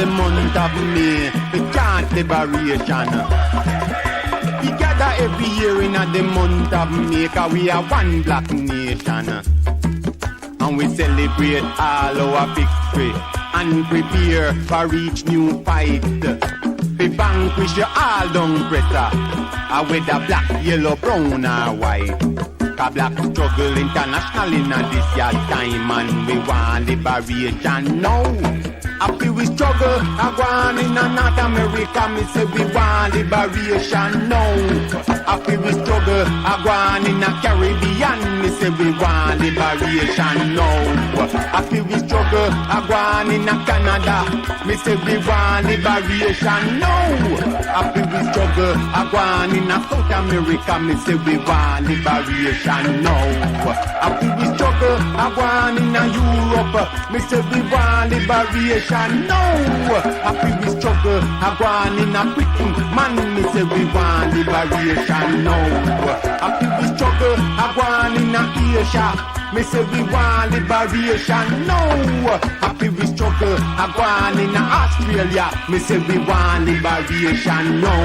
the month of May, the chant liberation. We gather every year in the month of May, 'cause we are one black nation. And we celebrate all our victory and prepare for each new fight. We vanquish all down pressure, whether black, yellow, brown or white. 'Cause black struggle international in this year time, and we want liberation now. After we struggle, I go on in North America, me say we want liberation now. After we struggle, I go on in the Caribbean, me say we want liberation now. After we struggle, I go on in Canada, me say we want liberation now. After we struggle, I go on in South America, me say we want liberation now. After we struggle, I go on in Europe, me say we want liberation now. After we struggle, I go on in Britain, man, me say we want liberation now. After we struggle, I go on in Asia, me say we want liberation now. After we struggle, I go on in Australia, me say we want liberation now.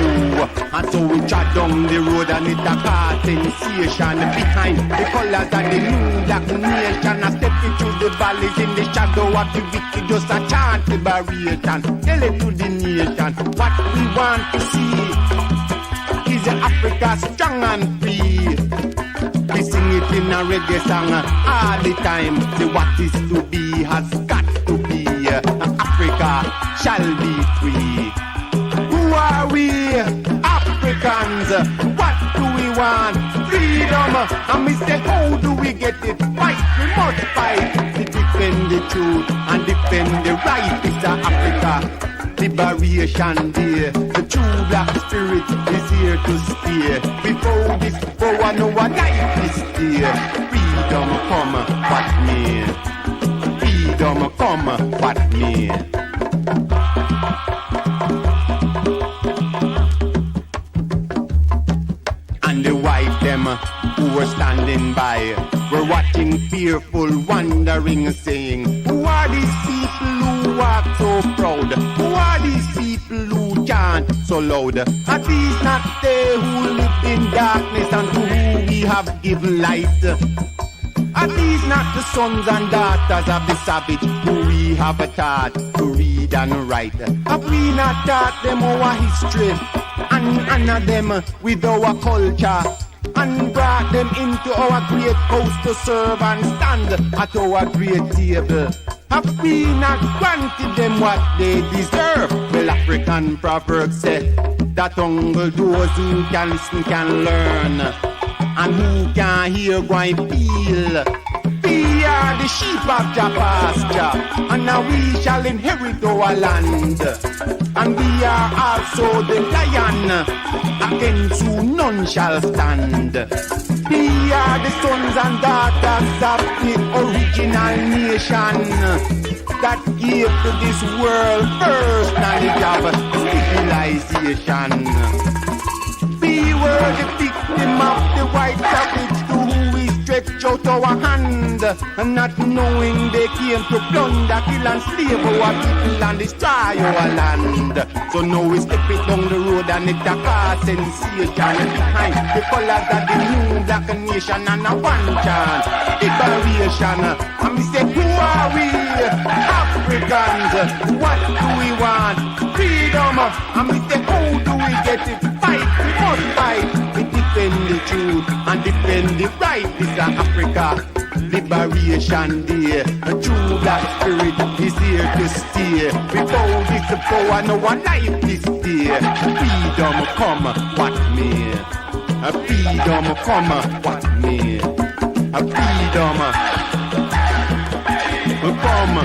And so we trot down the road and it a cause sensation. Behind the colors of the new black nation, I step into the valleys in the shadow of the wicked, just a chant liberation. Tell it to the nation, what we want to see is Africa strong and free. We sing it in a reggae song all the time. Say what is to be has got to be. Africa shall be free. Who are we? Africans. What do we want? Freedom. And we say, how do we get it? Fight, we must fight to defend the truth and defend the right. It's Africa Liberation Day. The true black spirit is here to stay. Before this power, no one life is here. Freedom come, what me? Freedom come, what me? And the white them who were standing by were watching fearful, wondering, saying, who are these people who walk so proud? Who are these people who chant so loud? Are these not they who live in darkness and to whom we have given light? Are these not the sons and daughters of the savage who we have taught to read and write? Have we not taught them our history and honor them with our culture? And brought them into our great house to serve and stand at our great table? Have we not granted them what they deserve? Well, African proverbs say that only those who can listen can learn, and who can hear go and feel. We are the sheep of the pasture, and now we shall inherit our land. And we are also the lion, against whom none shall stand. We are the sons and daughters of the original nation that gave to this world first knowledge of civilization. We were the victim of the white savage to whom we stretch out our hand, and not knowing they came to plunder, kill and slave our people and destroy our land. So now we step it down the road and it a cause sensation. Behind the colors of the new black nation and a one chant liberation. And we say, who are we? Africans. What do we want? Freedom. And we say, how do we get it? Fight, we must fight. We defend the truth and defend the right. This is Africa Liberation Day. A true black spirit is here to stay. Before this power, no one life is there. Freedom come, what me? A freedom come, what me? A freedom come,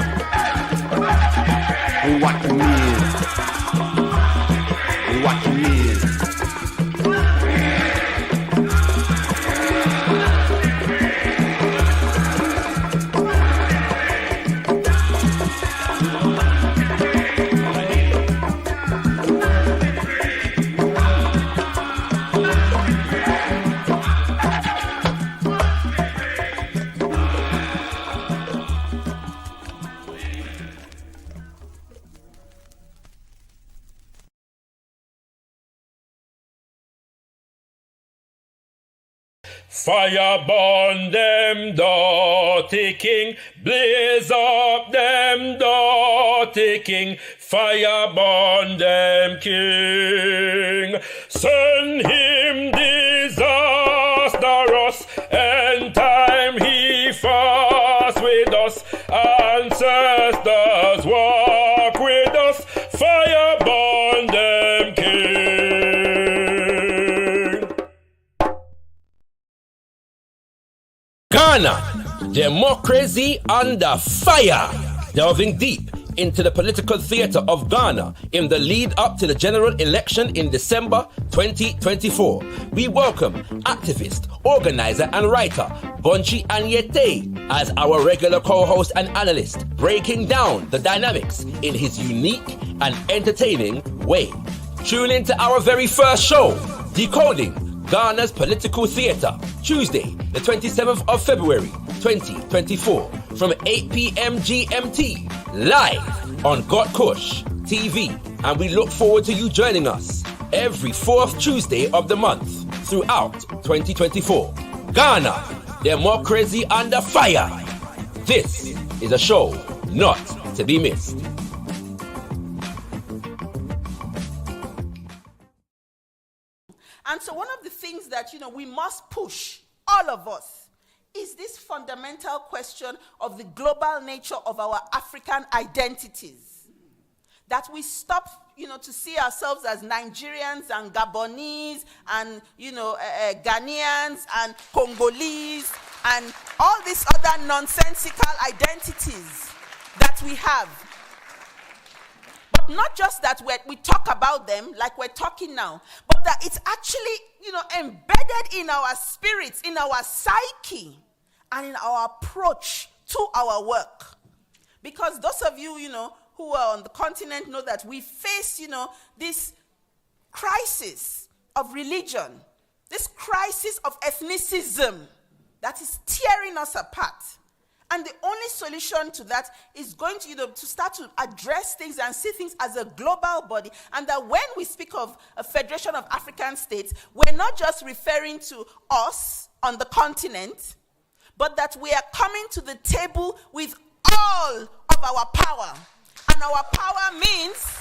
what me? What me? Fire burn them dirty king, blaze up them dirty king, fire burn them king. Send him disastrous, and time he fast with us, ancestors walk with us, fire burn them king. Ghana, democracy under fire. Delving deep into the political theater of Ghana in the lead up to the general election in December 2024. We welcome activist, organizer, and writer Bonchi Anyete as our regular co-host and analyst, breaking down the dynamics in his unique and entertaining way. Tune in to our very first show, Decoding Ghana's Political Theatre, Tuesday, the 27th of February, 2024, from 8 p.m. GMT, live on gotkushTV. And we look forward to you joining us every fourth Tuesday of the month throughout 2024. Ghana, democracy under fire. This is a show not to be missed. And so one of the things that, we must push, all of us, is this fundamental question of the global nature of our African identities. That we stop, to see ourselves as Nigerians and Gabonese and, Ghanaians and Congolese and all these other nonsensical identities that we have. Not just that we talk about them like we're talking now, but that it's actually, embedded in our spirits, in our psyche, and in our approach to our work. Because those of you, who are on the continent know that we face, this crisis of religion, this crisis of ethnicism that is tearing us apart. And the only solution to that is going to, to start to address things and see things as a global body. And that when we speak of a Federation of African States, we're not just referring to us on the continent, but that we are coming to the table with all of our power. And our power means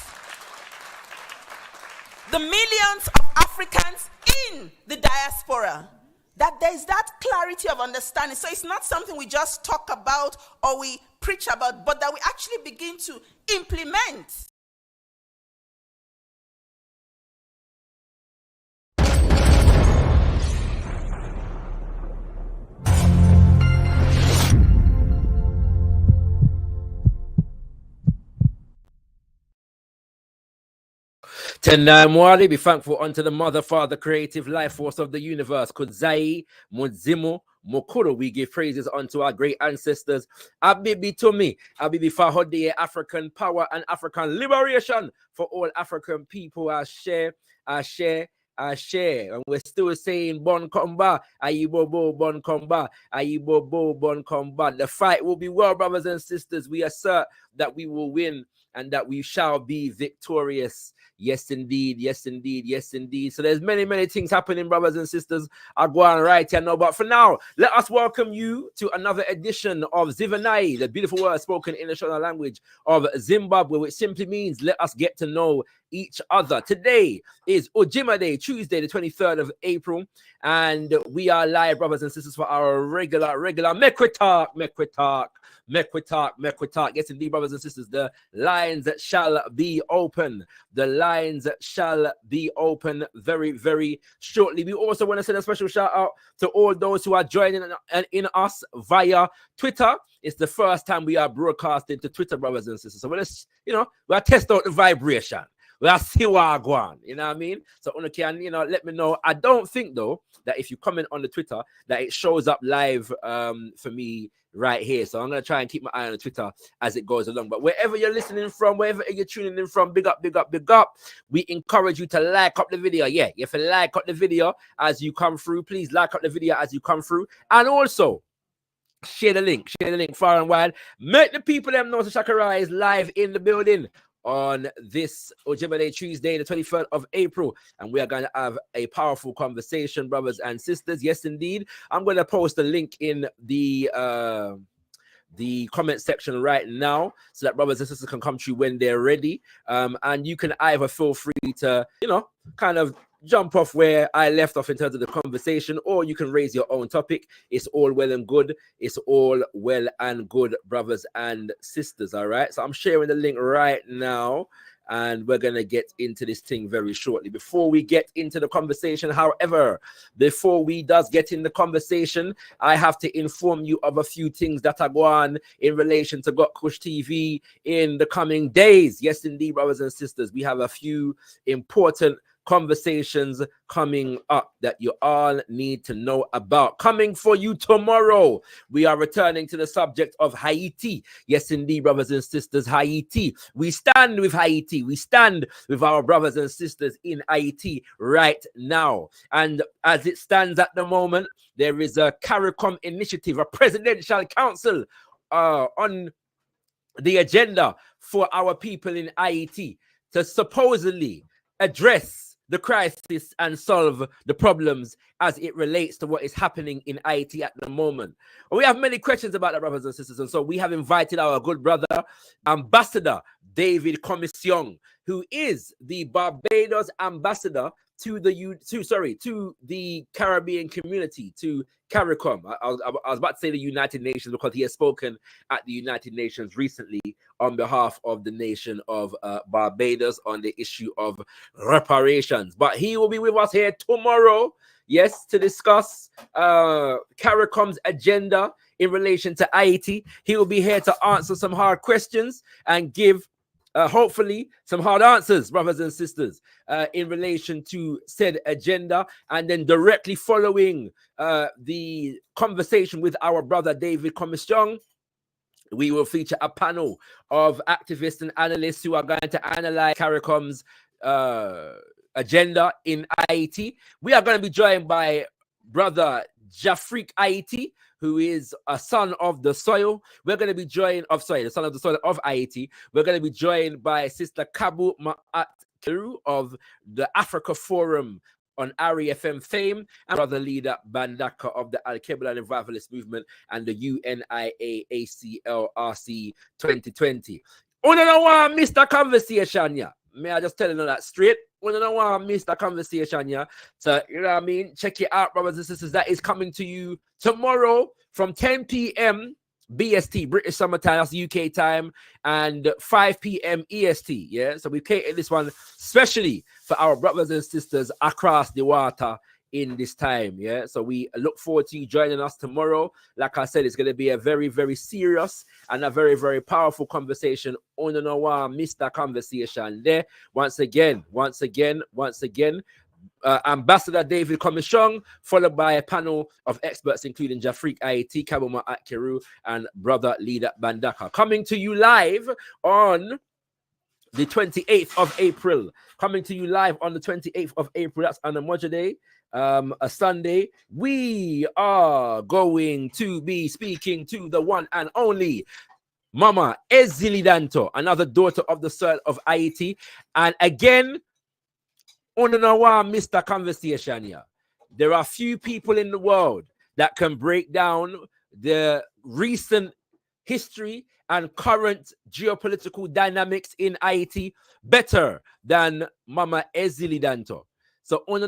the millions of Africans in the diaspora. That there's that clarity of understanding. So it's not something we just talk about or we preach about, but that we actually begin to implement. Tendai Mwali, be thankful unto the Mother, Father, creative life force of the universe. Kudzai, Mudzimu, Mokuro, we give praises unto our great ancestors. Abibi Tumi, Abibi Fahodi, African power and African liberation for all African people. I share. And we're still saying Bon Combat, Ayibobo, Bon Combat, Ayibobo, Bon Combat. The fight will be well, brothers and sisters. We assert that we will win and that we shall be victorious. Yes, indeed. Yes, indeed. Yes, indeed. So there's many, many things happening, brothers and sisters. I'll go on right here now. But for now, let us welcome you to another edition of Zivanayi, the beautiful word spoken in the Shona language of Zimbabwe, which simply means let us get to know each other. Today is Ojima Day, Tuesday, the 23rd of April. And we are live, brothers and sisters, for our regular Mekwe Talk. Yes, indeed, brothers and sisters, the lines shall be open. The lines shall be open very, very shortly. We also want to send a special shout out to all those who are joining in us via Twitter. It's the first time we are broadcasting to Twitter, brothers and sisters. So we'll test out the vibration. We'll see what I go on. You know what I mean? So you can, let me know. I don't think though that if you comment on the Twitter that it shows up live for me right here. So I'm going to try and keep my eye on the Twitter as it goes along. But wherever you're listening from, wherever you're tuning in from, big up. We encourage you to like up the video. Yeah, if you like up the video as you come through, please like up the video as you come through. And also, share the link far and wide. Make the people them know that ShakaRa is live in the building. on this Ojibwe Tuesday, the 23rd of April. And we are going to have a powerful conversation, brothers and sisters. Yes, indeed. I'm going to post a link in the comment section right now so that brothers and sisters can come to you when they're ready. And you can either feel free to, kind of jump off where I left off in terms of the conversation, or you can raise your own topic. It's all well and good. It's all well and good, brothers and sisters. All right. So I'm sharing the link right now, and we're going to get into this thing very shortly. Before we get into the conversation, however, before we does get in the conversation, I have to inform you of a few things that are going on in relation to gotkushTV in the coming days. Yes, indeed, brothers and sisters, we have a few important conversations coming up that you all need to know about. Coming for you tomorrow, we are returning to the subject of Haiti. Yes, indeed, brothers and sisters, Haiti. We stand with Haiti. We stand with our brothers and sisters in Haiti right now. And as it stands at the moment, there is a CARICOM initiative, a presidential council on the agenda for our people in Haiti to supposedly address the crisis and solve the problems as it relates to what is happening in Haiti at the moment. We have many questions about that, brothers and sisters, and so we have invited our good brother, Ambassador David Commission, who is the Barbados ambassador to the Caribbean community, to CARICOM. I was about to say the United Nations because he has spoken at the United Nations recently on behalf of the nation of Barbados on the issue of reparations. But he will be with us here tomorrow, yes, to discuss CARICOM's agenda in relation to Haiti. He will be here to answer some hard questions and give hopefully some hard answers, brothers and sisters, in relation to said agenda. And then directly following the conversation with our brother David Commission, we will feature a panel of activists and analysts who are going to analyze CARICOM's agenda in Haiti. We are going to be joined by brother Jafrik Haiti, who is a son of the soil. We're going to be joined the son of the soil of Haiti. We're going to be joined by Sister Kabu Ma'at Keru of the Africa Forum on Ari FM fame, and brother leader Bandaka of the Al-Kebla Revivalist Movement and the UNIA ACLRC 2020. Oh, no, I missed the conversation, yeah. May I just tell you that straight? Well, no, I missed the conversation, yeah. So, you know what I mean? Check it out, brothers and sisters. That is coming to you tomorrow from 10 p.m. BST, British Summer Time, that's UK time, and 5 p.m. EST, yeah? So we catered this one especially for our brothers and sisters across the water in this time, yeah? So we look forward to you joining us tomorrow. Like I said, it's going to be a very, very serious and a very, very powerful conversation. Oh, no, I missed that conversation there. Once again, Ambassador David Commission, followed by a panel of experts including Jafrik Haiti, Kabuma Akiru, and brother leader Bandaka. Coming to you live on the 28th of April. Coming to you live on the 28th of April. That's on a Moja Day, a Sunday. We are going to be speaking to the one and only Mama Ezilidanto, another daughter of the soil of Haiti. And again, on Mr. Conversation here. There are few people in the world that can break down the recent history and current geopolitical dynamics in Haiti better than Mama Ezilidanto. So on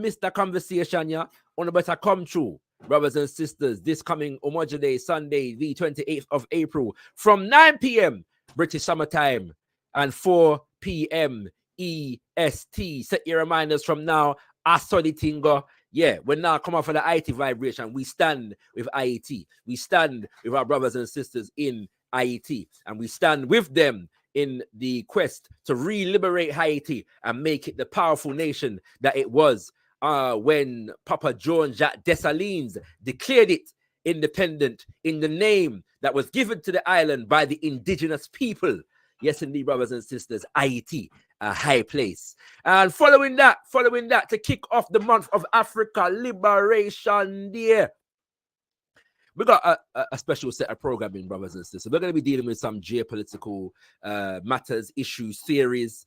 Mr. Conversation here, on better come true, brothers and sisters, this coming Umoja Day, Sunday, the 28th of April, from 9 p.m. British Summer Time and 4 p.m. EST. Set your reminders from now. I saw the tingo. Yeah, we're now come off of the Haiti vibration. We stand with Haiti. We stand with our brothers and sisters in Haiti. And we stand with them in the quest to re-liberate Haiti and make it the powerful nation that it was when Papa John Jacques Dessalines declared it independent in the name that was given to the island by the indigenous people. Yes, indeed, brothers and sisters, Haiti, a high place. And following that, to kick off the month of Africa Liberation Day, we got a special set of programming, brothers and sisters. We're going to be dealing with some geopolitical matters, issues, theories,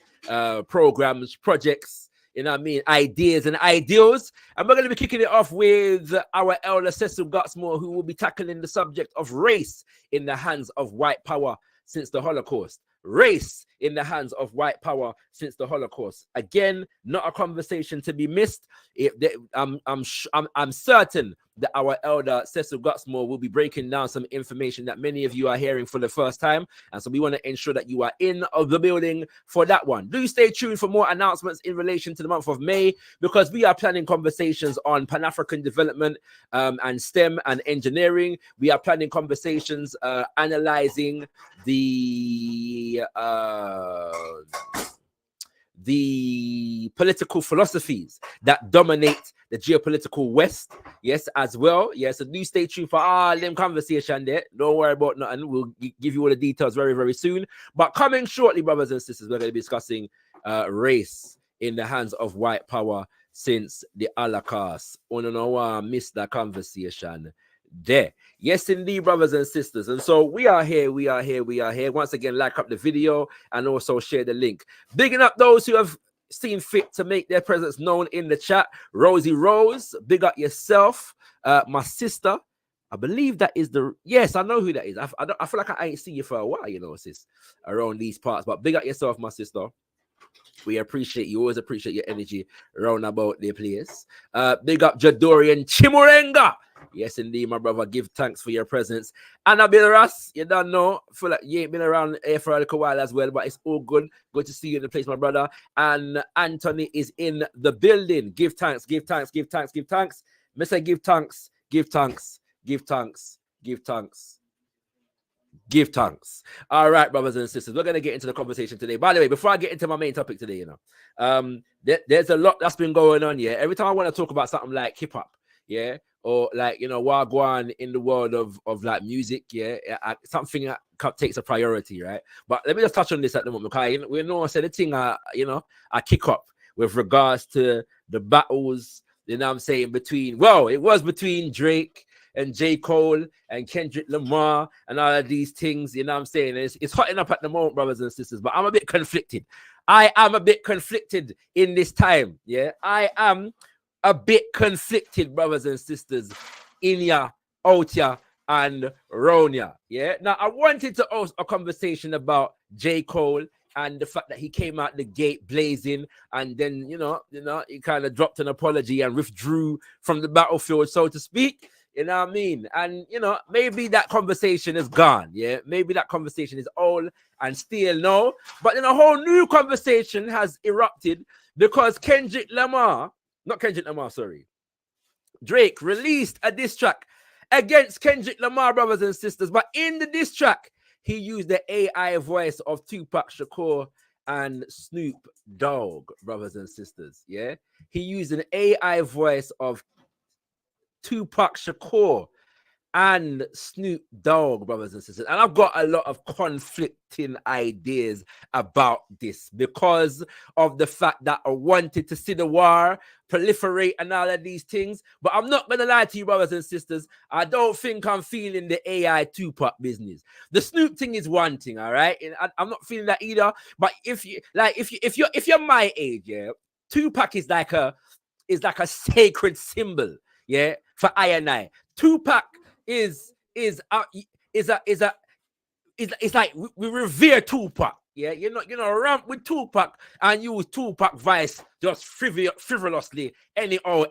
programs, projects, you know what I mean, ideas and ideals. And we're going to be kicking it off with our elder Cecil Gutsmore, who will be tackling the subject of race in the hands of white power since the Holocaust. Race in the hands of white power since the Holocaust. Again, not a conversation to be missed. I'm certain that our elder Cecil Gutsmore will be breaking down some information that many of you are hearing for the first time, and so we want to ensure that you are in the building for that one. Do stay tuned for more announcements in relation to the month of May, because we are planning conversations on Pan-African development and STEM and engineering. We are planning conversations analyzing the political philosophies that dominate the geopolitical West, yes, as well. Yes, so do stay tuned for all them conversation there. Don't worry about nothing. We'll give you all the details very, very soon. But coming shortly, brothers and sisters, we're going to be discussing race in the hands of white power since the Holocaust. Oh, no, I missed that conversation there. Yes, indeed, brothers and sisters. And so we are here. Once again, like up the video and also share the link. Bigging up those who have seen fit to make their presence known in the chat. Rosie Rose, big up yourself. My sister, I believe that is yes, I know who that is. I feel like I ain't seen you for a while, you know, sis, around these parts. But big up yourself, my sister. We appreciate you. Always appreciate your energy around about the place. Big up Jadorian Chimurenga. Yes, indeed, my brother. Give thanks for your presence. Anna Bilras, you don't know. Feel like you ain't been around here for a little while as well, but it's all good. Good to see you in the place, my brother. And Anthony is in the building. Give thanks, give thanks, give thanks, give thanks. Mr. Give thanks, give thanks, give thanks, give thanks. Give thanks. All right, brothers and sisters, we're going to get into the conversation today. By the way, before I get into my main topic today, you know, there's a lot that's been going on. Yeah, every time I want to talk about something like hip hop, yeah, or like, you know, wagwan in the world of like music, yeah, something that takes a priority, right? But let me just touch on this at the moment, because we know I said the thing, you know, I kick up with regards to the battles, you know what I'm saying, it was between Drake and J. Cole and Kendrick Lamar and all of these things, you know what I'm saying? It's hotting up at the moment, brothers and sisters, but I'm a bit conflicted. I am a bit conflicted in this time, yeah? I am a bit conflicted, brothers and sisters, in ya, out ya, and round ya, yeah? Now, I wanted to host a conversation about J. Cole and the fact that he came out the gate blazing, and then, you know, he kind of dropped an apology and withdrew from the battlefield, so to speak. You know what I mean? And, you know, maybe that conversation is gone, yeah? Maybe that conversation is old and still no. But then a whole new conversation has erupted because Drake released a diss track against Kendrick Lamar, brothers and sisters. But in the diss track, he used the AI voice of Tupac Shakur and Snoop Dogg, brothers and sisters, yeah? He used an AI voice of Tupac Shakur and Snoop Dogg, brothers and sisters. And I've got a lot of conflicting ideas about this because of the fact that I wanted to see the war proliferate and all of these things. But I'm not going to lie to you, brothers and sisters. I don't think I'm feeling the AI Tupac business. The Snoop thing is one thing, all right? And I'm not feeling that either. But if you're my age, yeah, Tupac is like a sacred symbol. Yeah, for I and I. Tupac is like we revere Tupac. Yeah, you know, ramp with Tupac and use Tupac voice just frivolously anyhow.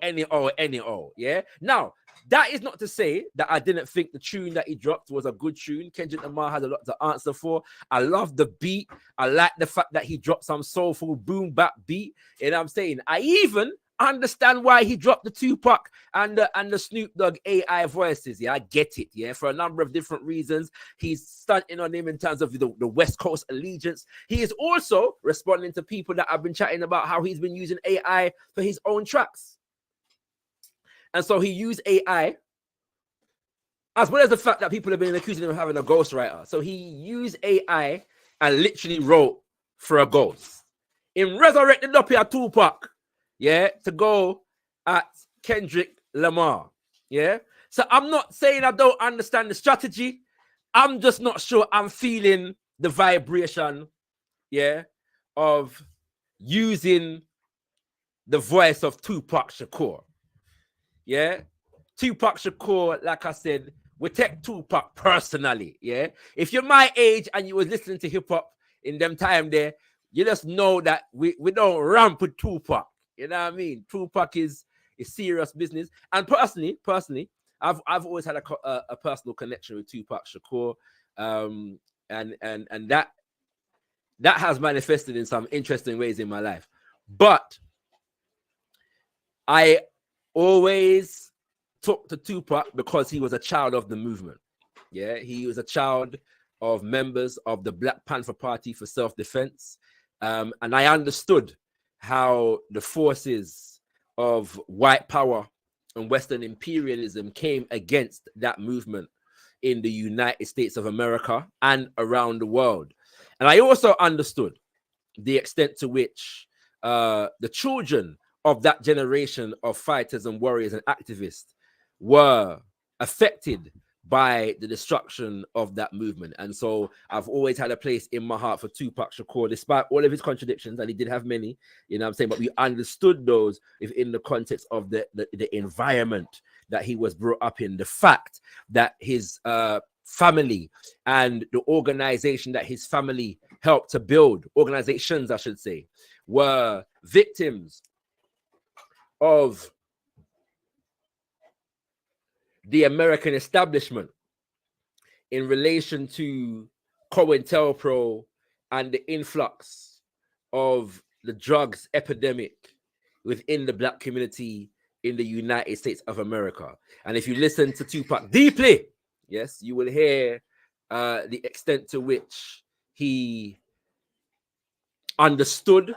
Yeah. Now, that is not to say that I didn't think the tune that he dropped was a good tune. Kendrick Lamar has a lot to answer for. I love the beat. I like the fact that he dropped some soulful boom bap beat. You know what I'm saying? I even understand why he dropped the Tupac and the Snoop Dogg AI voices. Yeah, I get it. Yeah, for a number of different reasons. He's stunting on him in terms of the West Coast allegiance. He is also responding to people that have been chatting about how he's been using AI for his own tracks. And so he used AI, as well as the fact that people have been accusing him of having a ghostwriter. So he used AI and literally wrote for a ghost. In resurrected up here Tupac, yeah, to go at Kendrick Lamar, yeah. So I'm not saying I don't understand the strategy. I'm just not sure I'm feeling the vibration, yeah, of using the voice of Tupac Shakur. Yeah. Tupac Shakur, like I said, we take Tupac personally. Yeah. If you're my age and you was listening to hip hop in them time there, you just know that we don't ramp with Tupac. You know what I mean? Tupac is serious business. And personally, I've always had a personal connection with Tupac Shakur. And that has manifested in some interesting ways in my life. But I always took to Tupac because he was a child of the movement. Yeah, he was a child of members of the Black Panther Party for self-defense. And I understood how the forces of white power and Western imperialism came against that movement in the United States of America and around the world. And I also understood the extent to which the children of that generation of fighters and warriors and activists were affected by the destruction of that movement. And so I've always had a place in my heart for Tupac Shakur, despite all of his contradictions, and he did have many, you know what I'm saying, but we understood those in the context of the environment that he was brought up in, the fact that his family and the organization that his family helped to build, organizations, I should say, were victims of the American establishment in relation to COINTELPRO and the influx of the drugs epidemic within the Black community in the United States of America. And if you listen to Tupac deeply, yes, you will hear the extent to which he understood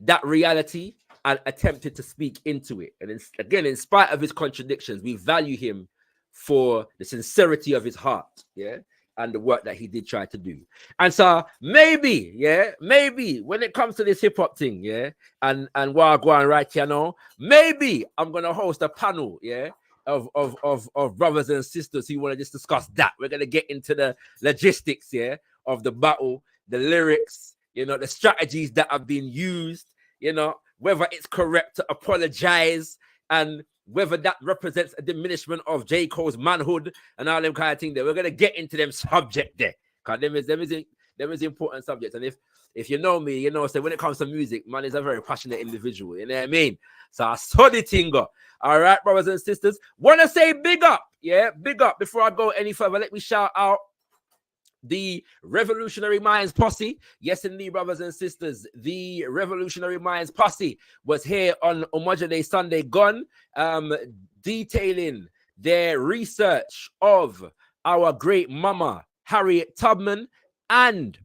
that reality and attempted to speak into it. And again, in spite of his contradictions, we value him for the sincerity of his heart, yeah, and the work that he did try to do. And so maybe when it comes to this hip-hop thing, yeah, and what I go on right here now, maybe I'm gonna host a panel, yeah, of brothers and sisters who want to just discuss that. We're gonna get into the logistics, yeah, of the battle, the lyrics, you know, the strategies that have been used, you know, whether it's correct to apologize and whether that represents a diminishment of J. Cole's manhood and all them kind of things. There, we're gonna get into them subject there, because them is important subjects. And if you know me, you know, so when it comes to music, man is a very passionate individual. You know what I mean? So I saw the thing go. All right, brothers and sisters, wanna say big up, yeah, big up. Before I go any further, let me shout out the Revolutionary Minds Posse. Yes, indeed, brothers and sisters, the Revolutionary Minds Posse was here on Umoja Day Sunday gone, detailing their research of our great mama, Harriet Tubman, and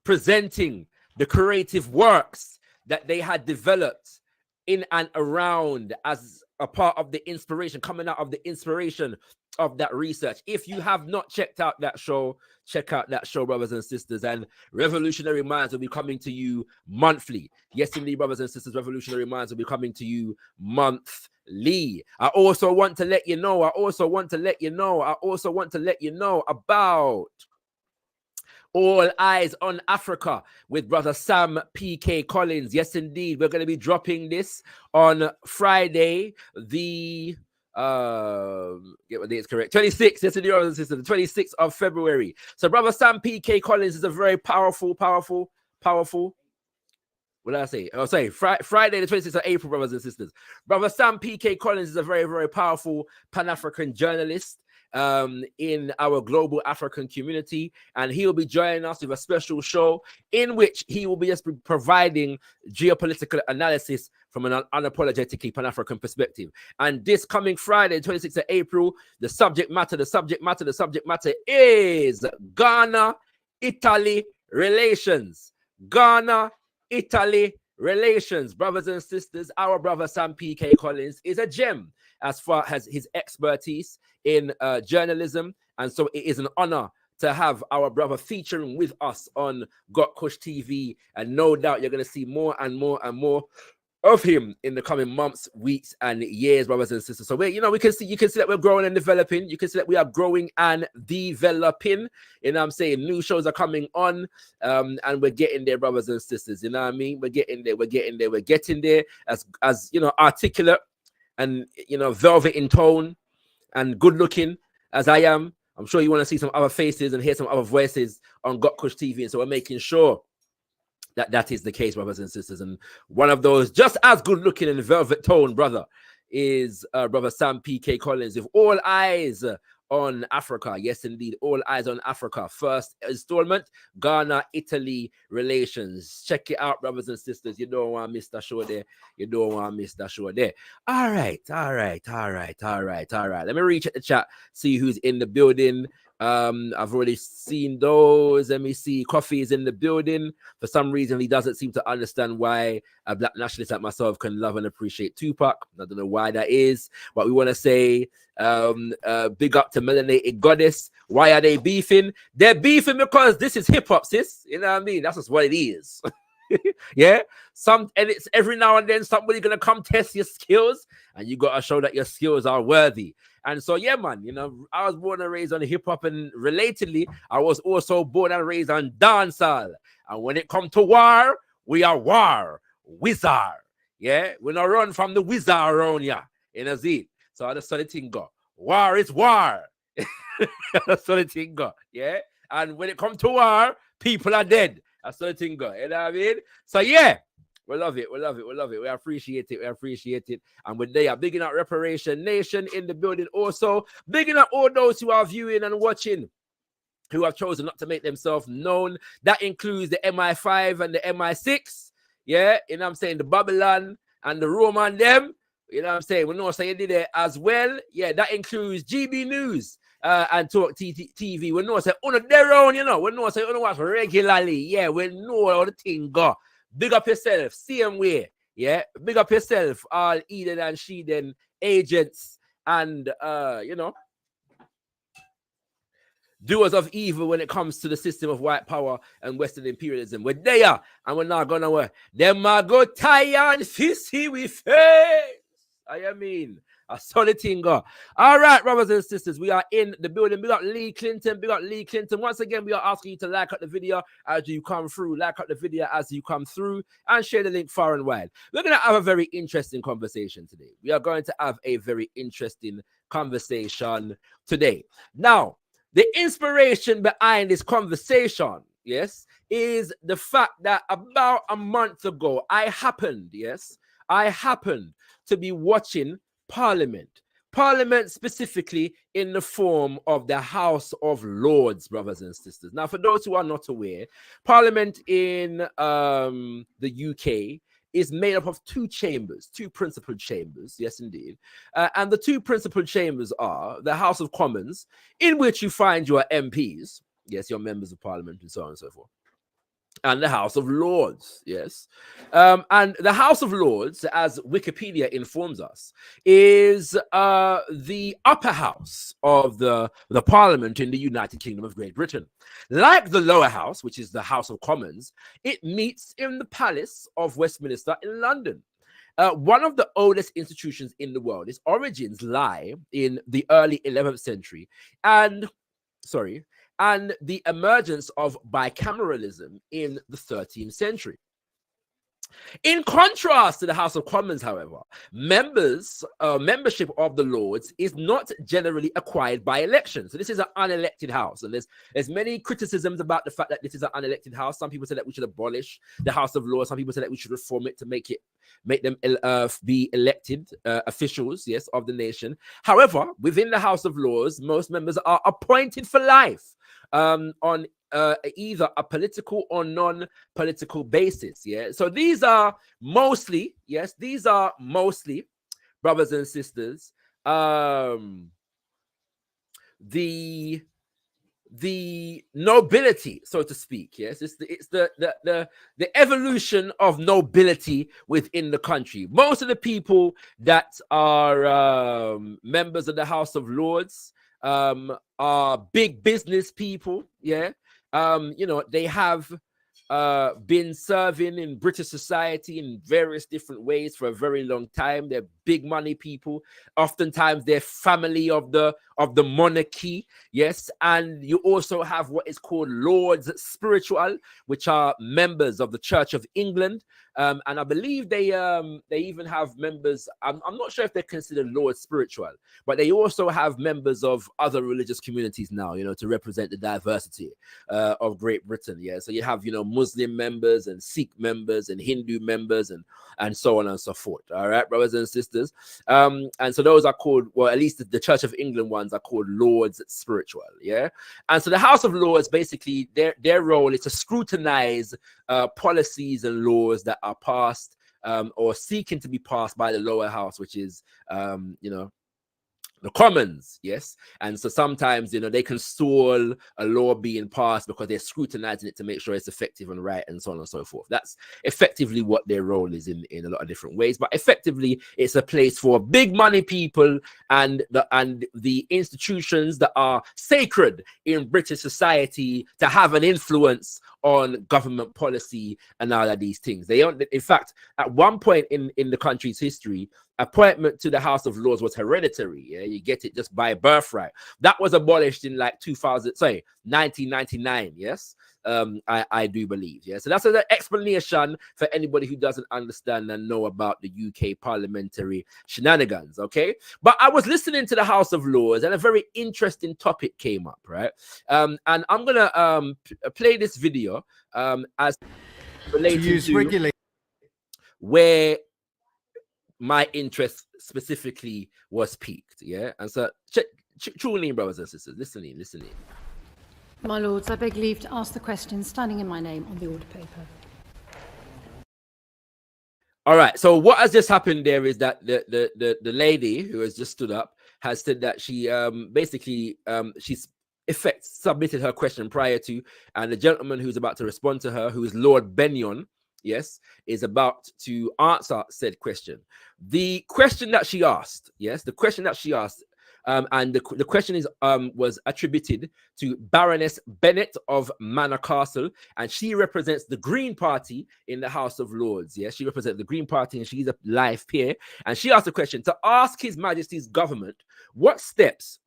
presenting the creative works that they had developed in and around as a part of the inspiration, coming out of the inspiration of that research. If you have not checked out that show, check out that show, brothers and sisters. And Revolutionary Minds will be coming to you monthly. Yes, indeed, brothers and sisters, Revolutionary Minds will be coming to you monthly. I also want to let you know about All Eyes on Africa with brother Sam P.K. Collins. Yes, indeed. We're going to be dropping this on Friday, the get my dates correct, 26th. Yes, indeed, brothers and sisters, the 26th of February. So brother Sam P.K. Collins is a very powerful. What did I say? I'll say Friday, the 26th of April, brothers and sisters. Brother Sam P.K. Collins is a very, very powerful Pan-African journalist in our global African community, and he will be joining us with a special show in which he will be just providing geopolitical analysis from an unapologetically Pan-African perspective. And this coming Friday, 26th of April, the subject matter is Ghana-Italy relations. Ghana-Italy relations. Brothers and sisters, our brother Sam P.K. Collins is a gem as far as his expertise in journalism. And so it is an honor to have our brother featuring with us on GotkushTV. And no doubt you're going to see more and more of him in the coming months, weeks, and years, brothers and sisters. So you can see that we're growing and developing. You can see that we are growing and developing. You know what I'm saying? New shows are coming on, and we're getting there, brothers and sisters. You know what I mean? We're getting there as articulate and velvet in tone and good looking as I am. I'm sure you want to see some other faces and hear some other voices on gotkushTV, and so we're making sure that is the case, brothers and sisters. And one of those just as good looking in velvet tone, brother, is brother Sam PK Collins with All Eyes on Africa. Yes, indeed, All Eyes on Africa. First installment, Ghana-Italy relations. Check it out, brothers and sisters. You don't want to miss that show there. You don't want to miss that show there. All right. Let me reach at the chat, see who's in the building. I've already seen those. Let me see. Coffee is in the building. For some reason, he doesn't seem to understand why a black nationalist like myself can love and appreciate Tupac. I don't know why that is, but we want to say big up to Melanated Goddess. Why are they beefing? They're beefing because this is hip hop, sis. You know what I mean? That's just what it is. Yeah, and it's every now and then somebody gonna come test your skills, and you gotta show that your skills are worthy. And so, yeah, man, I was born and raised on hip hop, and relatedly, I was also born and raised on dancehall. And when it comes to war, we are war wizard. Yeah, we not run from the wizard around here. You know, see? So that's how the thing go. War is war. That's how the thing go. Yeah, and when it comes to war, people are dead. That's how the thing go. You know what I mean? So yeah. We love it. We appreciate it. And we're there. Bigging up Reparation Nation in the building. Also, bigging up all those who are viewing and watching, who have chosen not to make themselves known. That includes the MI5 and the MI6. Yeah, you know what I'm saying? The Babylon and the Roman them. You know what I'm saying? We know so you did it as well. Yeah, that includes GB News. And Talk TV. We know say their own, we know say watch regularly. Yeah, we know how the thing go. Big up yourself, same way. Yeah, big up yourself, all Eden and Sheeden agents and doers of evil when it comes to the system of white power and Western imperialism. We're there and we're not gonna work. Them are go tie and fissy we face. I mean, a solid thing go. All right, brothers and sisters, we are in the building. We got Lee Clinton. Once again, we are asking you to like up the video as you come through. Like up the video as you come through and share the link far and wide. We're going to have a very interesting conversation today. We are going to have a very interesting conversation today. Now, the inspiration behind this conversation, yes, is the fact that about a month ago, I happened to be watching Parliament specifically in the form of the House of Lords, brothers and sisters. Now, for those who are not aware, Parliament in the UK is made up of two principal chambers, yes, indeed. And the two principal chambers are the House of Commons, in which you find your MPs, yes, your members of Parliament, and so on and so forth. And the House of Lords, yes. And the House of Lords, as Wikipedia informs us, is the upper house of the Parliament in the United Kingdom of Great Britain. Like the lower house, which is the House of Commons, it meets in the Palace of Westminster in London. One of the oldest institutions in the world. Its origins lie in the early 11th century and the emergence of bicameralism in the 13th century. In contrast to the House of Commons, however, membership of the Lords is not generally acquired by election. So this is an unelected house. And there's many criticisms about the fact that this is an unelected house. Some people say that we should abolish the House of Lords. Some people say that we should reform it to make them be elected officials, yes, of the nation. However, within the House of Lords, most members are appointed for life on either a political or non-political basis. Yeah. So these are mostly, brothers and sisters, the nobility, so to speak. Yes, it's the evolution of nobility within the country. Most of the people that are members of the House of Lords are big business people. Yeah. They have been serving in British society in various different ways for a very long time. They're big money people. Oftentimes they're family of the monarchy. Yes. And you also have what is called Lords Spiritual, which are members of the Church of England. And I believe they even have members. I'm not sure if they're considered Lords Spiritual, but they also have members of other religious communities now, to represent the diversity of Great Britain. Yeah. So you have, Muslim members and Sikh members and Hindu members and so on and so forth. All right, brothers and sisters. And so those are called, well, at least the Church of England ones are called Lords Spiritual. Yeah. And so the House of Lords, basically their role is to scrutinize policies and laws that are passed or seeking to be passed by the lower house, which is, the Commons. Yes. And so sometimes, they can stall a law being passed because they're scrutinizing it to make sure it's effective and right and so on and so forth. That's effectively what their role is in a lot of different ways. But effectively, it's a place for big money people and the institutions that are sacred in British society to have an influence on government policy and all of these things. In fact, at one point in the country's history, appointment to the House of Lords was hereditary. Yeah, you get it just by birthright. That was abolished in 1999. Yes, I do believe. Yeah, so that's an explanation for anybody who doesn't understand and know about the UK parliamentary shenanigans. Okay, but I was listening to the House of Lords and a very interesting topic came up. Right, and I'm gonna play this video as related to where my interest specifically was piqued. Yeah, and so tune in, brothers and sisters. Listen in. My Lords, I beg leave to ask the question standing in my name on the order paper. All right, so what has just happened there is that the lady who has just stood up has said that she she's submitted her question prior to, and the gentleman who's about to respond to her, who is Lord Benyon, yes, is about to answer said question. The question that she asked, and the question is was attributed to Baroness Bennett of Manor Castle, and she represents the Green Party in the House of Lords. Yes, she represents the Green Party, and she's a live peer. And she asked the question to ask His Majesty's government what steps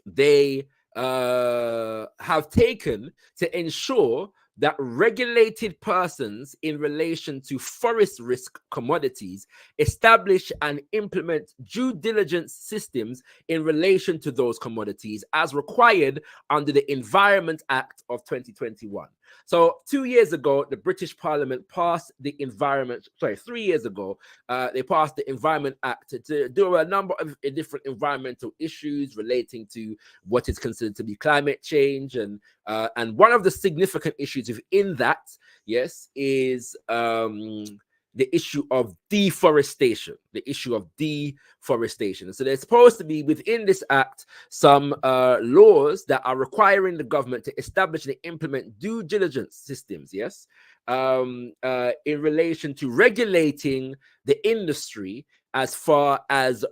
they have taken to ensure that regulated persons in relation to forest risk commodities establish and implement due diligence systems in relation to those commodities as required under the Environment Act of 2021. So 2 years ago, the British Parliament passed the 3 years ago, they passed the Environment Act to do a number of different environmental issues relating to what is considered to be climate change. And one of the significant issues within that, yes, is the issue of deforestation, So there's supposed to be within this act some laws that are requiring the government to establish and implement due diligence systems, yes, in relation to regulating the industry as far as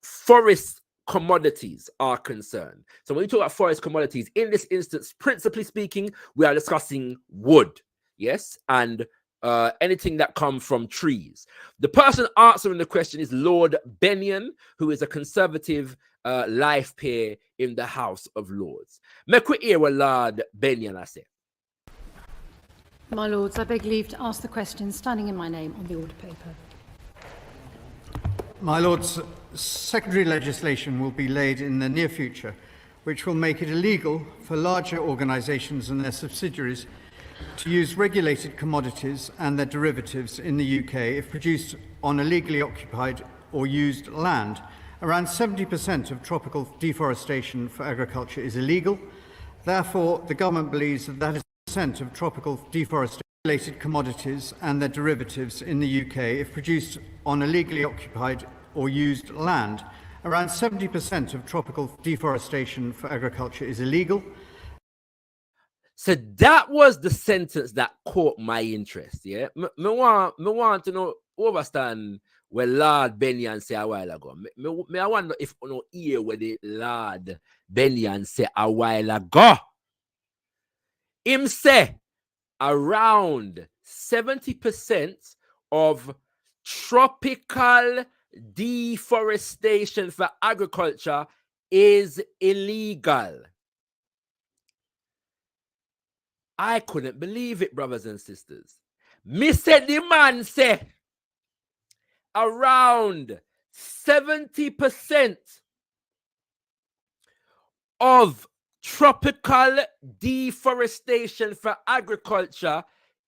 forest commodities are concerned. So when we talk about forest commodities, in this instance, principally speaking, we are discussing wood, yes, and anything that comes from trees. The person answering the question is Lord Benyon, who is a conservative life peer in the House of Lords. Me quick hear what Lord Benyon I say. My Lords, I beg leave to ask the question standing in my name on the order paper. My Lords, secondary legislation will be laid in the near future, which will make it illegal for larger organisations and their subsidiaries to use regulated commodities and their derivatives in the UK if produced on illegally occupied or used land. Around 70% of tropical deforestation for agriculture is illegal. Therefore, the government believes that is percent of tropical deforestation related commodities and their derivatives in the UK if produced on illegally occupied or used land. Around 70% of tropical deforestation for agriculture is illegal. So that was the sentence that caught my interest. Yeah, me want to know, understand what Lord Benyon said a while ago. Me I wonder if you know hear what the Lord Benyon said a while ago. Him say around 70% of tropical deforestation for agriculture is illegal. I couldn't believe it, brothers and sisters. Mr. The man said around 70% of tropical deforestation for agriculture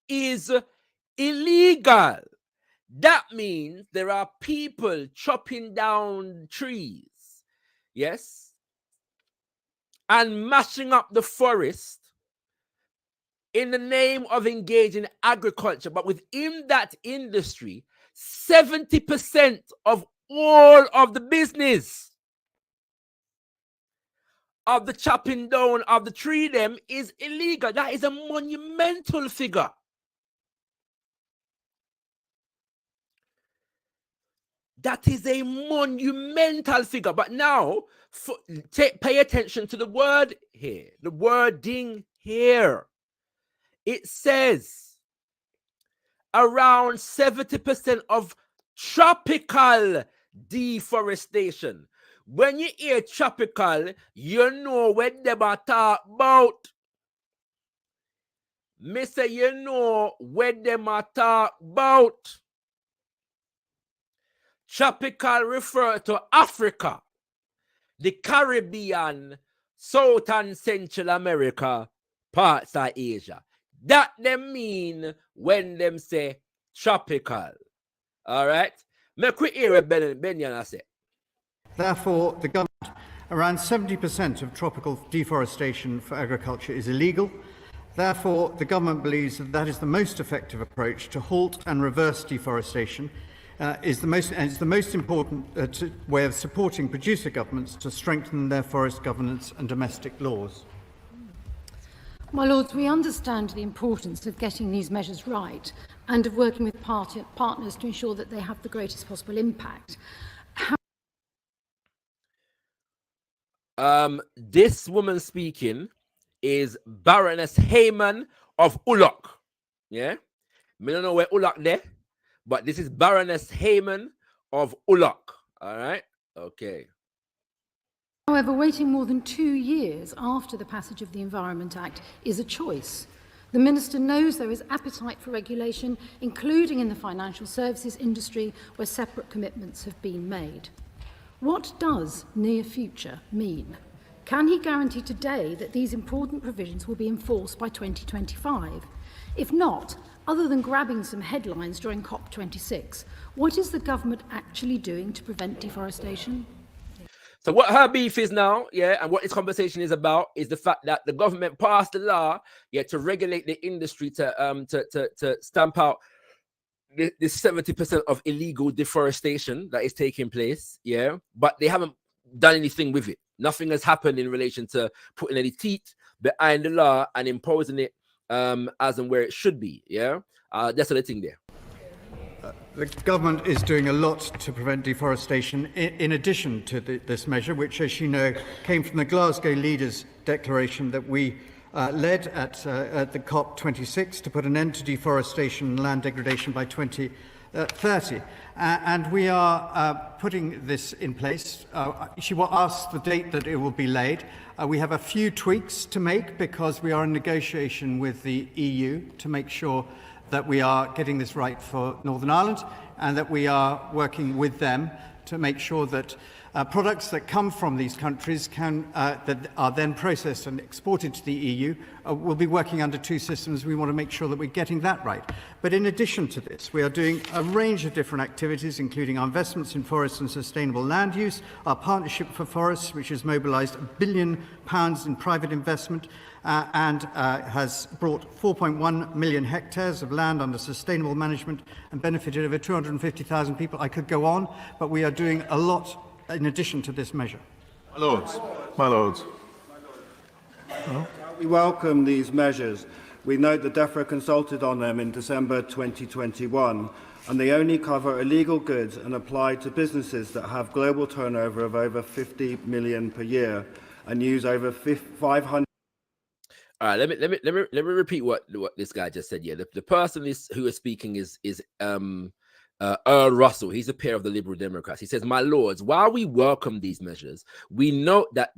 is illegal. That means there are people chopping down trees, yes, and mashing up the forest in the name of engaging in agriculture. But within that industry, 70% of all of the business of the chopping down of the tree them is illegal. That is a monumental figure. That is a monumental figure. But now, pay attention to the word here, the wording here. It says around 70% of tropical deforestation. When you hear tropical, you know what they are talking about. Me say you know what they are talking about. Tropical refer to Africa, the Caribbean, South and Central America, parts of Asia. That them mean when them say tropical. All right? Make we hear what Benyan say. Therefore, the government, around 70% of tropical deforestation for agriculture is illegal. Therefore, the government believes that is the most effective approach to halt and reverse deforestation. Is the most important way of supporting producer governments to strengthen their forest governance and domestic laws. My Lords, we understand the importance of getting these measures right and of working with partners to ensure that they have the greatest possible impact. This woman speaking is Baroness Heyman of Ulok. Yeah? I don't know where Ulok there. But this is Baroness Heyman of Ulok. All right? Okay. However, waiting more than 2 years after the passage of the Environment Act is a choice. The Minister knows there is appetite for regulation, including in the financial services industry, where separate commitments have been made. What does near future mean? Can he guarantee today that these important provisions will be enforced by 2025? If not, other than grabbing some headlines during COP26, what is the government actually doing to prevent deforestation? So what her beef is now, yeah, and what this conversation is about is the fact that the government passed a law, yeah, to regulate the industry to stamp out this 70% of illegal deforestation that is taking place, yeah, but they haven't done anything with it. Nothing has happened in relation to putting any teeth behind the law and imposing it as and where it should be, yeah? That's the thing there. The government is doing a lot to prevent deforestation in addition to this measure, which, as you know, came from the Glasgow Leaders Declaration that we led at the COP26 to put an end to deforestation and land degradation by 2030. And we are putting this in place. She will ask the date that it will be laid. We have a few tweaks to make because we are in negotiation with the EU to make sure that we are getting this right for Northern Ireland and that we are working with them to make sure that products that come from these countries that are then processed and exported to the EU will be working under two systems. We want to make sure that we're getting that right. But in addition to this, we are doing a range of different activities, including our investments in forests and sustainable land use, our Partnership for Forests, which has mobilised £1 billion in private investment and has brought 4.1 million hectares of land under sustainable management and benefited over 250,000 people. I could go on, but we are doing a lot in addition to this measure. My Lords. We welcome these measures. We note that DEFRA consulted on them in December 2021, and they only cover illegal goods and apply to businesses that have global turnover of over 50 million per year and use over 500. All right, let me repeat what this guy just said. Yeah, the person who is speaking is Earl Russell. He's a peer of the Liberal Democrats. He says, "My lords, while we welcome these measures, we note that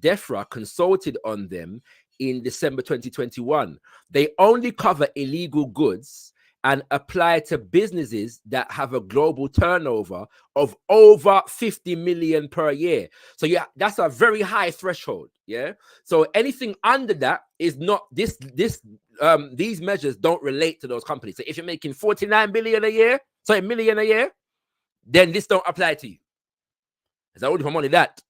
DEFRA consulted on them in December 2021. They only cover illegal goods and apply to businesses that have a global turnover of over 50 million per year. So yeah, that's a very high threshold. Yeah. So anything under that is not these measures don't relate to those companies. So if you're making 49 million a year, then this don't apply to you. It's only for money that.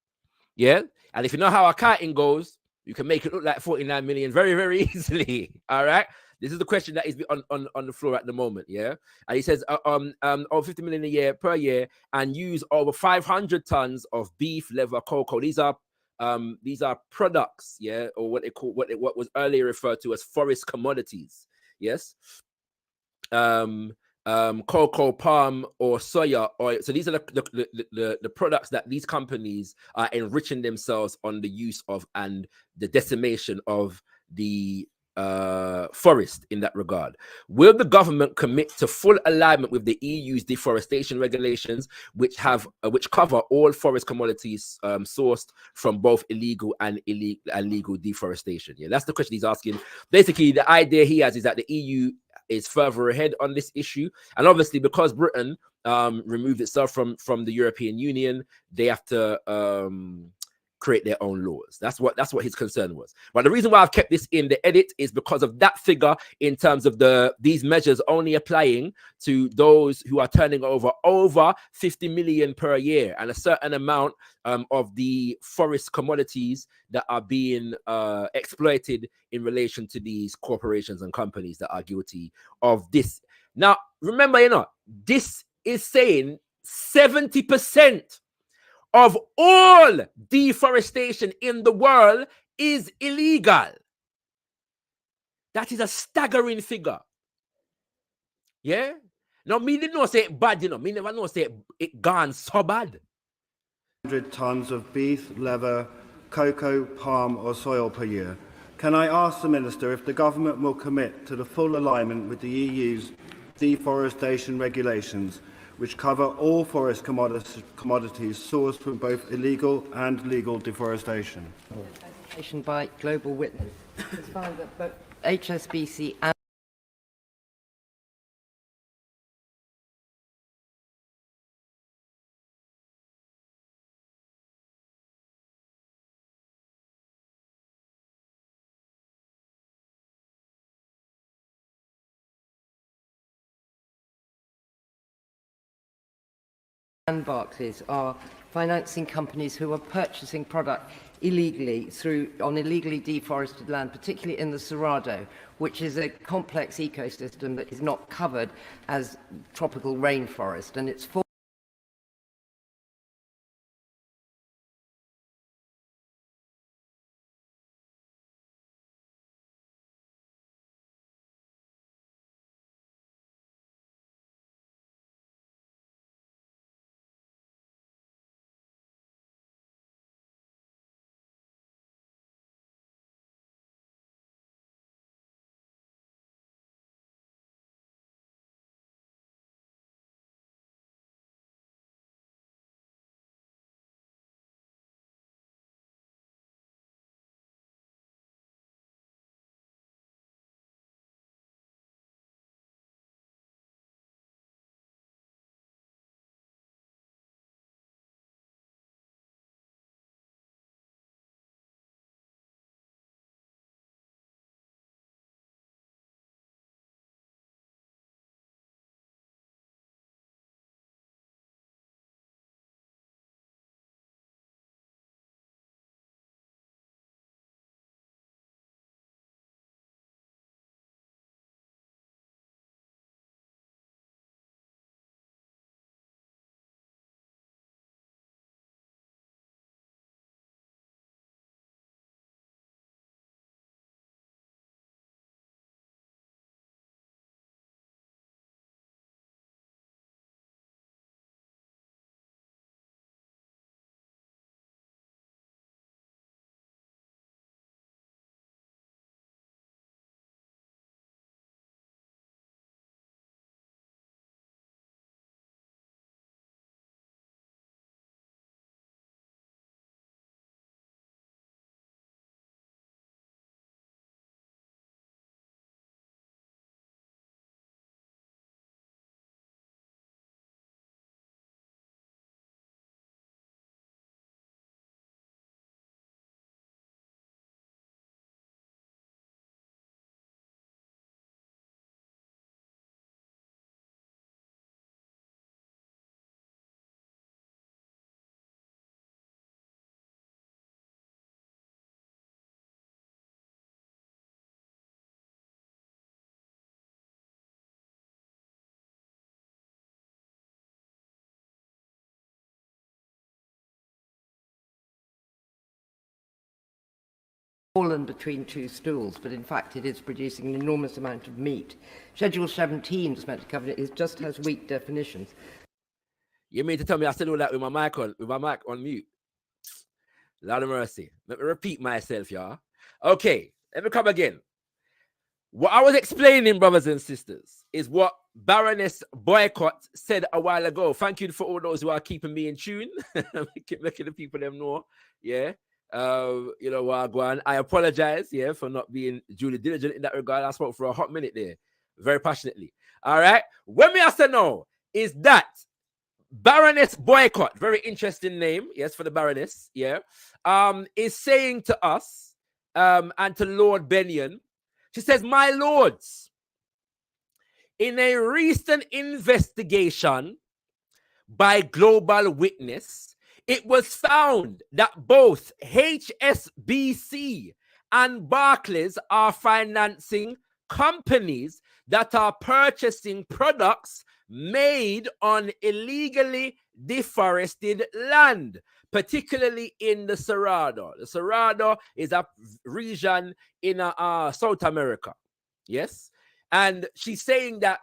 Yeah. And if you know how accounting goes, you can make it look like 49 million very, very easily. All right. This is the question that is on the floor at the moment. Yeah. And he says, over 50 million a year per year and use over 500 tons of beef, leather, cocoa. These are products. Yeah. Or what they call, what was earlier referred to as forest commodities. Yes. Cocoa, palm, or soya oil. So these are the products that these companies are enriching themselves on the use of and the decimation of the forest in that regard. Will the government commit to full alignment with the EU's deforestation regulations, which cover all forest commodities sourced from both illegal and legal deforestation? Yeah, that's the question he's asking. Basically, the idea he has is that the EU is further ahead on this issue, and obviously because Britain removed itself from the European Union, they have to create their own laws. That's what his concern was. But the reason why I've kept this in the edit is because of that figure in terms of these measures only applying to those who are turning over 50 million per year and a certain amount of the forest commodities that are being exploited in relation to these corporations and companies that are guilty of this. Now, remember, this is saying 70% of all deforestation in the world is illegal. That is a staggering figure. Yeah? Now, me didn't know say it bad, Me never know say it gone so bad. 100 tons of beef, leather, cocoa, palm or soil per year. Can I ask the Minister if the government will commit to the full alignment with the EU's deforestation regulations, which cover all forest commodities sourced from both illegal and legal deforestation? By Global Witness has found that both HSBC and Barclays are financing companies who are purchasing product illegally on illegally deforested land, particularly in the Cerrado, which is a complex ecosystem that is not covered as tropical rainforest, and it's fallen between two stools, but in fact it is producing an enormous amount of meat. Schedule 17 is meant to cover it. It just has weak definitions. You mean to tell me I still do that with my mic on mute? Lord of mercy. Let me repeat myself, y'all. Okay, let me come again. What I was explaining, brothers and sisters, is what Baroness Boycott said a while ago. Thank you for all those who are keeping me in tune. Keep making the people them know. Yeah. You know what, Gwan. I apologize, for not being duly diligent in that regard. I spoke for a hot minute there, very passionately. All right. When me ask to know is that Baroness Boycott, very interesting name, yes, for the Baroness, is saying to us and to Lord Benyon, she says, my lords, in a recent investigation by Global Witness, it was found that both HSBC and Barclays are financing companies that are purchasing products made on illegally deforested land, particularly in the Cerrado. The Cerrado is a region in South America. Yes. And she's saying that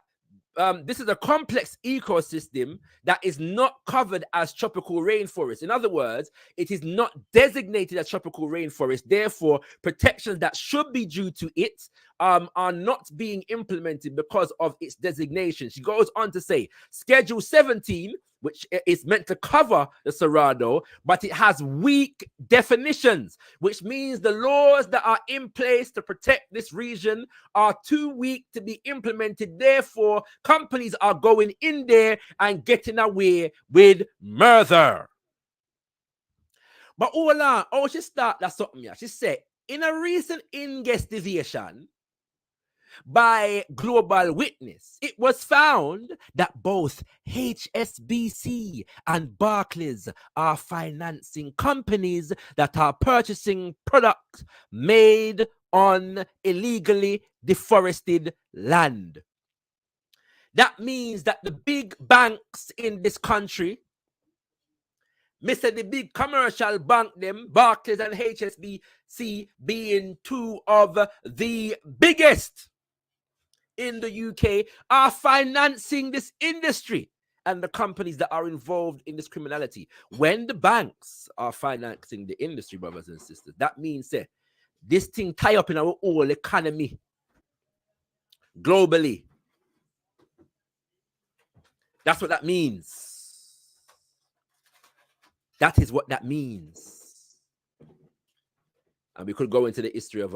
this is a complex ecosystem that is not covered as tropical rainforest. In other words, it is not designated as tropical rainforest. Therefore, protections that should be due to it are not being implemented because of its designation. She goes on to say, Schedule 17, which is meant to cover the Cerrado, but it has weak definitions, which means the laws that are in place to protect this region are too weak to be implemented. Therefore, companies are going in there and getting away with murder. But she start that something here. She said, in a recent investigation by Global Witness, it was found that both HSBC and Barclays are financing companies that are purchasing products made on illegally deforested land. That means that the big banks in this country, the big commercial bank, them, Barclays and HSBC being two of the biggest in the UK, are financing this industry and the companies that are involved in this criminality. When the banks are financing the industry, brothers and sisters, that means this thing tie up in our whole economy globally. That's what that means. That is what that means. And we could go into the history of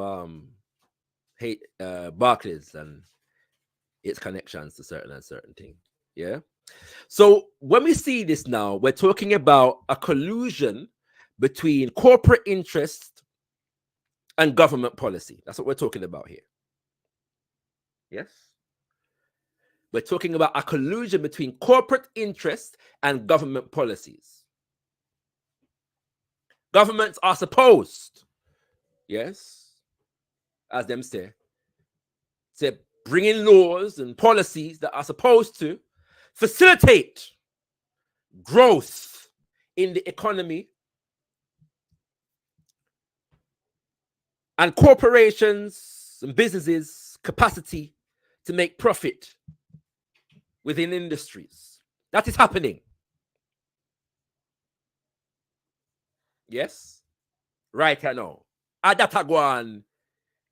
Barclays and its connections to certain things. Yeah. So when we see this now, we're talking about a collusion between corporate interest and government policy. That's what we're talking about here. Yes. We're talking about a collusion between corporate interest and government policies. Governments are supposed, yes, as them say, to bring in laws and policies that are supposed to facilitate growth in the economy, and corporations and businesses' capacity to make profit within industries. That is happening. Yes? Right now. Adatagwan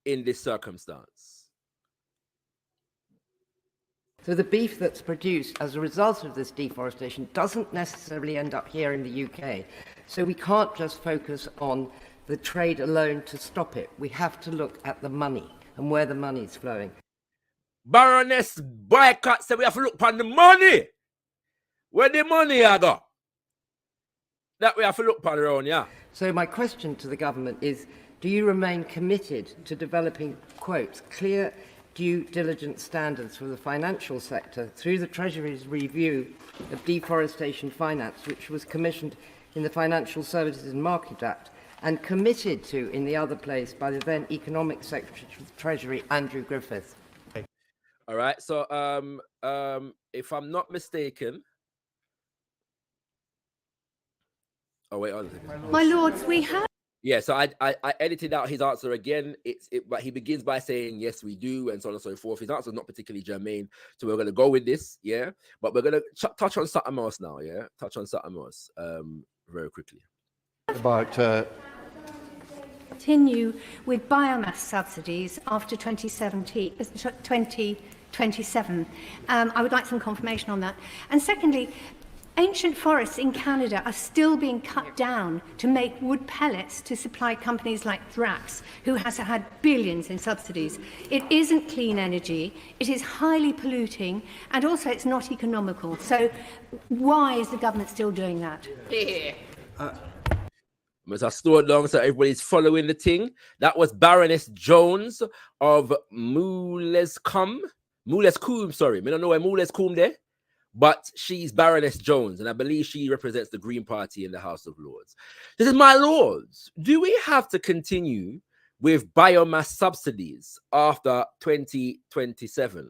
in this circumstance. So the beef that's produced as a result of this deforestation doesn't necessarily end up here in the UK. So we can't just focus on the trade alone to stop it. We have to look at the money and where the money is flowing. Baroness Boycott said we have to look upon the money. Where the money I go? That we have to look upon around, yeah. So my question to the government is, do you remain committed to developing, quotes, clear due diligence standards for the financial sector through the Treasury's review of deforestation finance, which was commissioned in the Financial Services and Market Act and committed to in the other place by the then Economic Secretary of the Treasury, Andrew Griffith? All right. So, if I'm not mistaken, oh wait, my lords, we have. Yeah, so I edited out his answer again. But he begins by saying yes, we do, and so on and so forth. His answer is not particularly germane, so we're going to go with this, yeah. But we're going to touch on something else now, yeah. Touch on something else, very quickly. About continue with biomass subsidies after 2027. I would like some confirmation on that. And secondly, ancient forests in Canada are still being cut down to make wood pellets to supply companies like Drax, who has had billions in subsidies. It isn't clean energy, it is highly polluting, and also it's not economical. So why is the government still doing that? As I slowed down so everybody's following the thing. That was Baroness Jones of Moulescombe, sorry. I don't know where Moulescombe there. But she's Baroness Jones, and I believe she represents the Green Party in the House of Lords. This is, my lords, do we have to continue with biomass subsidies after 2027?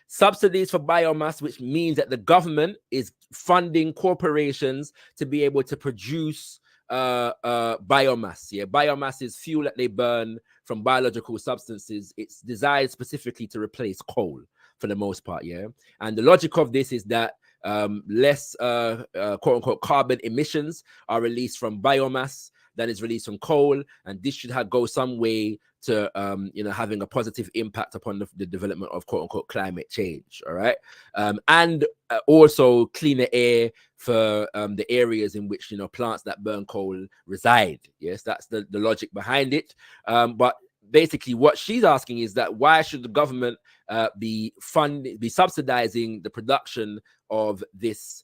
Subsidies for biomass, which means that the government is funding corporations to be able to produce biomass. Yeah, biomass is fuel that they burn from biological substances. It's designed specifically to replace coal, for the most part, yeah. And the logic of this is that less quote unquote carbon emissions are released from biomass than is released from coal, and this should go some way to having a positive impact upon the development of quote unquote climate change. All right, and also cleaner air for the areas in which plants that burn coal reside. Yes, that's the logic behind it. But basically, what she's asking is that why should the government be subsidizing the production of this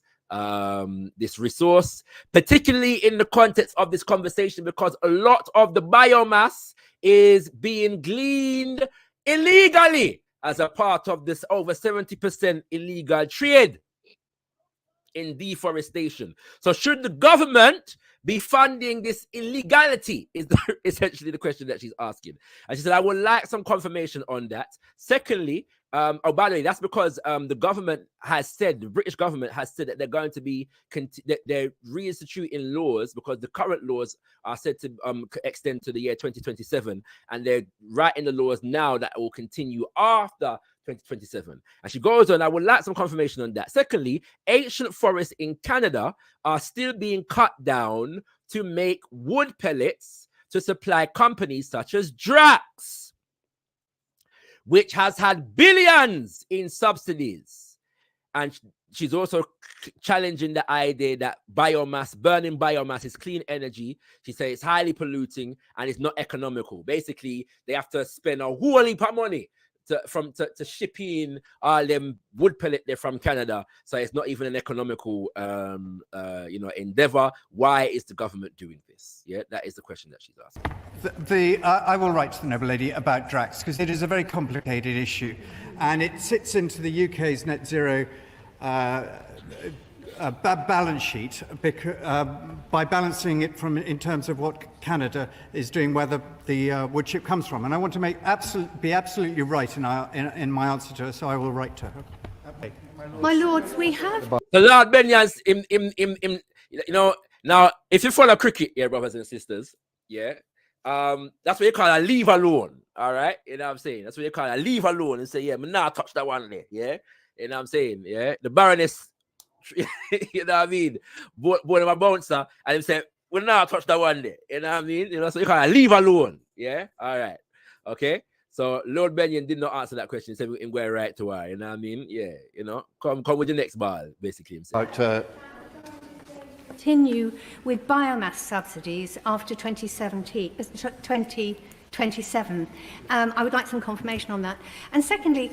resource, particularly in the context of this conversation, because a lot of the biomass is being gleaned illegally as a part of this over 70% illegal trade in deforestation. So should the government be funding this illegality is essentially the question that she's asking. And she said, I would like some confirmation on that. Secondly, by the way, that's because the British government has said that they're going to be, they're reinstituting laws, because the current laws are said to extend to the year 2027, and they're writing the laws now that will continue after 2027. And she goes on, I would like some confirmation on that. Secondly, ancient forests in Canada are still being cut down to make wood pellets to supply companies such as Drax, which has had billions in subsidies. And she's also challenging the idea that burning biomass is clean energy. She says it's highly polluting and it's not economical. Basically, they have to spend a whole heap of money to ship in all them wood pellet there from Canada. So it's not even an economical endeavor. Why is the government doing this? Yeah, that is the question that she's asking. I will write to the noble lady about Drax, because it is a very complicated issue, and it sits into the UK's net zero balance sheet by balancing it in terms of what Canada is doing, where the wood chip comes from. And I want to be absolutely right in my answer to her, so I will write to her. Okay. My lords, we have... The Lord Benyan's, now, if you follow cricket here, brothers and sisters, yeah, that's what you call a leave alone, all right? You know what I'm saying? That's what you call a leave alone, and say, yeah, me not touch that one there, yeah? You know what I'm saying? Yeah? The Baroness, you know what I mean? Both of my bouncer, and him say, we'll not touch that one there, you know what I mean? So you call a leave alone, yeah? All right, okay? So Lord Benyon did not answer that question. He said, we're going right to her, you know what I mean? Yeah, come with the next ball, basically. Continue with biomass subsidies after 2027. I would like some confirmation on that. And secondly...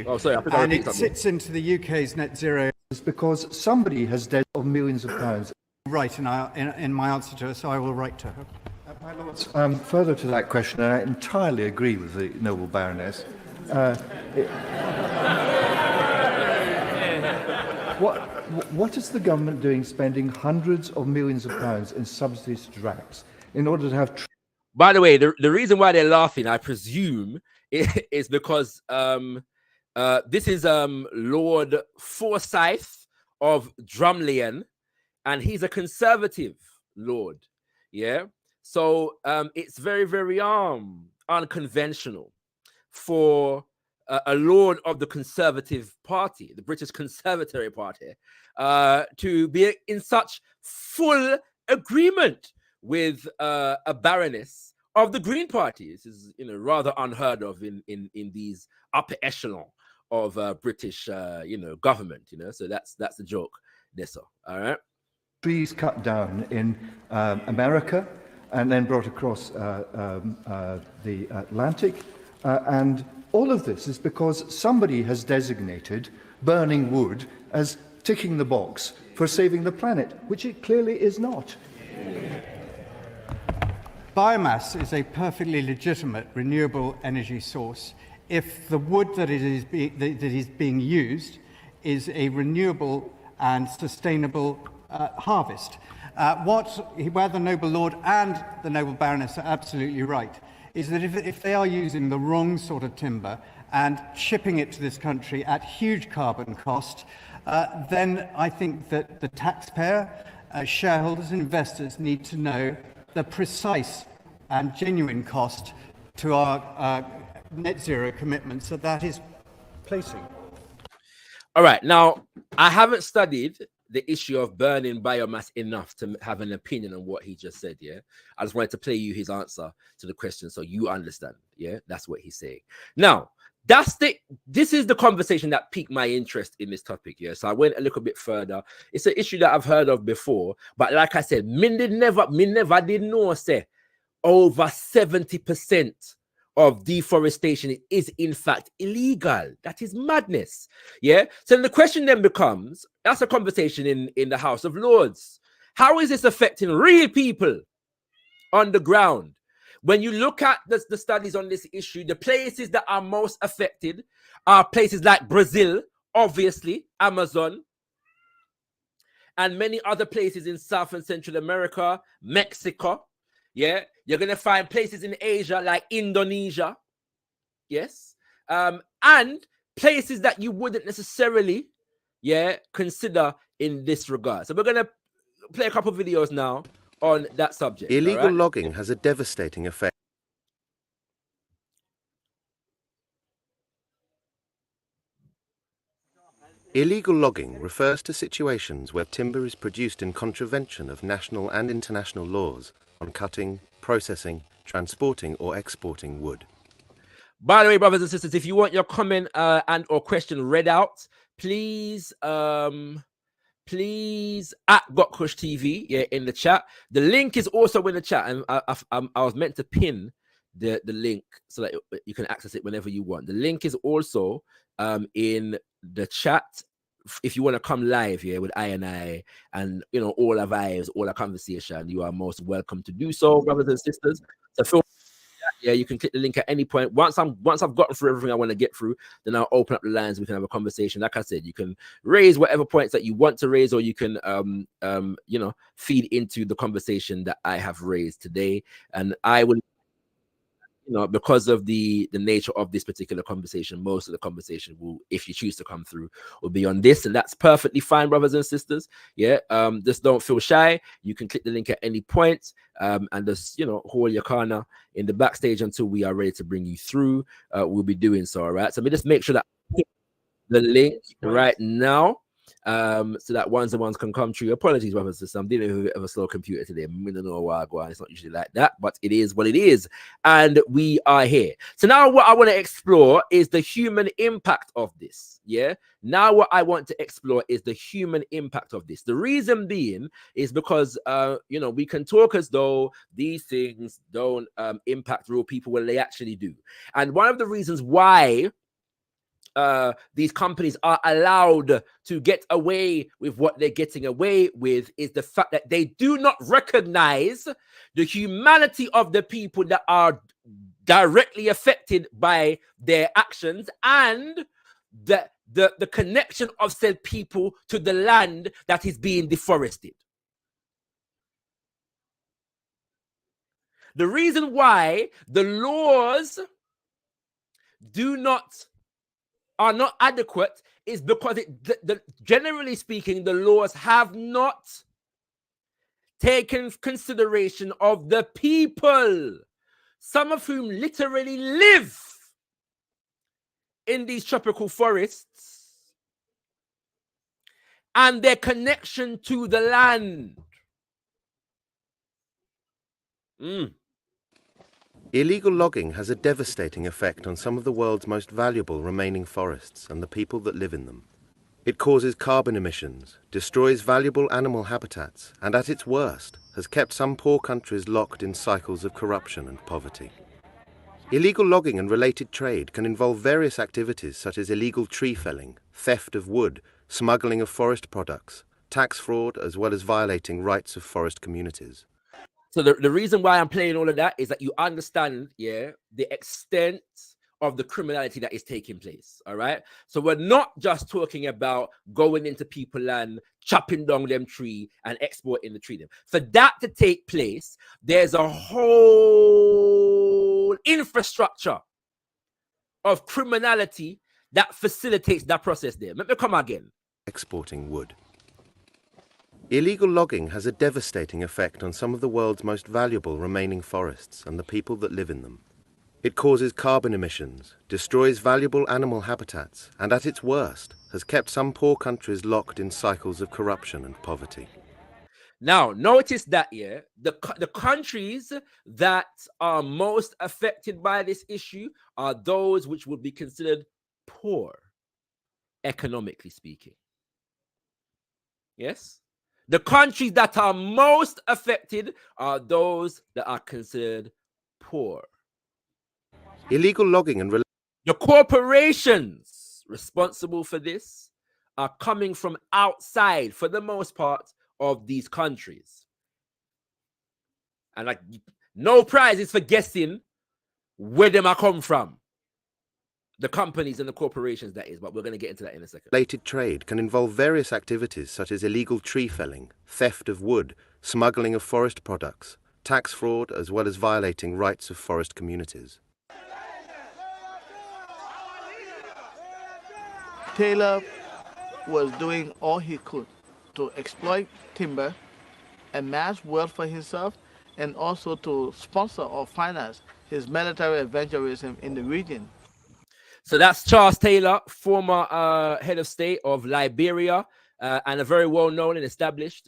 Oh, sorry, and it sits into the UK's net zero... because somebody has dead of millions of pounds. Right in my answer to her, so I will write to her. My lords, further to that question, and I entirely agree with the noble Baroness. What is the government doing, spending hundreds of millions of pounds in subsidies to Drax in order to have... By the way, the reason why they're laughing, I presume, is because this is Lord Forsyth of Drumlane, and he's a conservative lord, yeah? So it's very, very unconventional for a lord of the Conservative Party, the British Conservative Party, to be in such full agreement with a baroness of the Green Party. This is, rather unheard of in these upper echelon of British, government. So that's the joke, Nessa. All right. Trees cut down in America and then brought across the Atlantic, and all of this is because somebody has designated burning wood as ticking the box for saving the planet, which it clearly is not. Biomass is a perfectly legitimate renewable energy source if the wood that is being used is a renewable and sustainable harvest. Where the noble lord and the noble baroness are absolutely right is that if they are using the wrong sort of timber and shipping it to this country at huge carbon cost, then I think that the taxpayer, shareholders and investors need to know the precise and genuine cost to our net zero commitments that is placing. All right. Now, I haven't studied the issue of burning biomass enough to have an opinion on what he just said. Yeah, I just wanted to play you his answer to the question so you understand. Yeah, that's what he's saying. Now, this is the conversation that piqued my interest in this topic. Yeah, so I went a little bit further. It's an issue that I've heard of before, but like I said, me never did know say over 70% of deforestation is in fact illegal. That is madness. Yeah. So the question then becomes, that's a conversation in the House of Lords. How is this affecting real people on the ground? When you look at the studies on this issue, the places that are most affected are places like Brazil, obviously, Amazon, and many other places in South and Central America, Mexico. Yeah, you're going to find places in Asia like Indonesia. Yes. And places that you wouldn't necessarily, consider in this regard. So we're going to play a couple of videos now on that subject. Illegal logging has a devastating effect. Illegal logging refers to situations where timber is produced in contravention of national and international laws on cutting, processing, transporting or exporting wood. By the way, brothers and sisters, if you want your comment and or question read out, please at gotkushTV in the chat. The link is also in the chat, and I was meant to pin the link so that you can access it whenever you want. The link is also in the chat. If you want to come live here with I and all our vibes, all our conversation, you are most welcome to do so, brothers and sisters. So feel you can click the link at any point. Once I've gotten through everything I want to get through, then I'll open up the lines. We can have a conversation. Like I said, you can raise whatever points that you want to raise, or you can feed into the conversation that I have raised today, and I will. Because of the nature of this particular conversation, most of the conversation will, if you choose to come through, will be on this, and that's perfectly fine, brothers and sisters. Just don't feel shy. You can click the link at any point, and just hold your corner in the backstage until we are ready to bring you through. We'll be doing so. All right. So let me just make sure that the link right now. So that ones and ones can come true. Apologies, brothers and sisters. I'm dealing with a bit of a slow computer today. I don't know why I go on. It's not usually like that, but it is what it is. And we are here. So now what I want to explore is the human impact of this. Yeah. Now what I want to explore is the human impact of this. The reason being is because, we can talk as though these things don't impact real people when they actually do. And one of the reasons why these companies are allowed to get away with what they're getting away with is the fact that they do not recognize the humanity of the people that are directly affected by their actions and the connection of said people to the land that is being deforested. The reason why the laws are not adequate is because generally speaking, the laws have not taking consideration of the people, some of whom literally live in these tropical forests, and their connection to the land. Illegal logging has a devastating effect on some of the world's most valuable remaining forests and the people that live in them. It causes carbon emissions, destroys valuable animal habitats, and at its worst, has kept some poor countries locked in cycles of corruption and poverty. Illegal logging and related trade can involve various activities such as illegal tree felling, theft of wood, smuggling of forest products, tax fraud, as well as violating rights of forest communities. So the reason why I'm playing all of that is that you understand, the extent of the criminality that is taking place, all right? So we're not just talking about going into people's land, chopping down them tree and exporting the tree. For that to take place, there's a whole infrastructure of criminality that facilitates that process there. Let me come again. Exporting wood. Illegal logging has a devastating effect on some of the world's most valuable remaining forests and the people that live in them. It causes carbon emissions, destroys valuable animal habitats, and at its worst, has kept some poor countries locked in cycles of corruption and poverty. Now, notice that, the countries that are most affected by this issue are those which would be considered poor, economically speaking. Yes? The countries that are most affected are those that are considered poor. Illegal logging and the corporations responsible for this are coming from outside, for the most part, of these countries. And like, no prizes for guessing where them are come from. The companies and the corporations, that is, but we're going to get into that in a second. Related trade can involve various activities such as illegal tree felling, theft of wood, smuggling of forest products, tax fraud, as well as violating rights of forest communities. Taylor was doing all he could to exploit timber, amass wealth for himself, and also to sponsor or finance his military adventurism in the region. So that's Charles Taylor, former head of state of Liberia, and a very well-known and established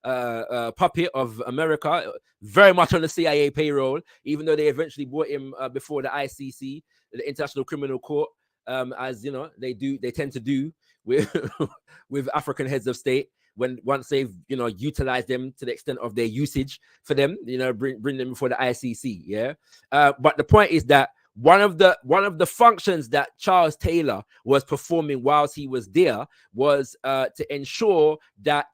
puppet of America, very much on the CIA payroll, even though they eventually brought him before the ICC, the International Criminal Court, as you know, they tend to do with with African heads of state. Once they've utilized them to the extent of their usage for them, bring them before the ICC. But the point is that one of the functions that Charles Taylor was performing whilst he was there was to ensure that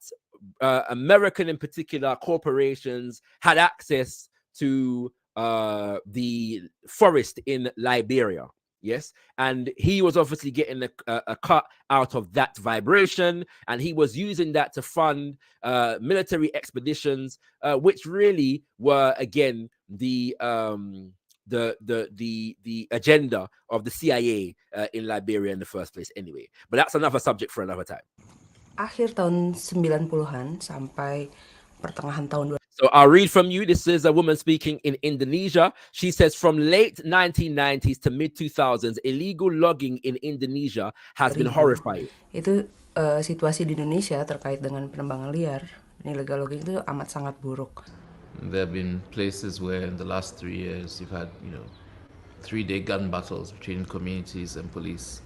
American, in particular, corporations had access to the forest in Liberia. Yes, and he was obviously getting a cut out of that vibration, and he was using that to fund military expeditions, which really were again the agenda of the CIA in Liberia in the first place. Anyway, but that's another subject for another time. Akhir tahun 90-an sampai pertengahan tahun. So I'll read from you. This is a woman speaking in Indonesia. She says, from late 1990s to mid-2000s, illegal logging in Indonesia has been horrifying. Itu situasi di Indonesia terkait dengan penembangan liar, illegal logging itu amat sangat buruk. There have been places where in the last 3 years you've had, 3-day gun battles between communities and police.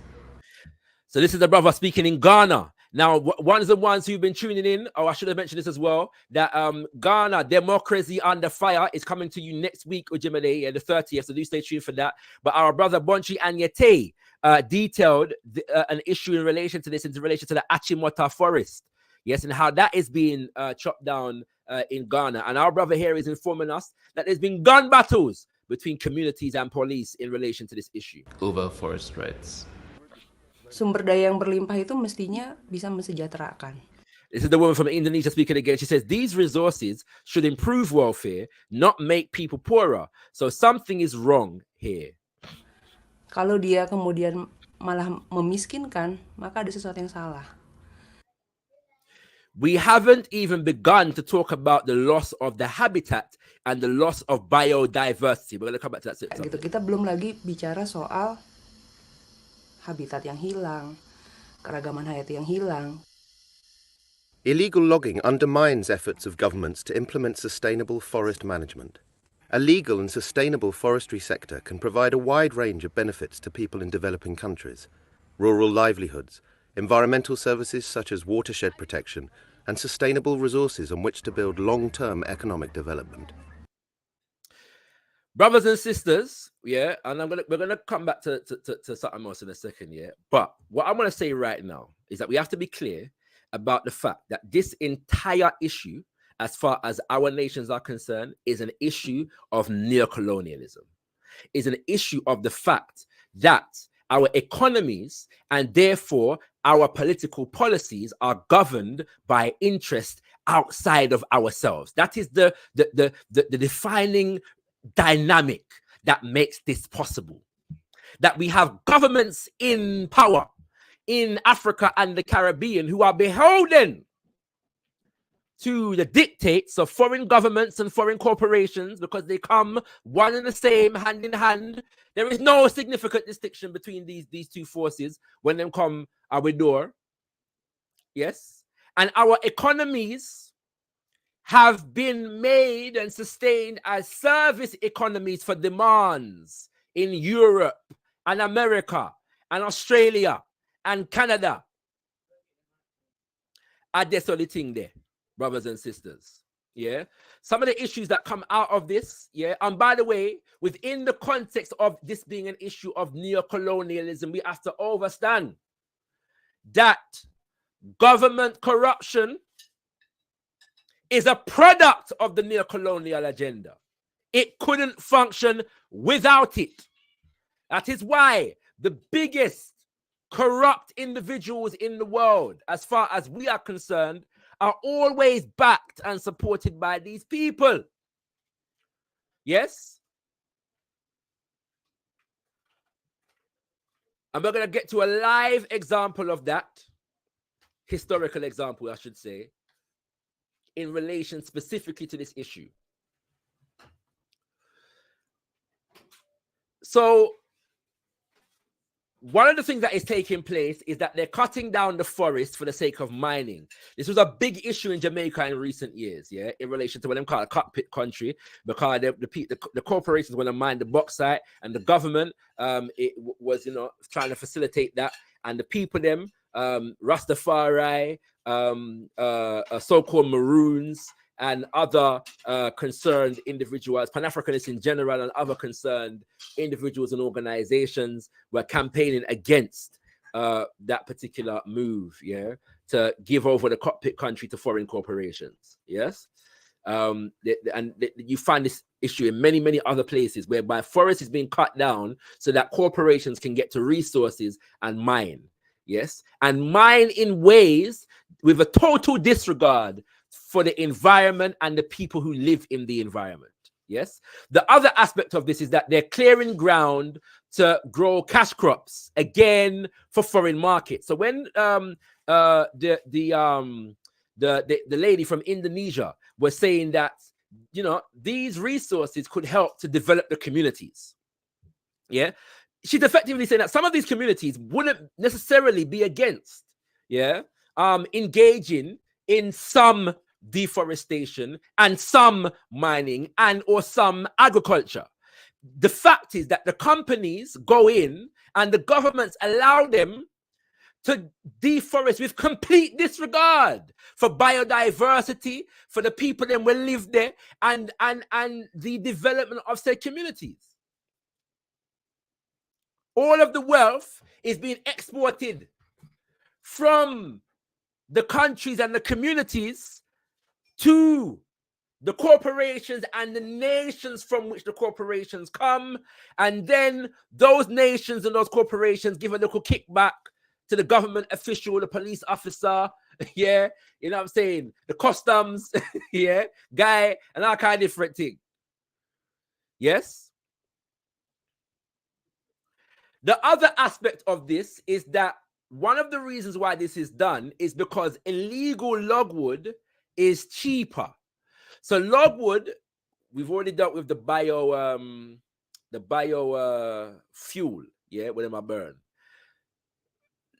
So this is the brother speaking in Ghana. Now, one of the ones who've been tuning in, I should have mentioned this as well, that Ghana, Democracy Under Fire is coming to you next week, Ujimade, the 30th, so do stay tuned for that. But our brother Bonchi Anyete detailed an issue in relation to this, in relation to the Achimota forest, yes, and how that is being chopped down in Ghana. And our brother here is informing us that there's been gun battles between communities and police in relation to this issue. Over forest rights. Sumber daya yang berlimpah itu mestinya bisa mensejahterakan. This is the woman from Indonesia speaking again. She says, these resources should improve welfare, not make people poorer. So something is wrong here. Kalau dia kemudian malah memiskinkan, maka ada sesuatu yang salah. We haven't even begun to talk about the loss of the habitat and the loss of biodiversity. We're going to come back to that. Gitu, kita belum lagi bicara soal habitat yang hilang, keragaman hayati yang hilang. Illegal logging undermines efforts of governments to implement sustainable forest management. A legal and sustainable forestry sector can provide a wide range of benefits to people in developing countries: rural livelihoods, environmental services such as watershed protection, and sustainable resources on which to build long-term economic development. Brothers and sisters, yeah, and we're gonna come back to something else in a second, yeah. But what I want to say right now is that we have to be clear about the fact that this entire issue, as far as our nations are concerned, is an issue of neocolonialism. Is an issue of the fact that our economies and therefore our political policies are governed by interest outside of ourselves. That is the defining dynamic that makes this possible. That we have governments in power in Africa and the Caribbean who are beholden to the dictates of foreign governments and foreign corporations, because they come one and the same, hand in hand. There is no significant distinction between these two forces when they come our door. Yes. And our economies have been made and sustained as service economies for demands in Europe and America and Australia and Canada. That's only thing there, brothers and sisters. Yeah. Some of the issues that come out of this, yeah. And by the way, within the context of this being an issue of neocolonialism, we have to understand that government corruption is a product of the neocolonial agenda. It couldn't function without it. That is why the biggest corrupt individuals in the world, as far as we are concerned, are always backed and supported by these people. Yes? And we're going to get to a live example of that, historical example, I should say, in relation specifically to this issue. So, one of the things that is taking place is that they're cutting down the forest for the sake of mining. This was a big issue in Jamaica in recent years, yeah, in relation to what they call a cockpit country, because the corporations want to mine the bauxite, and the government was, you know, trying to facilitate that, and the people them, Rastafari, so-called Maroons, and other concerned individuals, Pan-Africanists in general, and other concerned individuals and organizations were campaigning against that particular move, yeah, to give over the cockpit country to foreign corporations, yes? You find this issue in many, many other places whereby forest is being cut down so that corporations can get to resources and mine, yes? And mine in ways with a total disregard for the environment and the people who live in the environment. Yes. The other aspect of this is that they're clearing ground to grow cash crops again for foreign markets. So when the lady from Indonesia was saying that, you know, these resources could help to develop the communities. Yeah. She's effectively saying that some of these communities wouldn't necessarily be against, yeah, engaging in some deforestation and some mining and or some agriculture. The fact is that the companies go in and the governments allow them to deforest with complete disregard for biodiversity, for the people that will live there, and the development of said communities. All of the wealth is being exported from the countries and the communities to the corporations and the nations from which the corporations come, and then those nations and those corporations give a little kickback to the government official, the police officer, yeah, you know what I'm saying, the customs, yeah, guy, and all kind of different thing. Yes. The other aspect of this is that one of the reasons why this is done is because illegal logwood is cheaper. So logwood, we've already dealt with the fuel, yeah, when I burn.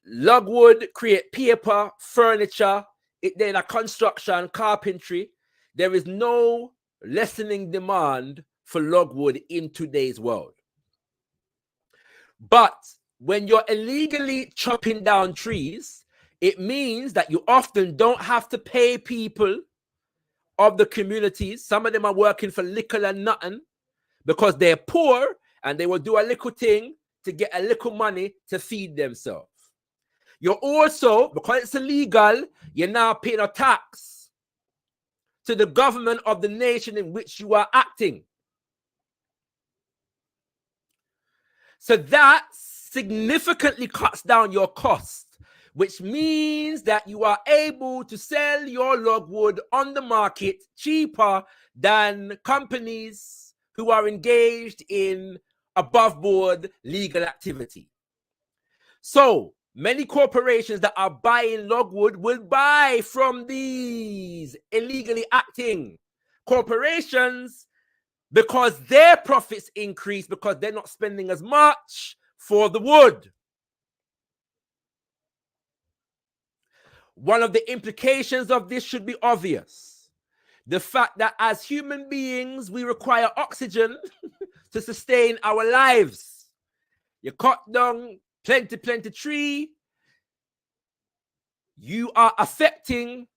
Logwood create paper, furniture, then a construction, carpentry. There is no lessening demand for logwood in today's world. But when you're illegally chopping down trees, it means that you often don't have to pay people of the communities. Some of them are working for little and nothing because they're poor and they will do a little thing to get a little money to feed themselves. You're also, because it's illegal, you're now paying a tax to the government of the nation in which you are acting. So that significantly cuts down your cost, which means that you are able to sell your logwood on the market cheaper than companies who are engaged in above board legal activity. So many corporations that are buying logwood will buy from these illegally acting corporations because their profits increase because they're not spending as much for the wood. One of the implications of this should be obvious. The fact that as human beings, we require oxygen to sustain our lives. You cut down plenty tree, you are affecting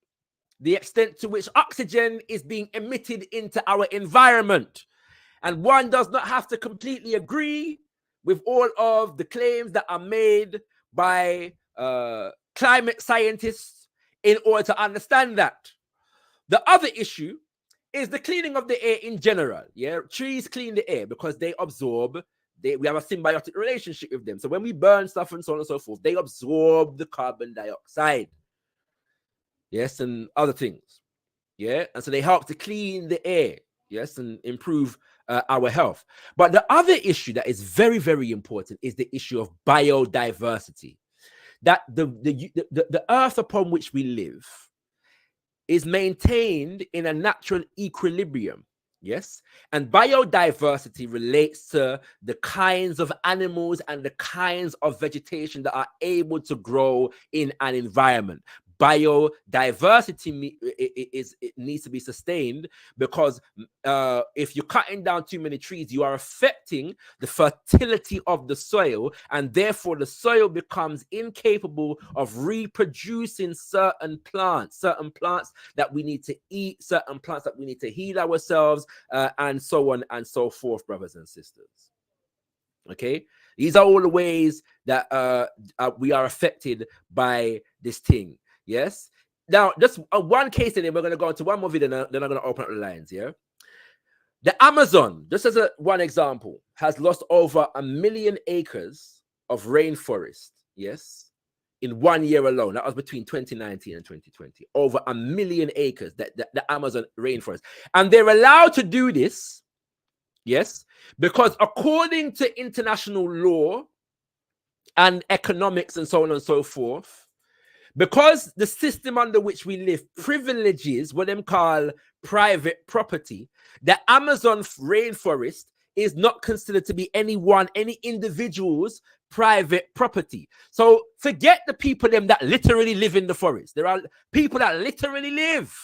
the extent to which oxygen is being emitted into our environment. And one does not have to completely agree with all of the claims that are made by climate scientists in order to understand that. The other issue is the cleaning of the air in general. Yeah, trees clean the air because they absorb. We have a symbiotic relationship with them. So when we burn stuff and so on and so forth, they absorb the carbon dioxide. Yes, and other things. Yeah, and so they help to clean the air. Yes, and improve our health. But the other issue that is very, very important is the issue of biodiversity. That the earth upon which we live is maintained in a natural equilibrium. Yes, and biodiversity relates to the kinds of animals and the kinds of vegetation that are able to grow in an environment. Biodiversity it needs to be sustained because if you're cutting down too many trees, you are affecting the fertility of the soil, and therefore the soil becomes incapable of reproducing certain plants that we need to eat, certain plants that we need to heal ourselves, and so on and so forth, brothers and sisters. Okay, these are all the ways that we are affected by this thing. Yes. Now, just one case, and then we're going to go into one more video, then I'm going to open up the lines. Yeah. The Amazon, just as one example, has lost over 1 million acres of rainforest. Yes. In 1 year alone. That was between 2019 and 2020. Over 1 million acres, the Amazon rainforest. And they're allowed to do this. Yes. Because according to international law and economics and so on and so forth, because the system under which we live privileges what them call private property, the Amazon rainforest is not considered to be any individual's private property. So forget the people them that literally live in the forest. There are people that literally live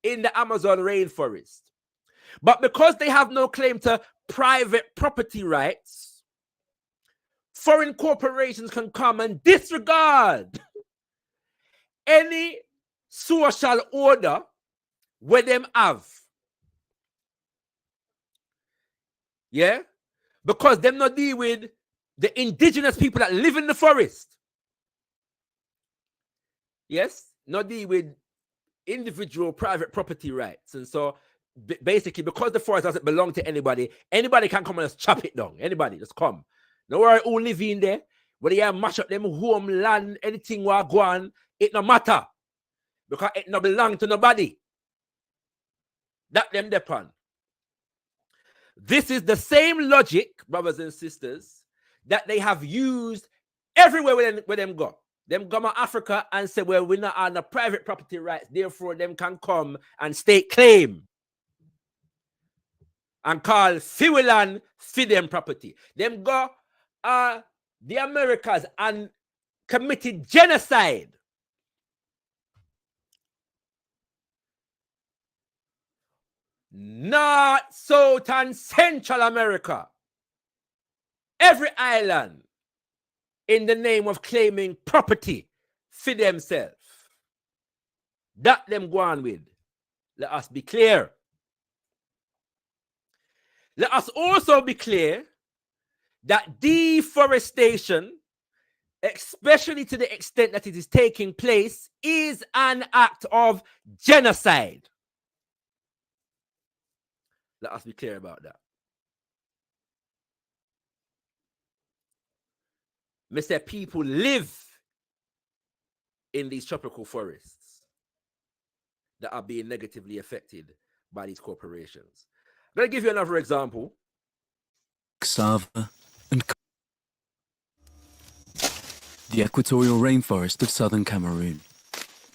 in the Amazon rainforest. But because they have no claim to private property rights, foreign corporations can come and disregard any social order where them have. Yeah? Because them not deal with the indigenous people that live in the forest. Yes? Not deal with individual private property rights. And so basically, because the forest doesn't belong to anybody can come and just chop it down. Anybody, just come. No worry who live in there. Whether you mash up them home, land, anything will go on, it no matter. Because it no belong to nobody. That them depend. This is the same logic, brothers and sisters, that they have used everywhere where them go. them come to Africa and say, well, we're not on the private property rights, therefore them can come and stake claim and call Fiwilan for them property. Them go the Americas and committed genocide. North, South, and Central America. Every island in the name of claiming property for themselves. That them go on with. Let us be clear. Let us also be clear that deforestation, especially to the extent that it is taking place, is an act of genocide. Let us be clear about that. Mr. People live in these tropical forests that are being negatively affected by these corporations. I'm going to give you another example. Cassava and the equatorial rainforest of southern Cameroon.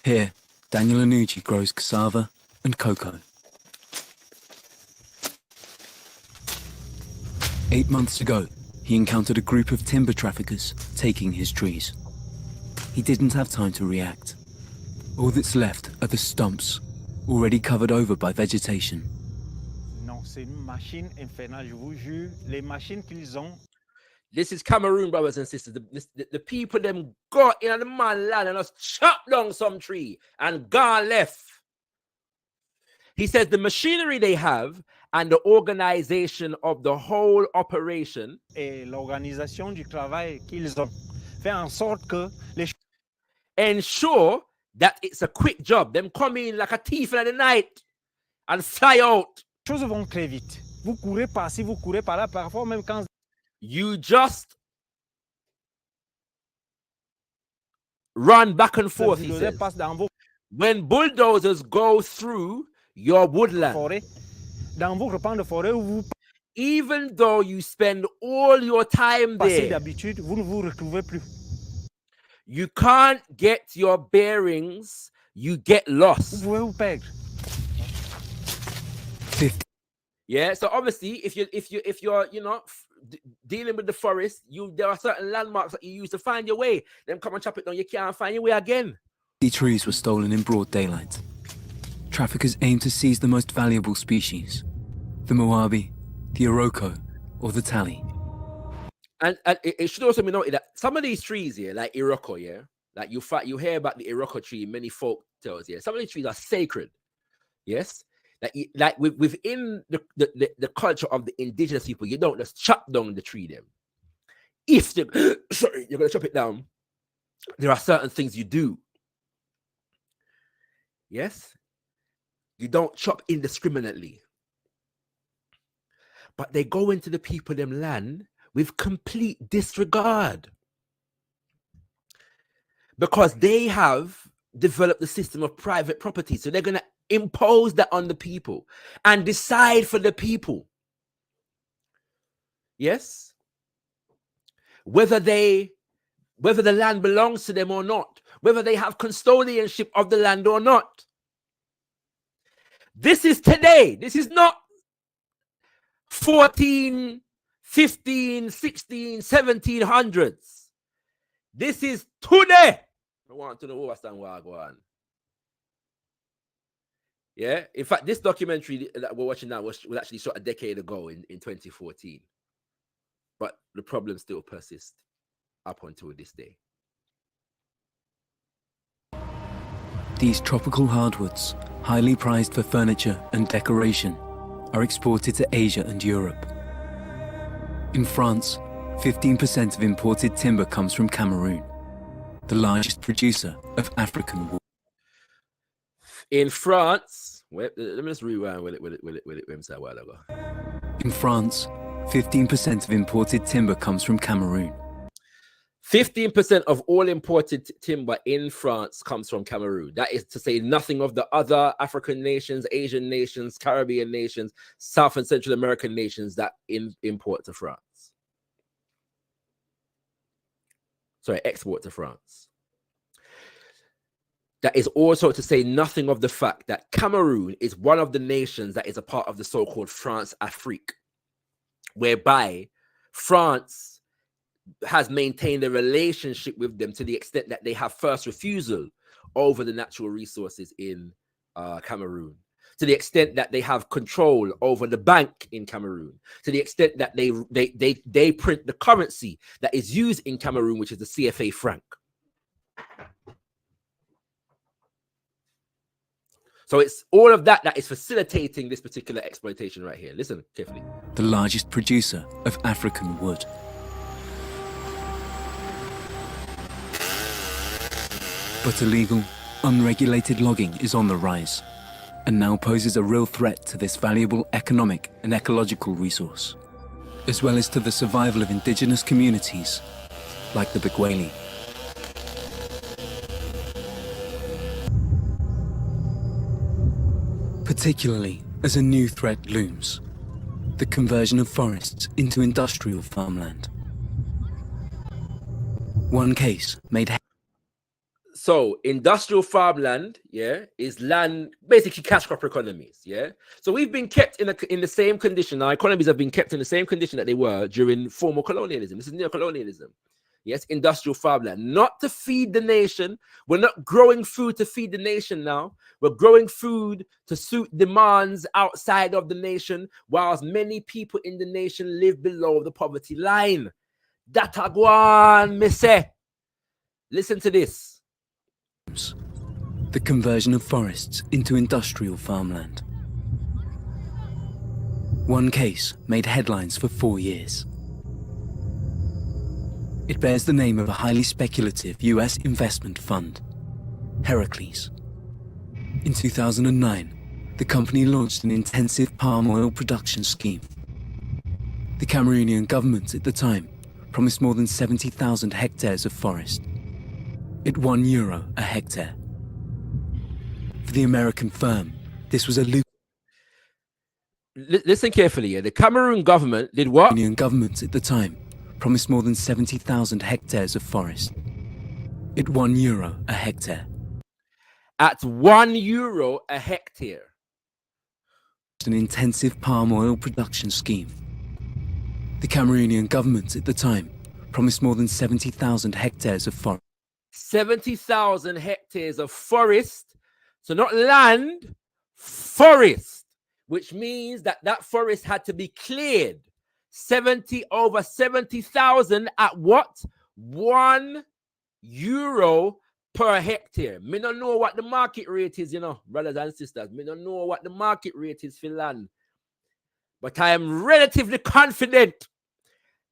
Here, Daniel Anuji grows cassava and cocoa. 8 months ago, he encountered a group of timber traffickers taking his trees. He didn't have time to react. All that's left are the stumps, already covered over by vegetation. Non, c'est une machine infernale, je vous jure. Les machines qu'ils ont. This is Cameroon, brothers and sisters. The people them got in the man land and just chop down some tree and gone left. He says the machinery they have and the organization of the whole operation. Et l'organisation du travail qu'ils ont fait en sorte que les ensure that it's a quick job. Them come in like a thief in the night and fly out. choses vont très vite. Vous courez par-ci, vous courez par-là, parfois même quand you just run back and forth, he says. When bulldozers go through your woodland, even though you spend all your time there, you can't get your bearings, you get lost. Yeah, so obviously if you're you know dealing with the forest, there are certain landmarks that you use to find your way. Then come and chop it down, you can't find your way again. The trees were stolen in broad daylight. Traffickers aim to seize the most valuable species, the Moabi, the Iroko, or the Tally. And it should also be noted that some of these trees here, like Iroko, yeah, like you hear about the Iroko tree in many folk tales, yeah. Some of these trees are sacred, yes. Like within the culture of the indigenous people, you don't just chop down the tree. Them, if you're gonna chop it down, there are certain things you do. Yes, you don't chop indiscriminately, but they go into the people them land with complete disregard because they have developed the system of private property, so they're gonna impose that on the people and decide for the people, yes, whether the land belongs to them or not, whether they have custodianship of the land or not. This is today. This is not 14, 15, 16, 1700s. This is today. I want to know what's going on. Yeah, in fact, this documentary that we're watching now was actually shot a decade ago in 2014. But the problem still persists up until this day. These tropical hardwoods, highly prized for furniture and decoration, are exported to Asia and Europe. In France, 15% of imported timber comes from Cameroon, the largest producer of African wood. In France, let me just rewind with it a while ago. In France, 15% of imported timber comes from Cameroon. 15% of all imported timber in France comes from Cameroon. That is to say nothing of the other African nations, Asian nations, Caribbean nations, South and Central American nations that import to France. Sorry, export to France. that is also to say nothing of the fact that Cameroon is one of the nations that is a part of the so-called France-Afrique, whereby France has maintained a relationship with them to the extent that they have first refusal over the natural resources in Cameroon, to the extent that they have control over the bank in Cameroon, to the extent that they print the currency that is used in Cameroon, which is the CFA franc. So it's all of that that is facilitating this particular exploitation right here. Listen carefully. The largest producer of African wood. But illegal, unregulated logging is on the rise and now poses a real threat to this valuable economic and ecological resource, as well as to the survival of indigenous communities like the Bigweli. Particularly as a new threat looms, the conversion of forests into industrial farmland. One case made... So industrial farmland, yeah, is land, basically cash crop economies, yeah. So we've been kept in the same condition. Our economies have been kept in the same condition that they were during formal colonialism. This is neocolonialism. Yes, industrial farmland, not to feed the nation. We're not growing food to feed the nation now. We're growing food to suit demands outside of the nation, whilst many people in the nation live below the poverty line. Datagwan, me say. Listen to this. The conversion of forests into industrial farmland. One case made headlines for 4 years. It bears the name of a highly speculative US investment fund, Heracles. In 2009, the company launched an intensive palm oil production scheme. The Cameroonian government at the time promised more than 70,000 hectares of forest at €1 a hectare. For the American firm, this was a lucrative. Listen carefully here. The Cameroon government did what? The Cameroonian government at the time promised more than 70,000 hectares of forest at €1 a hectare. At €1 a hectare. An intensive palm oil production scheme. The Cameroonian government at the time promised more than 70,000 hectares of forest. 70,000 hectares of forest. So not land, forest, which means that that forest had to be cleared. Over 70,000 at what? €1 per hectare. Me don't know what the market rate is, you know, brothers and sisters. Me don't know what the market rate is for land. But I am relatively confident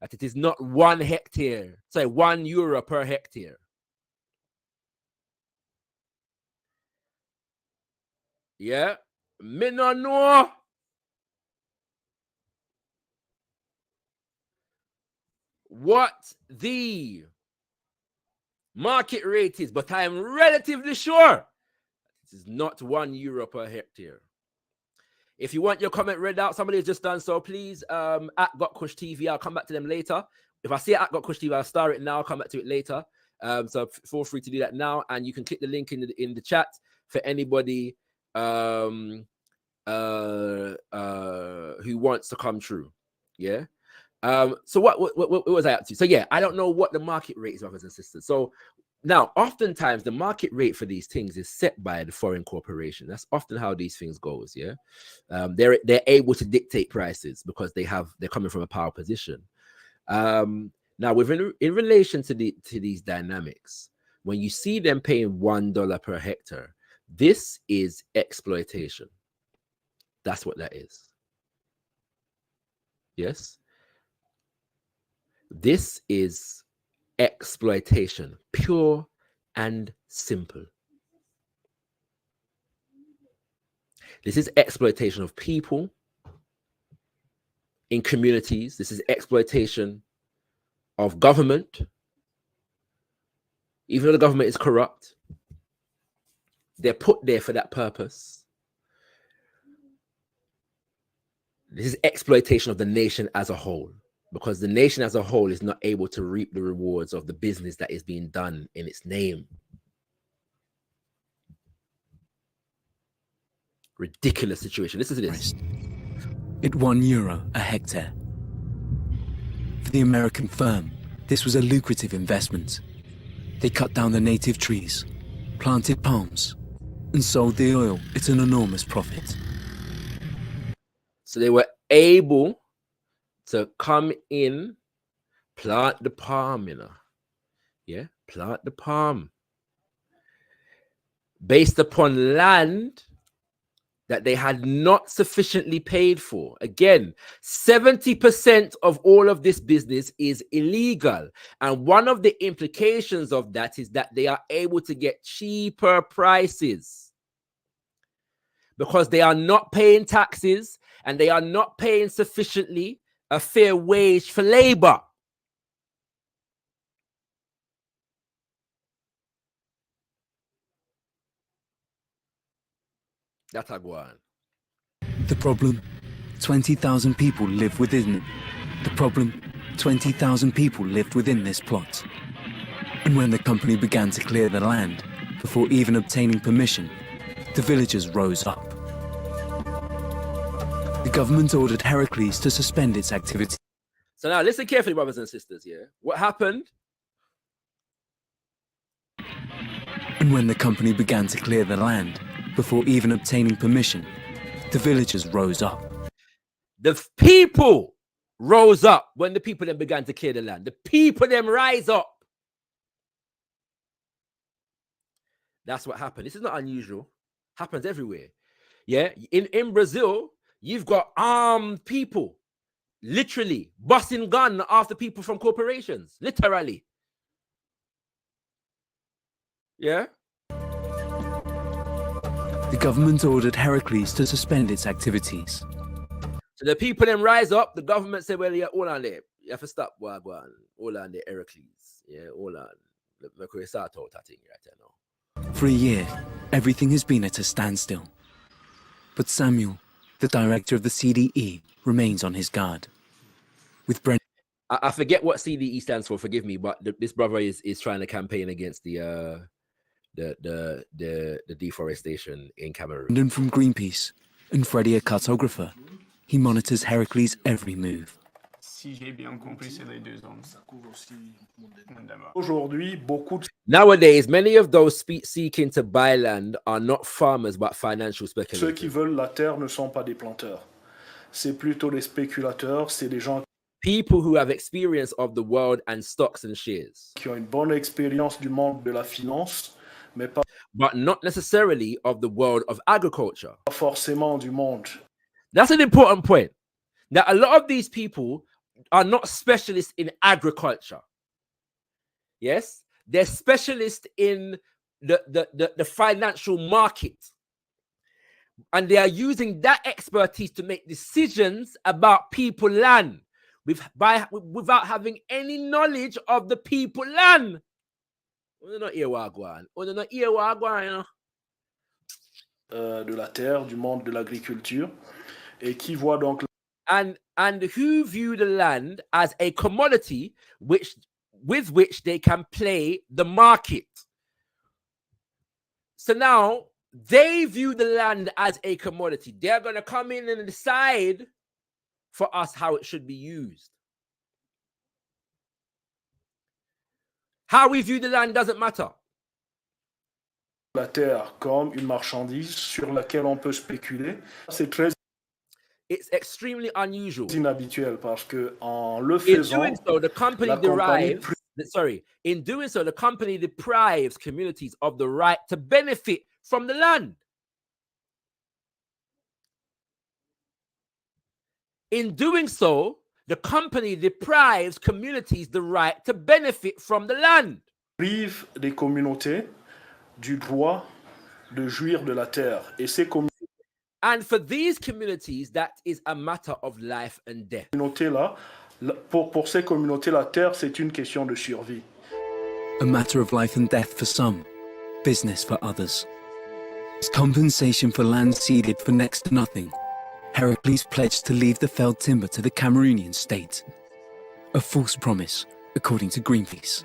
that it is not 1 hectare. Sorry, €1 per hectare. Yeah, me no know. What the market rate is, but I am relatively sure it is not €1 per hectare. If you want your comment read out, somebody has just done so, please, at gotkushTV. I'll come back to them later. If I see it at gotkushTV, I'll star it now. I'll come back to it later. So feel free to do that now, and you can click the link in the chat for anybody who wants to come through. Yeah. So what was I up to? So yeah, I don't know what the market rate is, brothers and sisters. So now, oftentimes the market rate for these things is set by the foreign corporation. That's often how these things goes. Yeah, they're able to dictate prices because they're coming from a power position. Now, in relation to these dynamics, when you see them paying $1 per hectare, this is exploitation. That's what that is. Yes. This is exploitation, pure and simple. This is exploitation of people in communities. This is exploitation of government. Even though the government is corrupt, they're put there for that purpose. This is exploitation of the nation as a whole, because the nation as a whole is not able to reap the rewards of the business that is being done in its name. Ridiculous situation. Listen to this. At €1 a hectare. For the American firm, this was a lucrative investment. They cut down the native trees, planted palms, and sold the oil at an enormous profit. So they were able to come in, plant the palm, Yeah, plant the palm. Based upon land that they had not sufficiently paid for. Again, 70% of all of this business is illegal. And one of the implications of that is that they are able to get cheaper prices because they are not paying taxes and they are not paying sufficiently a fair wage for labor. That's a go on. The problem, 20,000 people live within it. The problem, 20,000 people lived within this plot. And when the company began to clear the land, before even obtaining permission, the villagers rose up. The government ordered Heracles to suspend its activity. So now listen carefully, brothers and sisters, What happened? And when the company began to clear the land, before even obtaining permission, the villagers rose up. The people rose up when the people then began to clear the land. The people then rise up. That's what happened. This is not unusual. Happens everywhere. Yeah. In Brazil, you've got armed people literally busting gun after people from corporations. Literally. Yeah. The government ordered Heracles to suspend its activities. So the people then rise up. The government said, well, yeah, all on there. You have to stop, Wagwan. All on there, Heracles. Yeah, all on. Look, we start out that thing right now. For a year, everything has been at a standstill. But Samuel, the director of the CDE, remains on his guard. With Brent, I forget what CDE stands for, forgive me, but this brother is trying to campaign against the deforestation in Cameroon. Brendan from Greenpeace and Freddie, a cartographer, he monitors Heracles' every move. Nowadays, many of those seeking to buy land are not farmers but financial speculators. Ceux qui veulent la terre ne sont pas des planteurs. C'est plutôt des spéculateurs, c'est des gens people who have experience of the world and stocks and shares. Qui ont une bonne expérience du monde de la finance, mais pas but not necessarily of the world of agriculture. Forcément du monde. That's an important point. Now, a lot of these people are not specialists in agriculture. Yes, they're specialists in the financial market. And they are using that expertise to make decisions about people land without having any knowledge of the people land. De la terre, du monde de l'agriculture, et qui voit donc and who view the land as a commodity with which they can play the market. So now they view the land as a commodity. They're going to come in and decide for us how it should be used. How we view the land doesn't matter. La terre comme une marchandise sur laquelle on peut spéculer, c'est très It's extremely unusual. Inhabituel parce que en le faisant, in doing so, the company the company deprives communities of the right to benefit from the land. In doing so, the company deprives communities the right to benefit from the land. Prive des communautés du droit de jouir de la terre. Et ces communautés And for these communities, that is a matter of life and death. Pour ces communautés, la terre, c'est une question de survie. A matter of life and death for some, business for others. As compensation for land ceded for next to nothing, Heracles pledged to leave the felled timber to the Cameroonian state. A false promise, according to Greenpeace.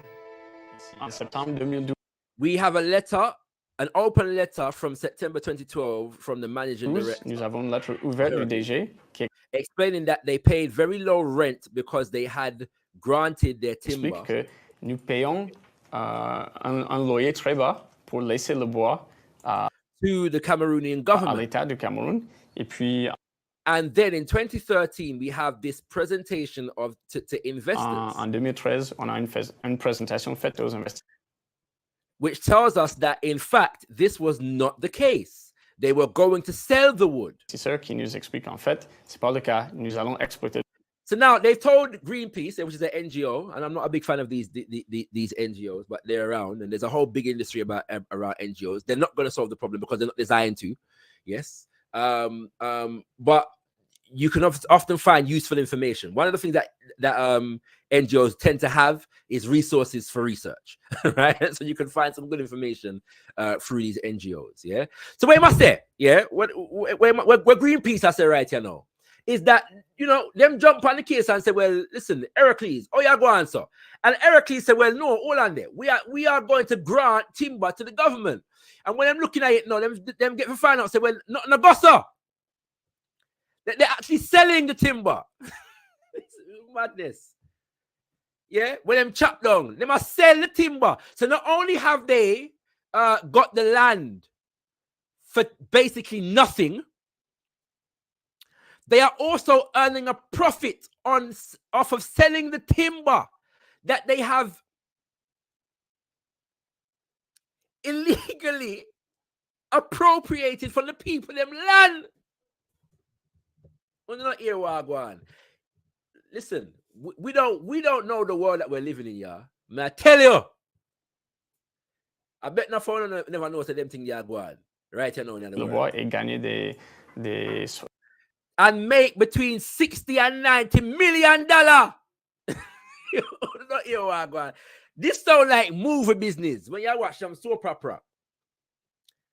We have a letter an open letter from September 2012 from the managing director. Nous avons une lettre ouverte du DG qui explaining that they paid very low rent because they had granted their timber. explique que nous payons un loyer très bas pour laisser le bois to the Cameroonian à government. l'État du Cameroun. Et puis, and then in 2013, we have this presentation to investors. En 2013, on a une présentation faite aux investisseurs. Which tells us that, in fact, this was not the case. They were going to sell the wood. Qui nous explique en fait, c'est pas le cas. Nous allons exploiter. So now they've told Greenpeace, which is an NGO, and I'm not a big fan of these NGOs, but they're around, and there's a whole big industry around NGOs. They're not going to solve the problem because they're not designed to. Yes, but you can often find useful information. One of the things that NGOs tend to have is resources for research, right? So you can find some good information through these NGOs. Yeah. So what must say? Yeah. What Greenpeace I say right here now is that, you know, them jump on the case and say, well, listen, Heracles, oh yeah, go on, sir. And Heracles said, well, no, hold on there. We are going to grant timber to the government. And when I'm looking at it now, them get to find out, say, well, no, go, sir. They're actually selling the timber. It's madness. Yeah, when them chop down, they must sell the timber. So not only have they got the land for basically nothing, they are also earning a profit off of selling the timber that they have illegally appropriated from the people them land. We're not here, Wagwan. Listen, we don't know the world that we're living in, yeah. Man, I tell you, I bet no phone never knows them thing yeah, go on. Right here now in the world. Et gagner des and make between $60 and $90 million. Not here, Wagwan. This sound like movie business when you watch some soap opera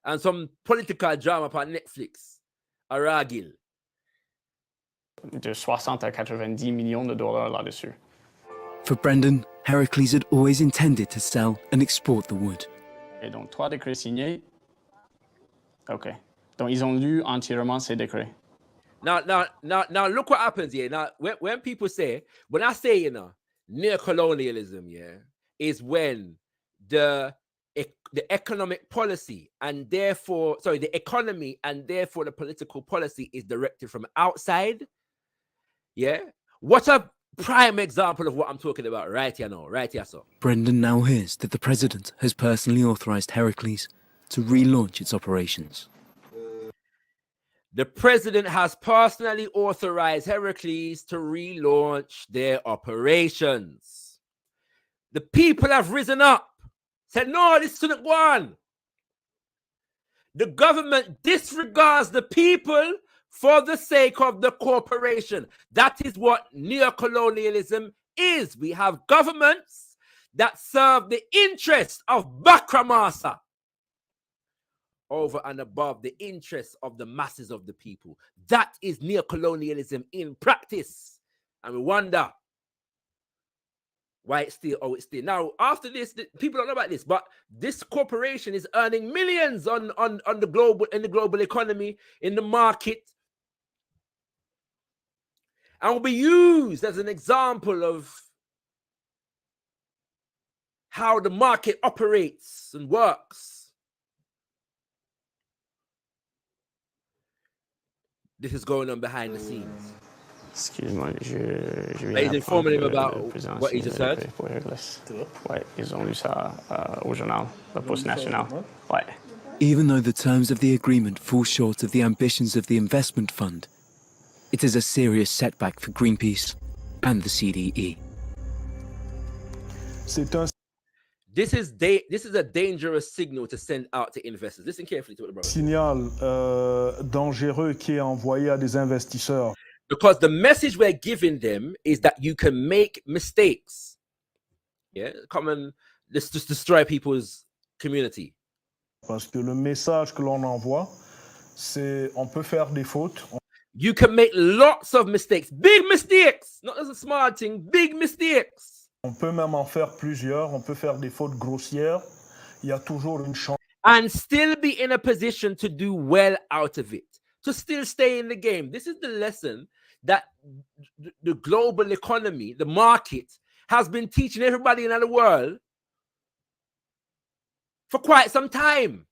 and some political drama on Netflix or Ragil. De 60 à 90 millions de dollars là-dessus. For Brendan, Heracles had always intended to sell and export the wood. Et donc, 3 décrets signés. OK. Donc, ils ont lu entièrement ces décrets. Now, look what happens here. Now, when people say, when I say, you know, neocolonialism, yeah, is when the economic policy and therefore, the economy and therefore the political policy is directed from outside. Yeah. What a prime example of what I'm talking about right here now, right here, so. Brendan now hears that the president has personally authorized Heracles to relaunch its operations. The president has personally authorized Heracles to relaunch their operations. The people have risen up, said, no, this shouldn't go on. The government disregards the people for the sake of the corporation. That is what neocolonialism is. We have governments that serve the interests of Bakramasa over and above the interests of the masses of the people. That is neocolonialism in practice. And we wonder why it's still, Now, after this, people don't know about this, but this corporation is earning millions on the global economy, in the market, and will be used as an example of how the market operates and works. This is going on behind the scenes. Excuse-moi, je viens informing him about what he just heard. Ouais, ils ont lu ça au journal, la Poste Nationale. Ouais. Even though the terms of the agreement fall short of the ambitions of the investment fund, it is a serious setback for Greenpeace and the CDE. This is a dangerous signal to send out to investors. Listen carefully to what the brother. Signal dangereux qui est envoyé à des investisseurs. Because the message we're giving them is that you can make mistakes. Yeah, come and just destroy people's community. Parce que le message que l'on envoie, c'est on peut faire des fautes. You can make lots of mistakes, big mistakes, not as a small thing, big mistakes. On peut même en faire plusieurs, on peut faire des fautes grossières. Il y a toujours une chance. and still be in a position to do well out of it, to still stay in the game. This is the lesson that the global economy, the market, has been teaching everybody in the world for quite some time.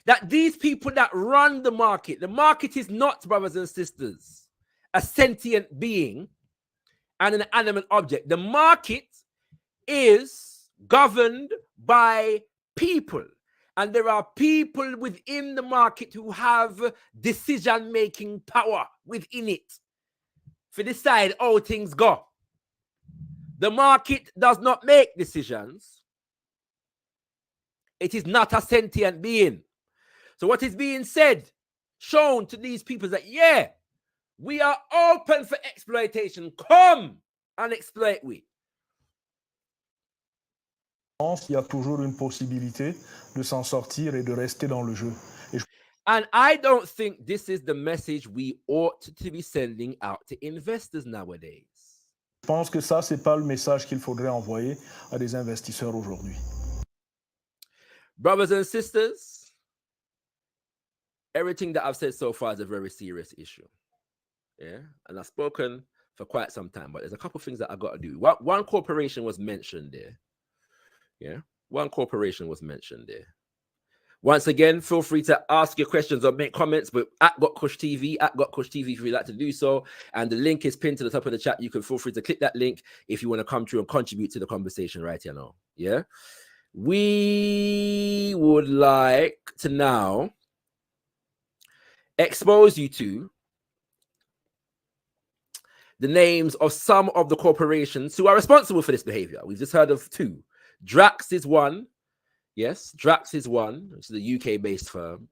That these people that run the market is not, brothers and sisters, a sentient being and an animate object. The market is governed by people. And there are people within the market who have decision-making power within it to decide how things go. The market does not make decisions. It is not a sentient being. So what is being said, shown to these people is that, yeah, we are open for exploitation. Come and exploit we. Il y a toujours une possibilité de s'en sortir et de rester dans le jeu. And I don't think this is the message we ought to be sending out to investors nowadays. Je pense que ça, c'est pas le message qu'il faudrait envoyer à des investisseurs aujourd'hui. Brothers and sisters, everything that I've said so far is a very serious issue. Yeah, and I've spoken for quite some time, but there's a couple of things that I got to do. One corporation was mentioned there. Yeah, one corporation was mentioned there. Once again, feel free to ask your questions or make comments, but at gotkushTV, if you'd like to do so. And the link is pinned to the top of the chat. You can feel free to click that link if you want to come through and contribute to the conversation right here now. Yeah, we would like to now expose you to the names of some of the corporations who are responsible for this behavior. We've just heard of two. Drax is one. Yes, Drax is one. It's the UK-based firm.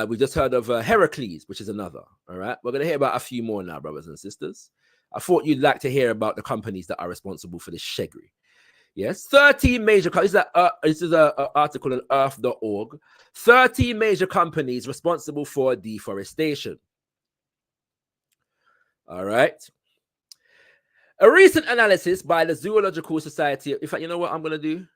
We just heard of Heracles, which is another. All right, we're going to hear about a few more now, brothers and sisters. I thought you'd like to hear about the companies that are responsible for this sheggery. Yes, 13 major companies. This is an article on earth.org. 13 major companies responsible for deforestation. All right. A recent analysis by the Zoological Society. In fact, you know what I'm going to do?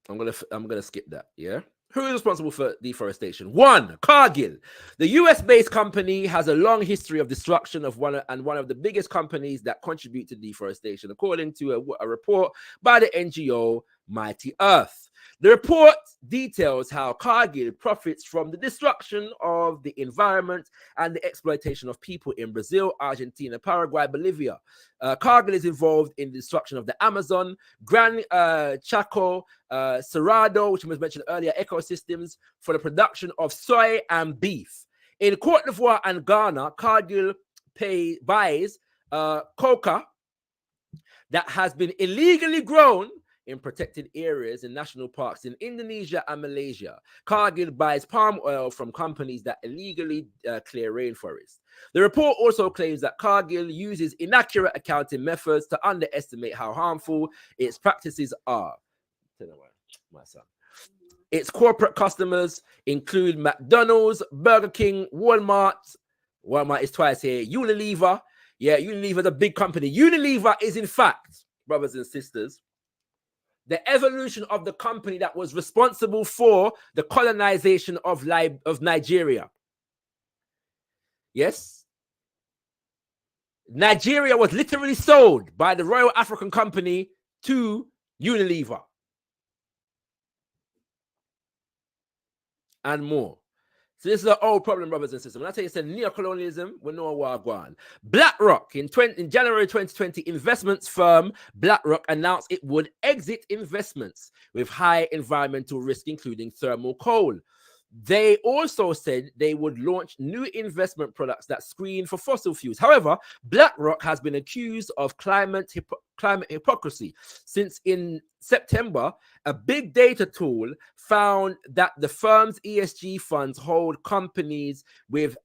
I'm gonna skip that. Yeah. Who is responsible for deforestation? One, Cargill. The US-based company has a long history of destruction of one of the biggest companies that contribute to deforestation, according to a report by the NGO Mighty Earth. The report details how Cargill profits from the destruction of the environment and the exploitation of people in Brazil, Argentina, Paraguay, Bolivia. Cargill is involved in the destruction of the Amazon, Gran Chaco, Cerrado, which was mentioned earlier, ecosystems for the production of soy and beef. In Cote d'Ivoire and Ghana, Cargill buys coca that has been illegally grown in protected areas in national parks in Indonesia and Malaysia. Cargill buys palm oil from companies that illegally clear rainforests. The report also claims that Cargill uses inaccurate accounting methods to underestimate how harmful its practices are. My son. Its corporate customers include McDonald's, Burger King, Walmart. Walmart is twice here. Unilever. Yeah, Unilever is a big company. Unilever is, in fact, brothers and sisters, the evolution of the company that was responsible for the colonization of Nigeria. Yes. Nigeria was literally sold by the Royal African Company to Unilever. And more. So this is an old problem, brothers and sisters. When I tell you it's a neocolonialism, we know where we're going. BlackRock, in January 2020, investments firm BlackRock announced it would exit investments with high environmental risk, including thermal coal. They also said they would launch new investment products that screen for fossil fuels. However, BlackRock has been accused of climate hypocrisy since in September, a big data tool found that the firm's ESG funds hold companies with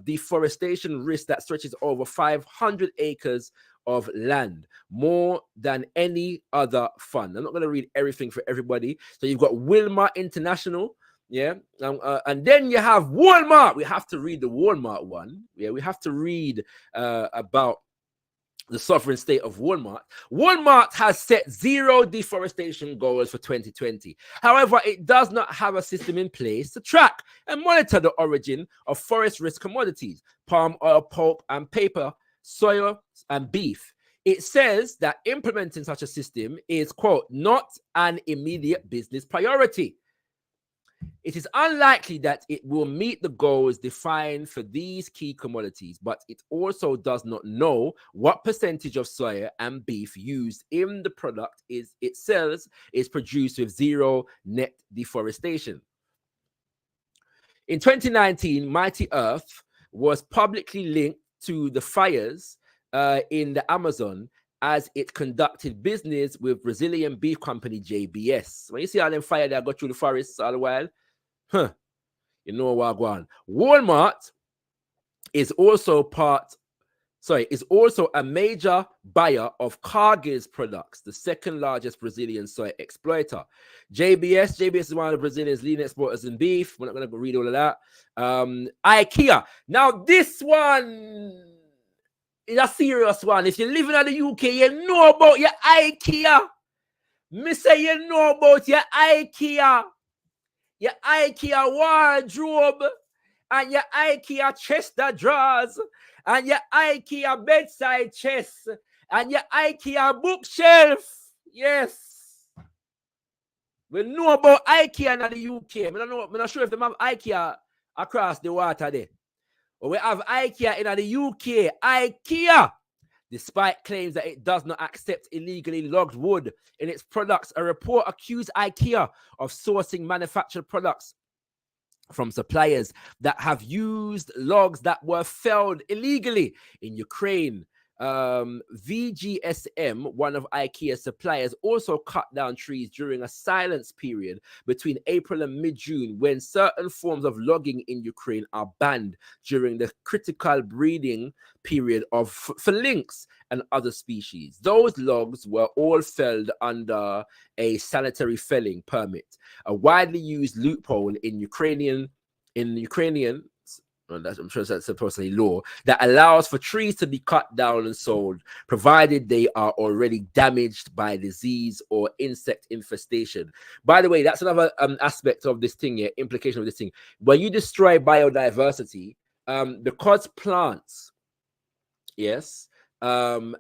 deforestation risk that stretches over 500 acres of land, more than any other fund. I'm not going to read everything for everybody. So you've got Wilmar International. Yeah, and then you have Walmart. We have to read the Walmart one. Yeah, we have to read about the sovereign state of Walmart. Walmart has set zero deforestation goals for 2020. However, it does not have a system in place to track and monitor the origin of forest risk commodities, palm oil, pulp, and paper, soya, and beef. It says that implementing such a system is, quote, not an immediate business priority. It is unlikely that it will meet the goals defined for these key commodities, but it also does not know what percentage of soya and beef used in the product it sells is produced with zero net deforestation. In 2019, Mighty Earth was publicly linked to the fires in the Amazon as it conducted business with Brazilian beef company JBS. When you see all them fire that go through the forests all the while, you know what going on. Walmart is also a major buyer of Cargill's products, the second largest Brazilian soy exploiter. JBS is one of Brazilian's leading exporters in beef. We're not going to read all of that. IKEA. Now, this one is a serious one. If you're living in the UK, you know about your IKEA. Me say you know about your IKEA wardrobe, and your IKEA chest of drawers, and your IKEA bedside chest, and your IKEA bookshelf. Yes. We know about IKEA in the UK. I'm not sure if they have IKEA across the water there. But we have IKEA in the UK. IKEA, despite claims that it does not accept illegally logged wood in its products, a report accused IKEA of sourcing manufactured products from suppliers that have used logs that were felled illegally in Ukraine. VGSM, one of IKEA's suppliers, also cut down trees during a silence period between April and mid-June, when certain forms of logging in Ukraine are banned during the critical breeding period for lynx and other species. Those logs were all felled under a sanitary felling permit, a widely used loophole in Ukrainian. I'm sure that's supposedly law that allows for trees to be cut down and sold, provided they are already damaged by disease or insect infestation. By the way, that's another aspect of this thing here, implication of this thing. When you destroy biodiversity, because plants, yes, and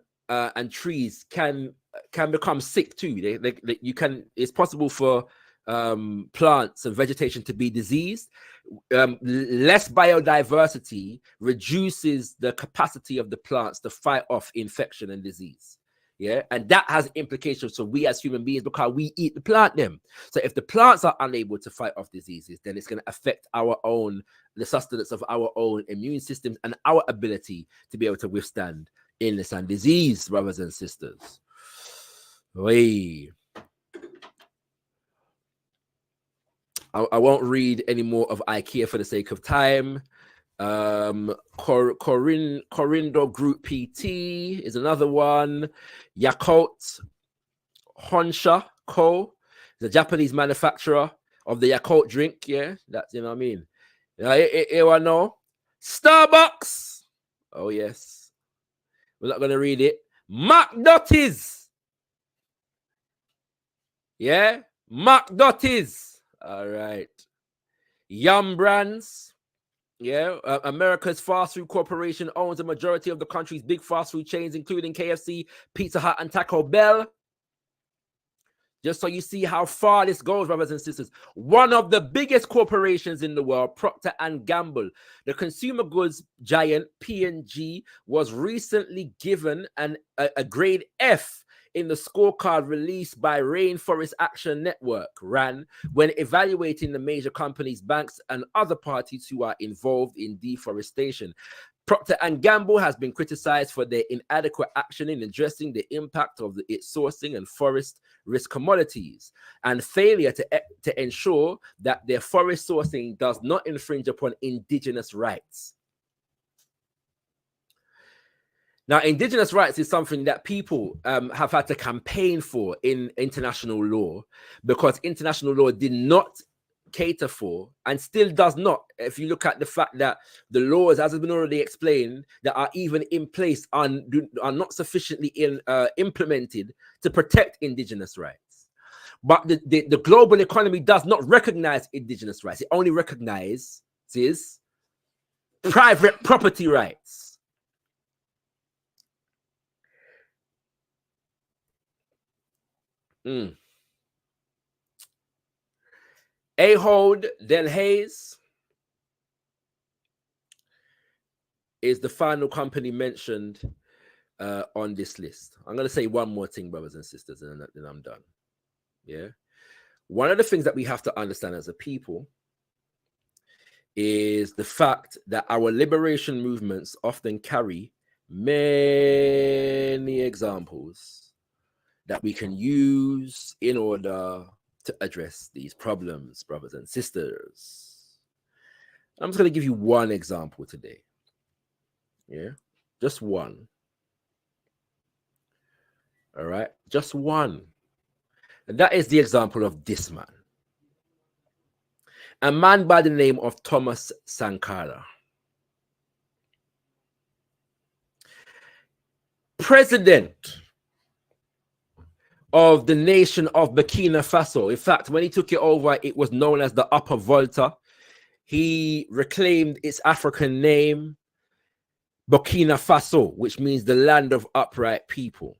trees can become sick too. It's possible for plants and vegetation to be diseased. Less biodiversity reduces the capacity of the plants to fight off infection and disease. Yeah, and that has implications for we as human beings because we eat the plant them. So if the plants are unable to fight off diseases, then it's going to affect the sustenance of our own immune systems and our ability to be able to withstand illness and disease, brothers and sisters. I won't read any more of IKEA for the sake of time. Corindo Group PT is another one. Yakult Honsha Co. the Japanese manufacturer of the Yakult drink. Yeah, that's, you know what I mean. Here I know. Starbucks. Oh, yes. We're not going to read it. McDotties. Yeah, McDotties. All right. Yum Brands. Yeah. America's fast food corporation owns a majority of the country's big fast food chains, including KFC, Pizza Hut, and Taco Bell. Just so you see how far this goes, brothers and sisters. One of the biggest corporations in the world, Procter & Gamble, the consumer goods giant P&G, was recently given a grade F in the scorecard released by Rainforest Action Network, RAN, when evaluating the major companies, banks, and other parties who are involved in deforestation. Procter & Gamble has been criticized for their inadequate action in addressing the impact of its sourcing and forest risk commodities and failure to ensure that their forest sourcing does not infringe upon indigenous rights. Now, indigenous rights is something that people have had to campaign for in international law, because international law did not cater for, and still does not, if you look at the fact that the laws, as has been already explained, that are even in place are not sufficiently implemented to protect indigenous rights. But the global economy does not recognize indigenous rights. It only recognizes private property rights. Ahold Delhaize is the final company mentioned on this list. I'm going to say one more thing, brothers and sisters, and then I'm done. Yeah. One of the things that we have to understand as a people is the fact that our liberation movements often carry many examples that we can use in order to address these problems, brothers and sisters. I'm just going to give you one example today. Yeah, just one. All right, just one. And that is the example of this man. A man by the name of Thomas Sankara. President of the nation of Burkina Faso. In fact, when he took it over, it was known as the Upper Volta. He reclaimed its African name, Burkina Faso, which means the land of upright people.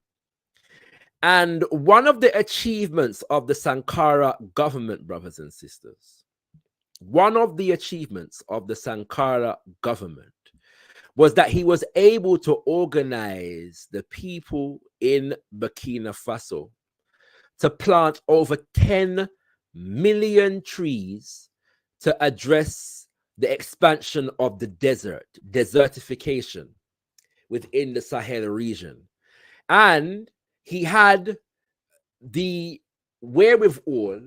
And one of the achievements of the Sankara government, brothers and sisters, one of the achievements of the Sankara government was that he was able to organize the people in Burkina Faso to plant over 10 million trees to address the expansion of the desertification within the Sahel region. And he had the wherewithal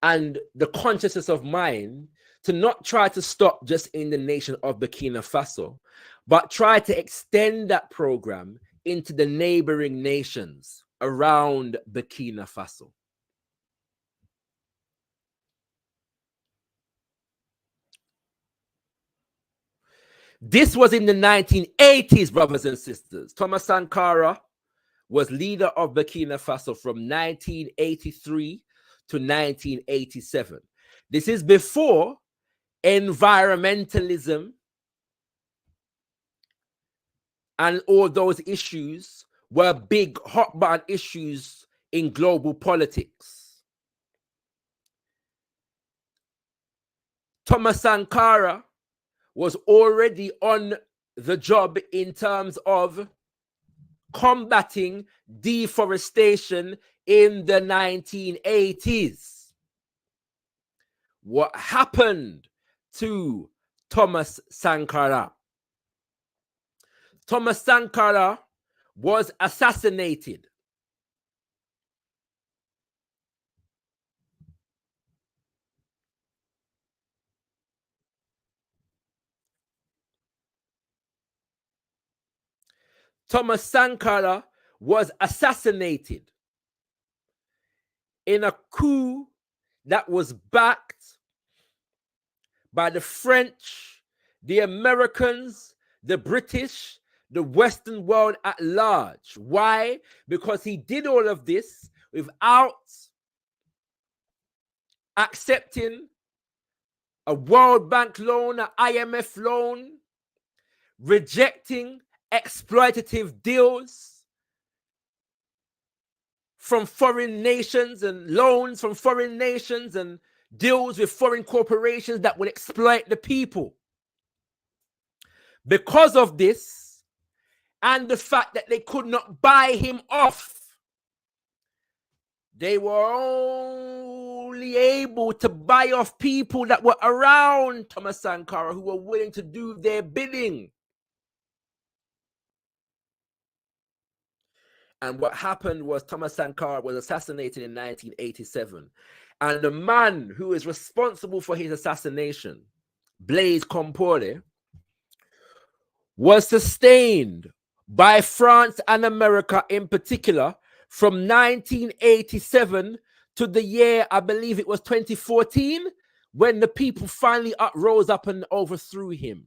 and the consciousness of mind to not try to stop just in the nation of Burkina Faso, but try to extend that program into the neighboring nations around Burkina Faso. This was in the 1980s, brothers and sisters. Thomas Sankara was leader of Burkina Faso from 1983 to 1987. This is before environmentalism and all those issues were big hot button issues in global politics. Thomas Sankara was already on the job in terms of combating deforestation in the 1980s. What happened to Thomas Sankara? Thomas Sankara was assassinated. Thomas Sankara was assassinated in a coup that was backed by the French, the Americans, the British, the Western world at large. Why? Because he did all of this without accepting a World Bank loan, an IMF loan, rejecting exploitative deals from foreign nations and loans from foreign nations and deals with foreign corporations that will exploit the people. Because of this and the fact that they could not buy him off, they were only able to buy off people that were around Thomas Sankara who were willing to do their bidding. And what happened was Thomas Sankara was assassinated in 1987. And the man who is responsible for his assassination, Blaise Compaoré, was sustained by France and America in particular from 1987 to the year, I believe it was 2014, when the people finally rose up and overthrew him.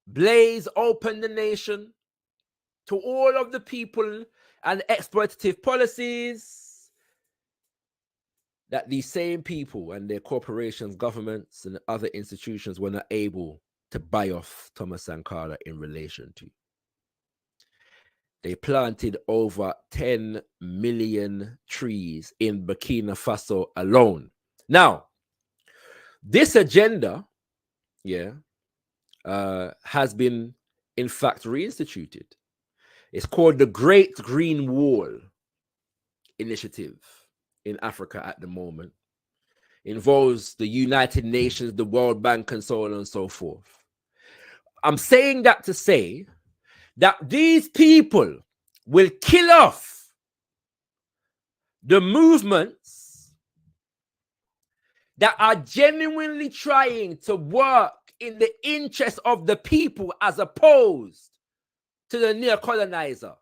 Blaze opened the nation to all of the people and exploitative policies that these same people and their corporations, governments, and other institutions were not able to buy off Thomas Sankara in relation to. They planted over 10 million trees in Burkina Faso alone. Now, this agenda, has been, in fact, reinstituted. It's called the Great Green Wall Initiative in Africa at the moment. It involves the United Nations, the World Bank, and so on and so forth. I'm saying that to say that these people will kill off the movements that are genuinely trying to work in the interest of the people as opposed to the neo-colonizer,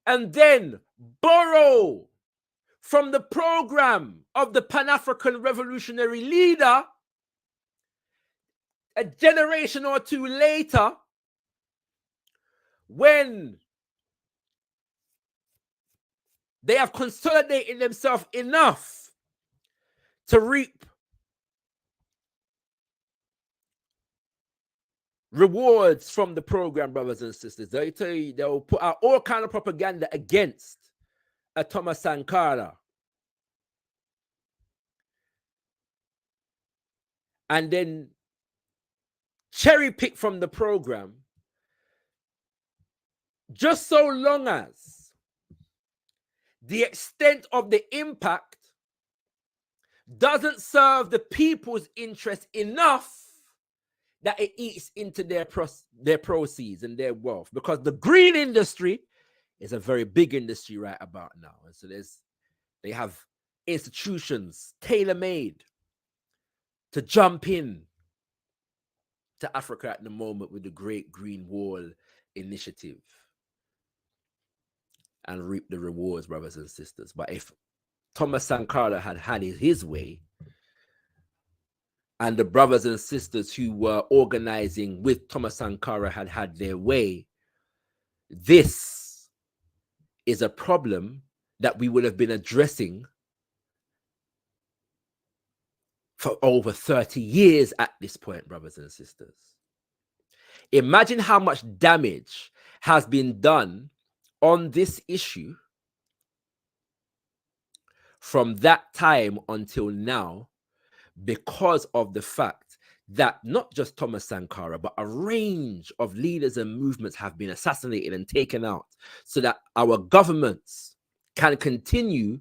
and then borrow from the program of the Pan-African revolutionary leader a generation or two later, when they have consolidated themselves enough to reap rewards from the program, brothers and sisters. They tell you they'll put out all kind of propaganda against a Thomas Sankara, and then cherry pick from the program just so long as the extent of the impact doesn't serve the people's interest enough that it eats into their proceeds and their wealth. Because the green industry is a very big industry right about now. And so they have institutions tailor-made to jump in to Africa at the moment with the Great Green Wall Initiative and reap the rewards, brothers and sisters. But if Thomas Sankara had had his way, and the brothers and sisters who were organizing with Thomas Sankara had had their way, this is a problem that we would have been addressing for over 30 years at this point, brothers and sisters. Imagine how much damage has been done on this issue from that time until now, because of the fact that not just Thomas Sankara, but a range of leaders and movements have been assassinated and taken out so that our governments can continue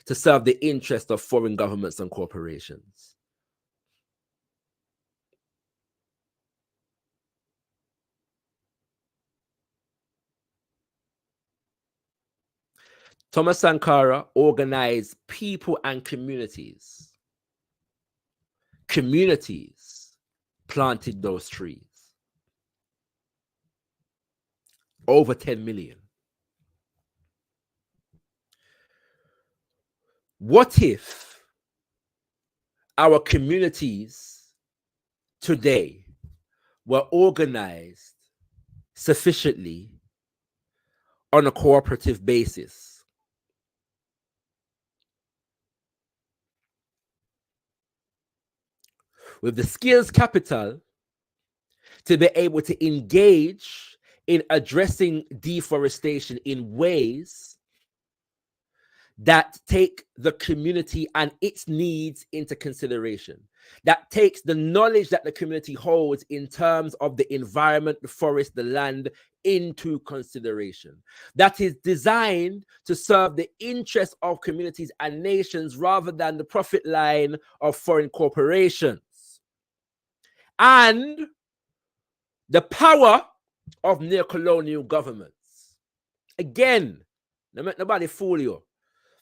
to serve the interest of foreign governments and corporations. Thomas Sankara organized people and communities. Communities planted those trees. Over 10 million. What if our communities today were organized sufficiently on a cooperative basis? With the skills capital to be able to engage in addressing deforestation in ways that take the community and its needs into consideration, that takes the knowledge that the community holds in terms of the environment, the forest, the land into consideration, that is designed to serve the interests of communities and nations rather than the profit line of foreign corporations. And the power of neocolonial governments. Again, don't let nobody fool you.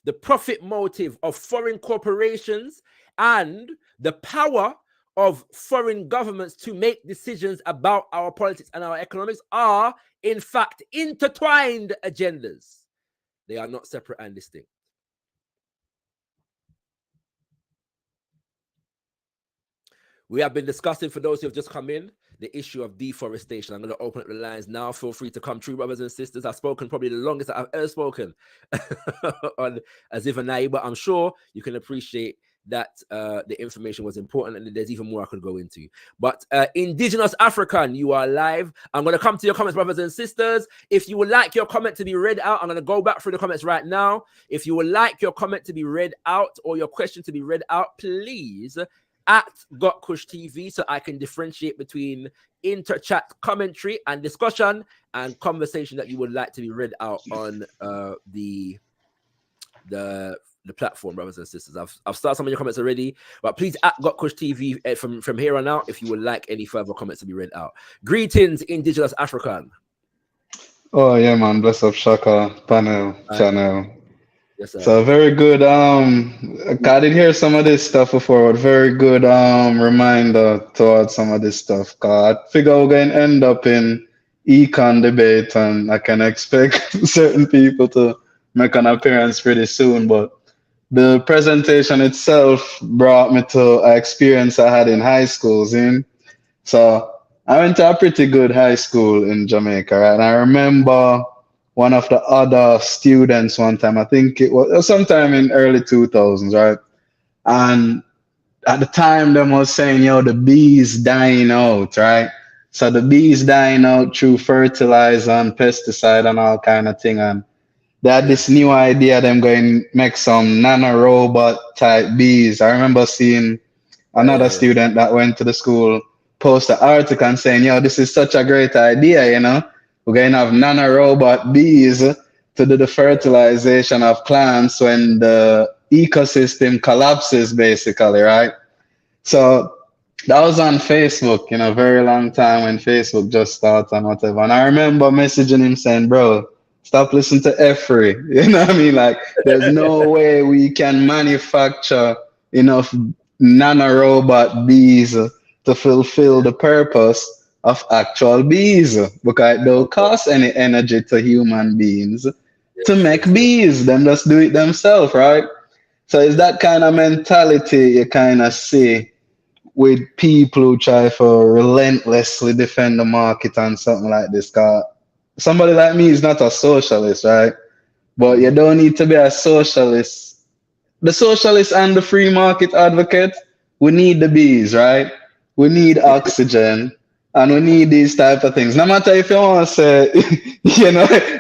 The profit motive of foreign corporations and the power of foreign governments to make decisions about our politics and our economics are, in fact, intertwined agendas. They are not separate and distinct. We have been discussing, for those who have just come in, the issue of deforestation. I'm going to open up the lines now. Feel free to come through, brothers and sisters. I've spoken probably the longest I've ever spoken on Zivanayi, but I'm sure you can appreciate that the information was important, and there's even more I could go into. But Indigenous African, you are live. I'm going to come to your comments, brothers and sisters. If you would like your comment to be read out, I'm going to go back through the comments right now. If you would like your comment to be read out or your question to be read out, please at gotkushTV, so I can differentiate between inter-chat commentary and discussion and conversation that you would like to be read out on the platform, brothers and sisters. I've started some of your comments already, but please at gotkushTV from here on out if you would like any further comments to be read out. Greetings, Indigenous African. Oh yeah, man. Bless up Shaka panel channel. Yes, sir. So very good. I did hear some of this stuff before, but very good reminder towards some of this stuff. I figure we're going to end up in econ debate, and I can expect certain people to make an appearance pretty soon. But the presentation itself brought me to an experience I had in high school. So I went to a pretty good high school in Jamaica, right? And I remember one of the other students one time, I think it was sometime in early 2000s, right? And at the time, them was saying, yo, the bees dying out, right? So the bees dying out through fertilizer and pesticide and all kind of thing. And they had this new idea, them going make some nanorobot type bees. I remember seeing another student that went to the school post an article and saying, yo, this is such a great idea, you know? We're going to have nanorobot bees to do the fertilization of plants when the ecosystem collapses, basically, right? So that was on Facebook, a very long time when Facebook just started and whatever. And I remember messaging him saying, bro, stop listening to Efri. You know what I mean? Like, there's no way we can manufacture enough nanorobot bees to fulfill the purpose of actual bees, because it don't cost any energy to human beings to make bees. Them just do it themselves, right? So it's that kind of mentality you kind of see with people who try to relentlessly defend the market and something like this. Cause somebody like me is not a socialist, right? But you don't need to be a socialist. The socialist and the free market advocate, we need the bees, right? We need oxygen. And we need these type of things. No matter if you want to say,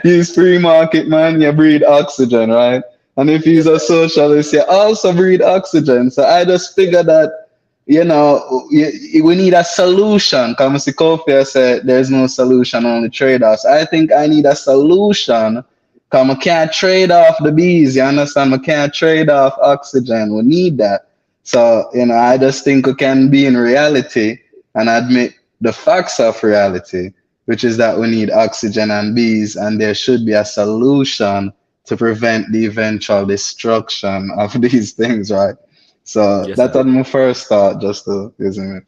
use free market, man, you breathe oxygen, right? And if he's a socialist, you also breathe oxygen. So I just figure that, we need a solution. Because Mr. Kofi said there's no solution, only trade-offs. I think I need a solution, because I can't trade off the bees, you understand? I can't trade off oxygen. We need that. So, I just think we can be in reality and admit the facts of reality, which is that we need oxygen and bees, and there should be a solution to prevent the eventual destruction of these things, right? So that was my first thought, just to using it.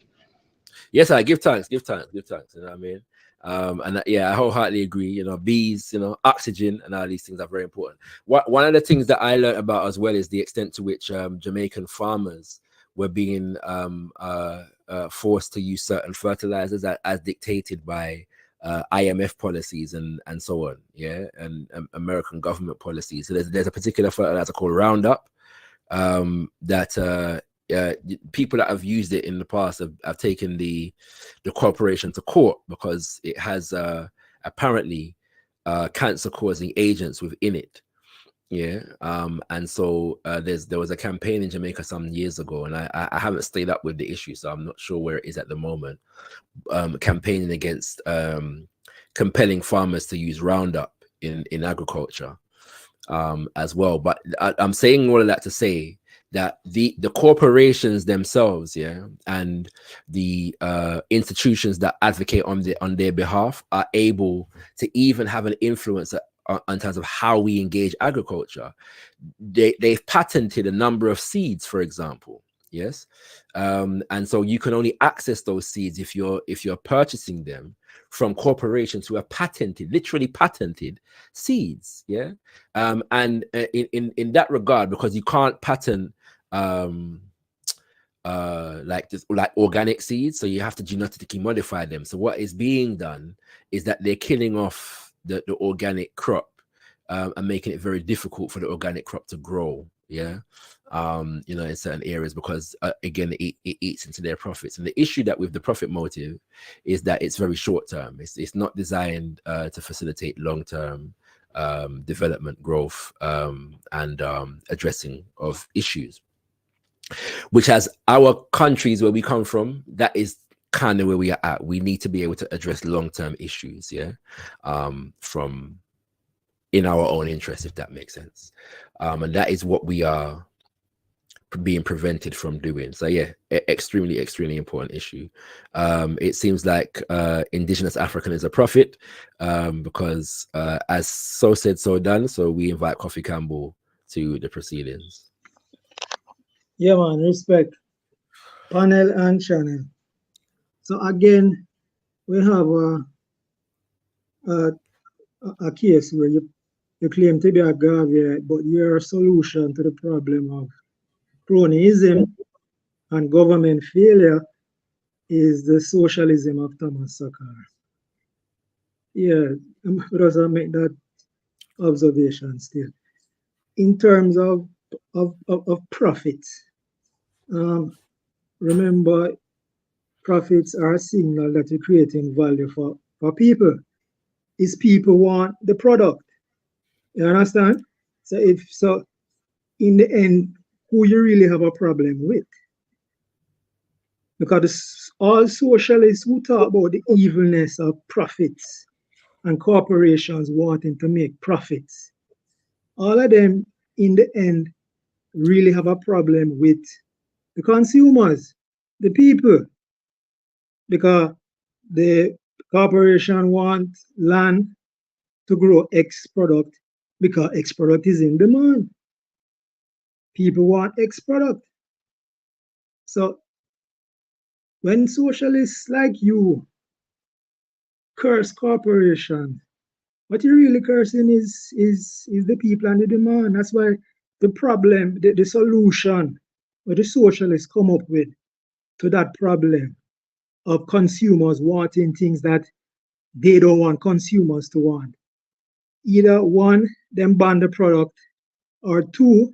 Yes, I give thanks, you know what I mean? I wholeheartedly agree, bees, oxygen and all these things are very important. One of the things that I learned about as well is the extent to which Jamaican farmers were being forced to use certain fertilizers as dictated by IMF policies and so on, and American government policies. So there's a particular fertilizer called Roundup that people that have used it in the past have taken the corporation to court because it has apparently cancer-causing agents within it. And so there was a campaign in Jamaica some years ago, and I haven't stayed up with the issue, so I'm not sure where it is at the moment, campaigning against compelling farmers to use Roundup in agriculture as well. But I'm saying all of that to say that the corporations themselves, and the institutions that advocate on their behalf are able to even have an influence in terms of how we engage agriculture. They've patented a number of seeds, for example. And so you can only access those seeds if you're purchasing them from corporations who have literally patented seeds. Yeah. And in that regard, because you can't patent like organic seeds, so you have to genetically modify them. So what is being done is that they're killing off the organic crop and making it very difficult for the organic crop to grow. Yeah. In certain areas, because again, it eats into their profits. And the issue that with the profit motive is that it's very short term. It's not designed to facilitate long-term development, growth, and addressing of issues, which as our countries where we come from, that is kind of where we are at. We need to be able to address long-term issues, yeah, from in our own interest, if that makes sense. And that is what we are being prevented from doing. So yeah, extremely important issue. It seems like indigenous African is a prophet, because as so said, so done. So we invite Kofi Campbell to the proceedings. Yeah, man, respect. Panel and channel. So again, we have a case where you claim to be a Gaviite, but your solution to the problem of cronyism and government failure is the socialism of Thomas ShakaRa. Yeah, let us make that observation still. In terms of profits, remember, profits are a signal that you're creating value for people. Is people want the product. You understand? So in the end, who you really have a problem with? Because all socialists who talk about the evilness of profits and corporations wanting to make profits, all of them in the end really have a problem with the consumers, the people, because the corporation want land to grow X product because X product is in demand. People want X product. So when socialists like you curse corporations, what you're really cursing is the people and the demand. That's why the problem, the solution, what the socialists come up with to that problem of consumers wanting things that they don't want consumers to want. Either one, them ban the product, or two,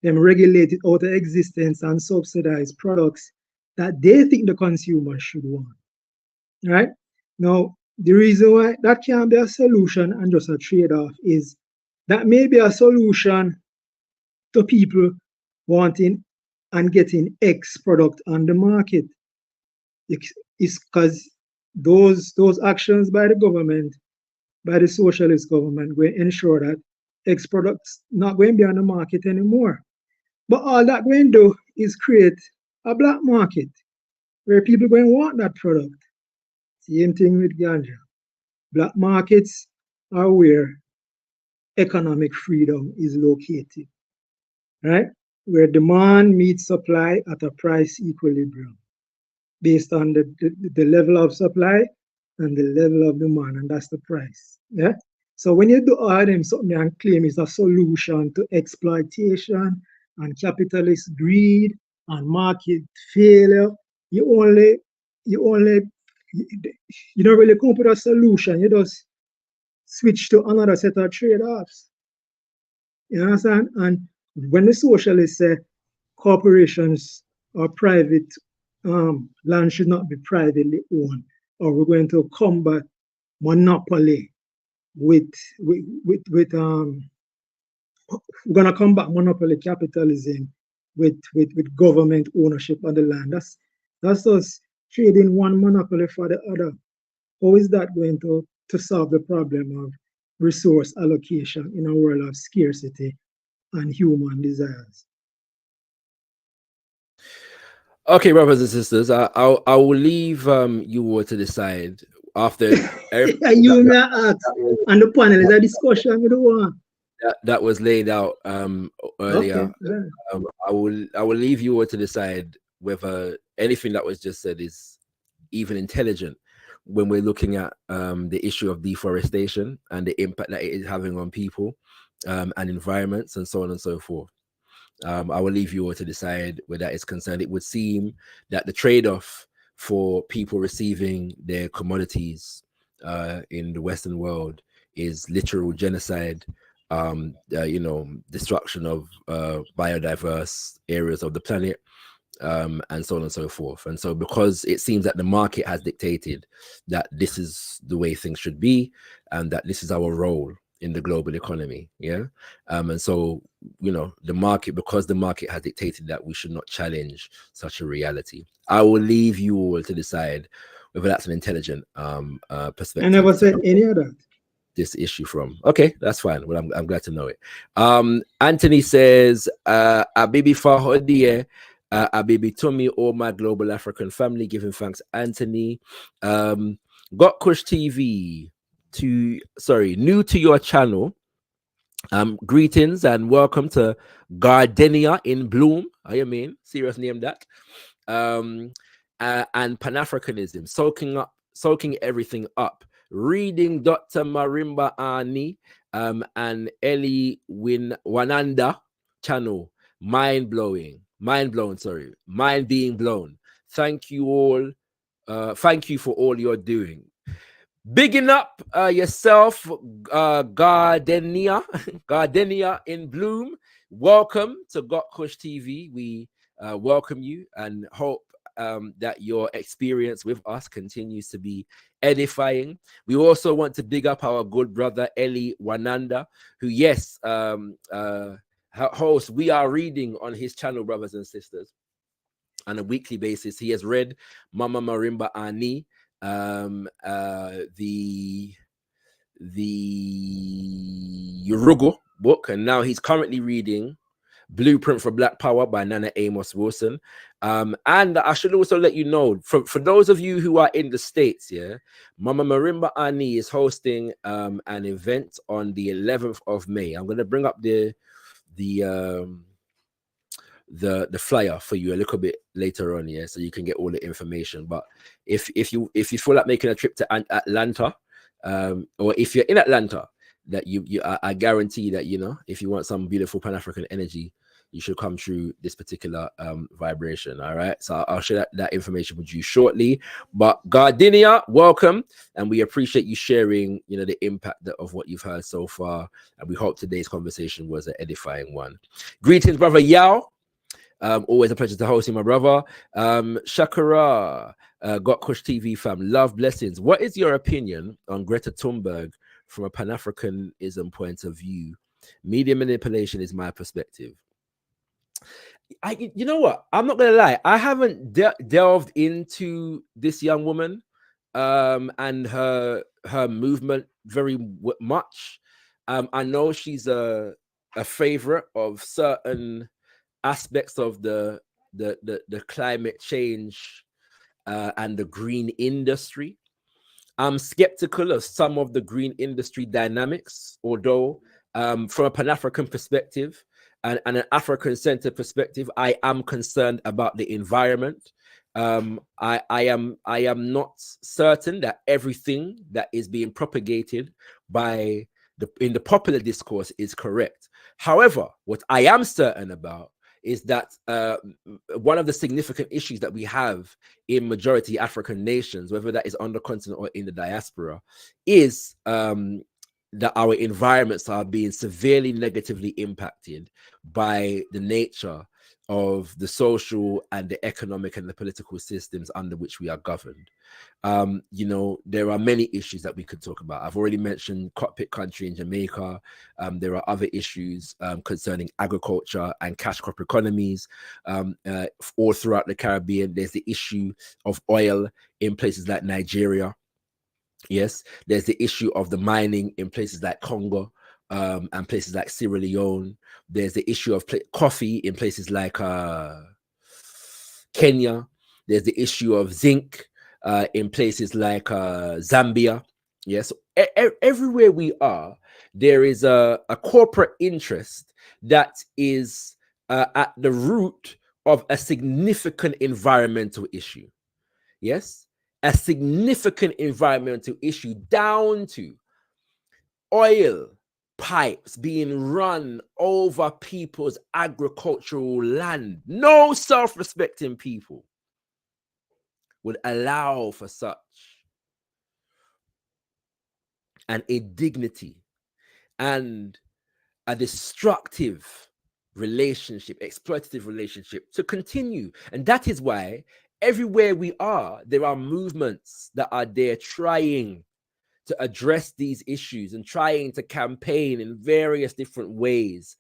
them regulate it out of existence and subsidize products that they think the consumer should want. Right? Now, the reason why that can't be a solution and just a trade-off is that may be a solution to people wanting and getting X product on the market. It's because those actions by the government, by the socialist government, will ensure that X products not going to be on the market anymore. But all that going to do is create a black market where people going to want that product. Same thing with ganja. Black markets are where economic freedom is located, right? Where demand meets supply at a price equilibrium based on the level of supply and the level of demand, and that's the price. Yeah. So when you do all them something and claim it's a solution to exploitation and capitalist greed and market failure, you don't really come up with a solution. You just switch to another set of trade-offs. You understand? And when the socialists say corporations or private land should not be privately owned, or we're going to combat monopoly we're going to combat monopoly capitalism with government ownership of the land. That's us trading one monopoly for the other. How is that going to solve the problem of resource allocation in a world of scarcity and human desires? Okay, brothers and sisters, I will leave you all to decide after. You may ask, and the panel is a discussion with the one that was laid out earlier. Okay. I will leave you all to decide whether anything that was just said is even intelligent when we're looking at the issue of deforestation and the impact that it is having on people and environments and so on and so forth. I will leave you all to decide where that is concerned. It would seem that the trade-off for people receiving their commodities in the Western world is literal genocide, destruction of biodiverse areas of the planet, and so on and so forth. And so because it seems that the market has dictated that this is the way things should be and that this is our role in the global economy, and so the market, because the market has dictated that, we should not challenge such a reality. I will leave you all to decide whether that's an intelligent perspective. I never said any of that. This issue from. Okay, that's fine. Well, I'm glad to know it. Anthony says, Abibi Fahodie, Abibi Tumi, all my global African family, giving thanks, Anthony. gotkushTV, new to your channel. Greetings and welcome to Gardenia in Bloom. I mean, serious name that. And Pan-Africanism, soaking everything up. Reading Dr. Marimba Ani and Eli Wananda channel. Mind being blown. Thank you all. Thank you for all you're doing. Bigging up yourself, Gardenia in Bloom. Welcome to gotkushTV. We welcome you and hope that your experience with us continues to be edifying. We also want to big up our good brother Eli Wananda, who, yes, host. We are reading on his channel, brothers and sisters, on a weekly basis. He has read Mama Marimba Ani, the Yorugo book, and now he's currently reading Blueprint for Black Power by Nana Amos Wilson. And I should also let you know, for those of you who are in the States, Mama Marimba Ani is hosting an event on the 11th of May. I'm going to bring up the flyer for you a little bit later on, so you can get all the information. But if you feel like making a trip to Atlanta, or if you're in Atlanta, that I guarantee that if you want some beautiful Pan-African energy, you should come through this particular vibration. All right, so I'll share that information with you shortly. But Gardenia, welcome, and we appreciate you sharing the impact of what you've heard so far, and we hope today's conversation was an edifying one. Greetings, brother Yao. Always a pleasure to host you, my brother. ShakaRa, gotkushTV fam, love, blessings. What is your opinion on Greta Thunberg from a Pan-Africanism point of view? Media manipulation is my perspective. You know what? I'm not gonna lie. I haven't delved into this young woman and her movement very much. I know she's a favorite of certain aspects of the climate change and the green industry. I'm skeptical of some of the green industry dynamics, although from a Pan-African perspective and an African-centered perspective, I am concerned about the environment. I am not certain that everything that is being propagated in the popular discourse is correct. However, what I am certain about is that one of the significant issues that we have in majority African nations, whether that is on the continent or in the diaspora, is that our environments are being severely negatively impacted by the nature of the social and the economic and the political systems under which we are governed. There are many issues that we could talk about. I've already mentioned cockpit country in Jamaica. There are other issues concerning agriculture and cash crop economies all throughout the Caribbean. There's the issue of oil in places like Nigeria. Yes, there's the issue of the mining in places like Congo and places like Sierra Leone. There's the issue of coffee in places like Kenya. There's the issue of zinc in places like Zambia. Yes, everywhere we are, there is a corporate interest that is at the root of a significant environmental issue. Yes. a significant environmental issue down to oil pipes being run over people's agricultural land. No self-respecting people would allow for such an indignity and a destructive relationship, exploitative relationship to continue. And that is why everywhere we are, there are movements that are there trying to address these issues and trying to campaign in various different ways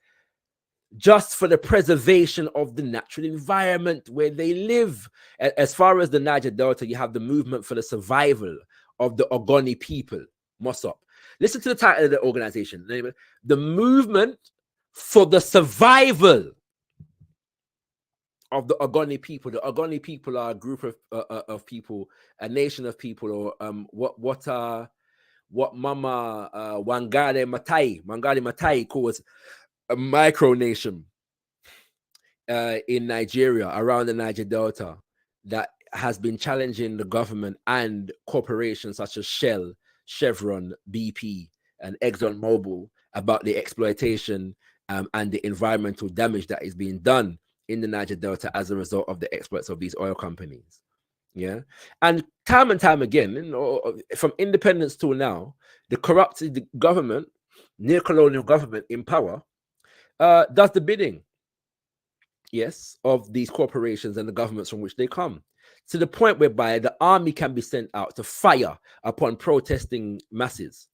just for the preservation of the natural environment where they live. As far as the Niger Delta, you have the movement for the survival of the Ogoni people, Mossop. Listen to the title of the organization. The movement for the survival of the Ogoni people. The Ogoni people are a group of people, a nation of people, or what Mama Wangari Maathai calls a micronation in Nigeria, around the Niger Delta, that has been challenging the government and corporations such as Shell, Chevron, BP, and ExxonMobil about the exploitation and the environmental damage that is being done in the Niger Delta as a result of the exploits of these oil companies. Yeah, and time again, you know, from independence till now, the corrupted government, neo-colonial government in power, does the bidding, yes, of these corporations and the governments from which they come, to the point whereby the army can be sent out to fire upon protesting masses,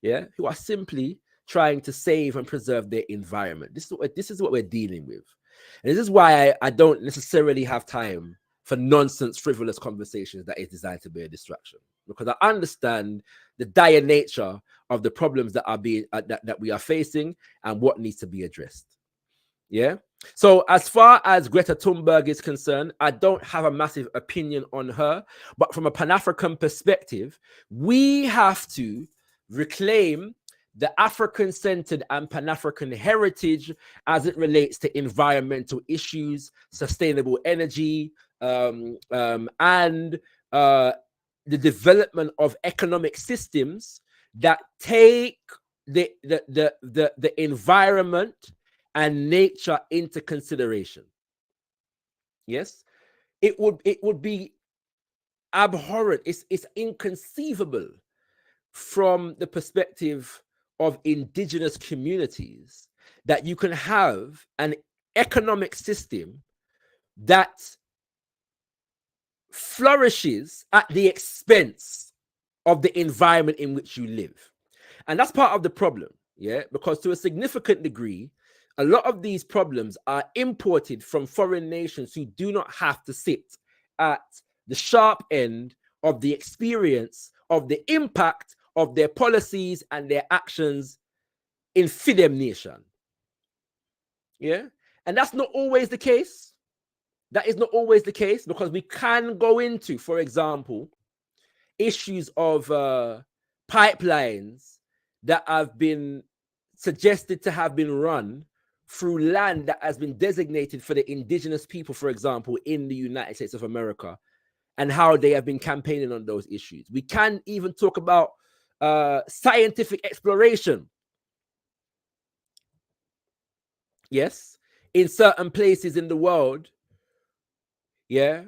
yeah, who are simply trying to save and preserve their environment. This is what we're dealing with, and this is why I don't necessarily have time for nonsense, frivolous conversations that is designed to be a distraction, because I understand the dire nature of the problems that are being that we are facing and what needs to be addressed. Yeah. So as far as Greta Thunberg is concerned, I don't have a massive opinion on her, but from a Pan-African perspective, we have to reclaim the African-centered and Pan-African heritage as it relates to environmental issues, sustainable energy, and the development of economic systems that take the environment and nature into consideration. Yes, it would be abhorrent. It's inconceivable from the perspective of indigenous communities that you can have an economic system that flourishes at the expense of the environment in which you live. And that's part of the problem, yeah, because to a significant degree, a lot of these problems are imported from foreign nations who do not have to sit at the sharp end of the experience of the impact of their policies and their actions in Fidem nation. Yeah, and that's not always the case. That is not always the case, because we can go into, for example, issues of pipelines that have been suggested to have been run through land that has been designated for the indigenous people, for example, in the United States of America, and how they have been campaigning on those issues. We can even talk about scientific exploration. Yes, in certain places in the world, yeah,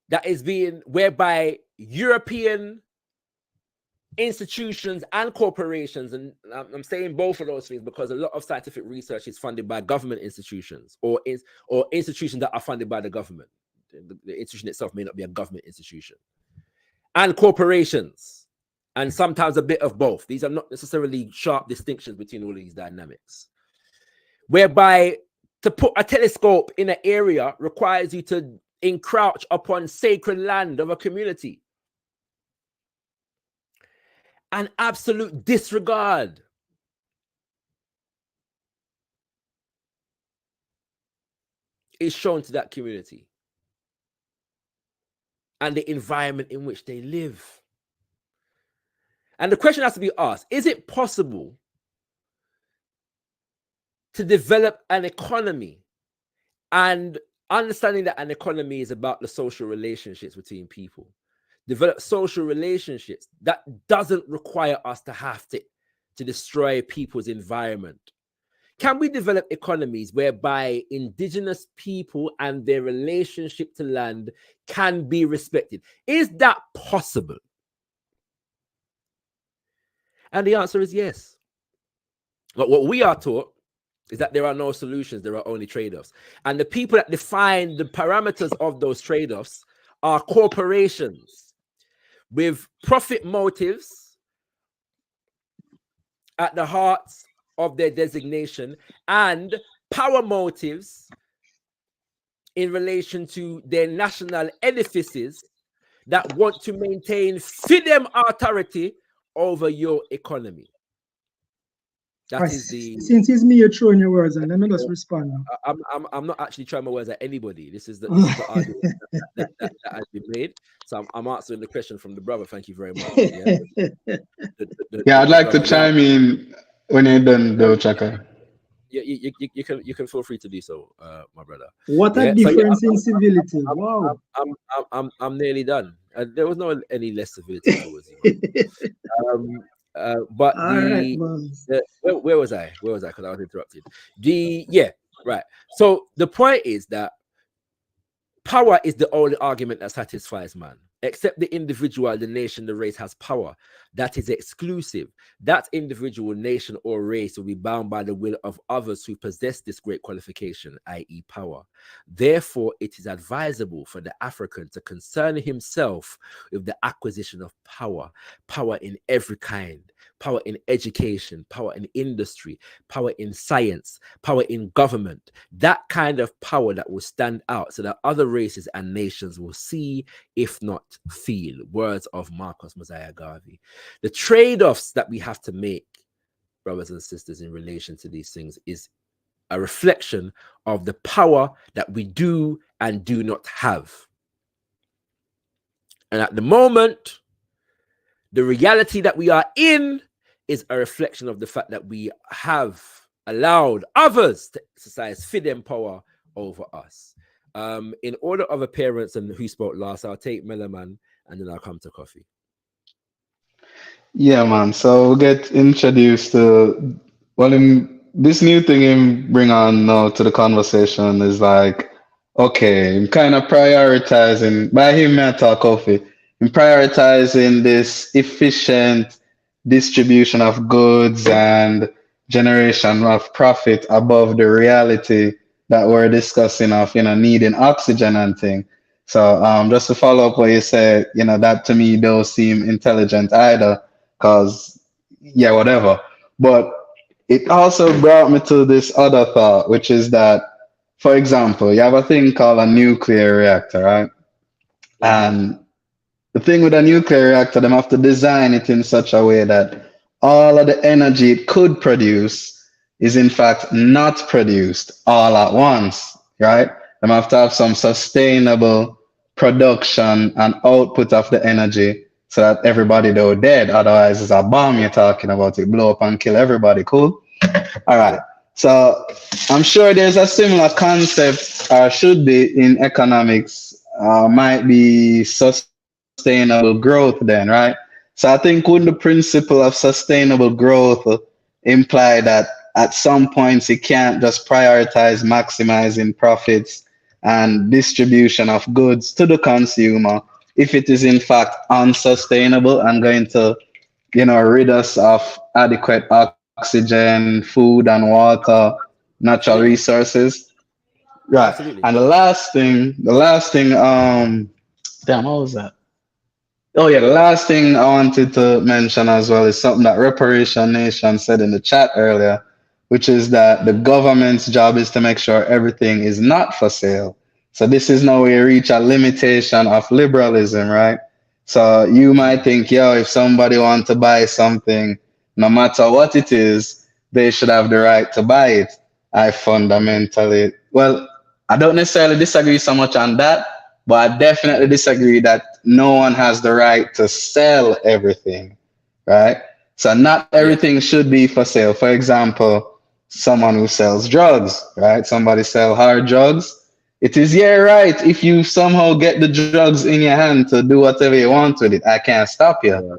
that is being, whereby European institutions and corporations, and I'm saying both of those things because a lot of scientific research is funded by government institutions or institutions that are funded by the government. The institution itself may not be a government institution, and corporations, and sometimes a bit of both. These are not necessarily sharp distinctions between all these dynamics, whereby to put a telescope in an area requires you to encroach upon sacred land of a community. An absolute disregard is shown to that community and the environment in which they live. And the question has to be asked, is it possible to develop an economy and understanding that an economy is about the social relationships between people. Develop social relationships. That doesn't require us to have to destroy people's environment. Can we develop economies whereby indigenous people and their relationship to land can be respected? Is that possible? And the answer is yes. But what we are taught is that there are no solutions, there are only trade-offs. And the people that define the parameters of those trade-offs are corporations with profit motives at the heart of their designation and power motives in relation to their national edifices that want to maintain freedom authority over your economy. That is the. Since it's me, you're throwing your words, and let me just respond now. I'm not actually throwing my words at anybody. This is the argument that has been made. So I'm answering the question from the brother. Thank you very much. Yeah, I'd like to chime in when you're done, though, Chaka. Yeah, you can feel free to do so, my brother. What a difference in civility! Wow. I'm nearly done. There was no any less civility towards you. But where was I? Because I was interrupted. Right. So the point is that power is the only argument that satisfies man. Except the individual, the nation, the race has power. That is exclusive. That individual, nation, or race will be bound by the will of others who possess this great qualification, i.e. power. Therefore, it is advisable for the African to concern himself with the acquisition of power, power in every kind, power in education, power in industry, power in science, power in government, that kind of power that will stand out so that other races and nations will see, if not feel. Words of Marcus Mosiah Garvey. The trade-offs that we have to make, brothers and sisters, in relation to these things is a reflection of the power that we do and do not have. And at the moment, the reality that we are in is a reflection of the fact that we have allowed others to exercise freedom power over us. In order of appearance and who spoke last, I'll take Melaman and then I'll come to Coffee. Yeah, man. So we'll get introduced to, this new thing him bring on now to the conversation is like, okay, I'm kind of prioritizing, by him, I talk Coffee, I'm prioritizing this efficient distribution of goods and generation of profit above the reality that we're discussing of, needing oxygen and thing. So just to follow up what you said, that to me don't seem intelligent either, because, yeah, whatever. But it also brought me to this other thought, which is that, for example, you have a thing called a nuclear reactor, right? And the thing with a nuclear reactor, they have to design it in such a way that all of the energy it could produce is in fact not produced all at once, right? They have to have some sustainable production and output of the energy so that everybody don't dead. Otherwise, it's a bomb you're talking about. It blow up and kill everybody. Cool? All right. So I'm sure there's a similar concept, or should be, in economics, might be sustainable growth then, right? So I think wouldn't the principle of sustainable growth imply that at some points you can't just prioritize maximizing profits and distribution of goods to the consumer if it is in fact unsustainable and going to, rid us of adequate oxygen, food and water, natural resources. Right. Absolutely. And the last thing, damn, what was that? Oh yeah, the last thing I wanted to mention as well is something that Reparation Nation said in the chat earlier, which is that the government's job is to make sure everything is not for sale. So this is now where we reach a limitation of liberalism, right? So you might think, if somebody wants to buy something, no matter what it is, they should have the right to buy it. I don't necessarily disagree so much on that, but I definitely disagree that no one has the right to sell everything, right? So not everything should be for sale. For example, someone who sells drugs, right? Somebody sell hard drugs. It is your right if you somehow get the drugs in your hand to do whatever you want with it. I can't stop you.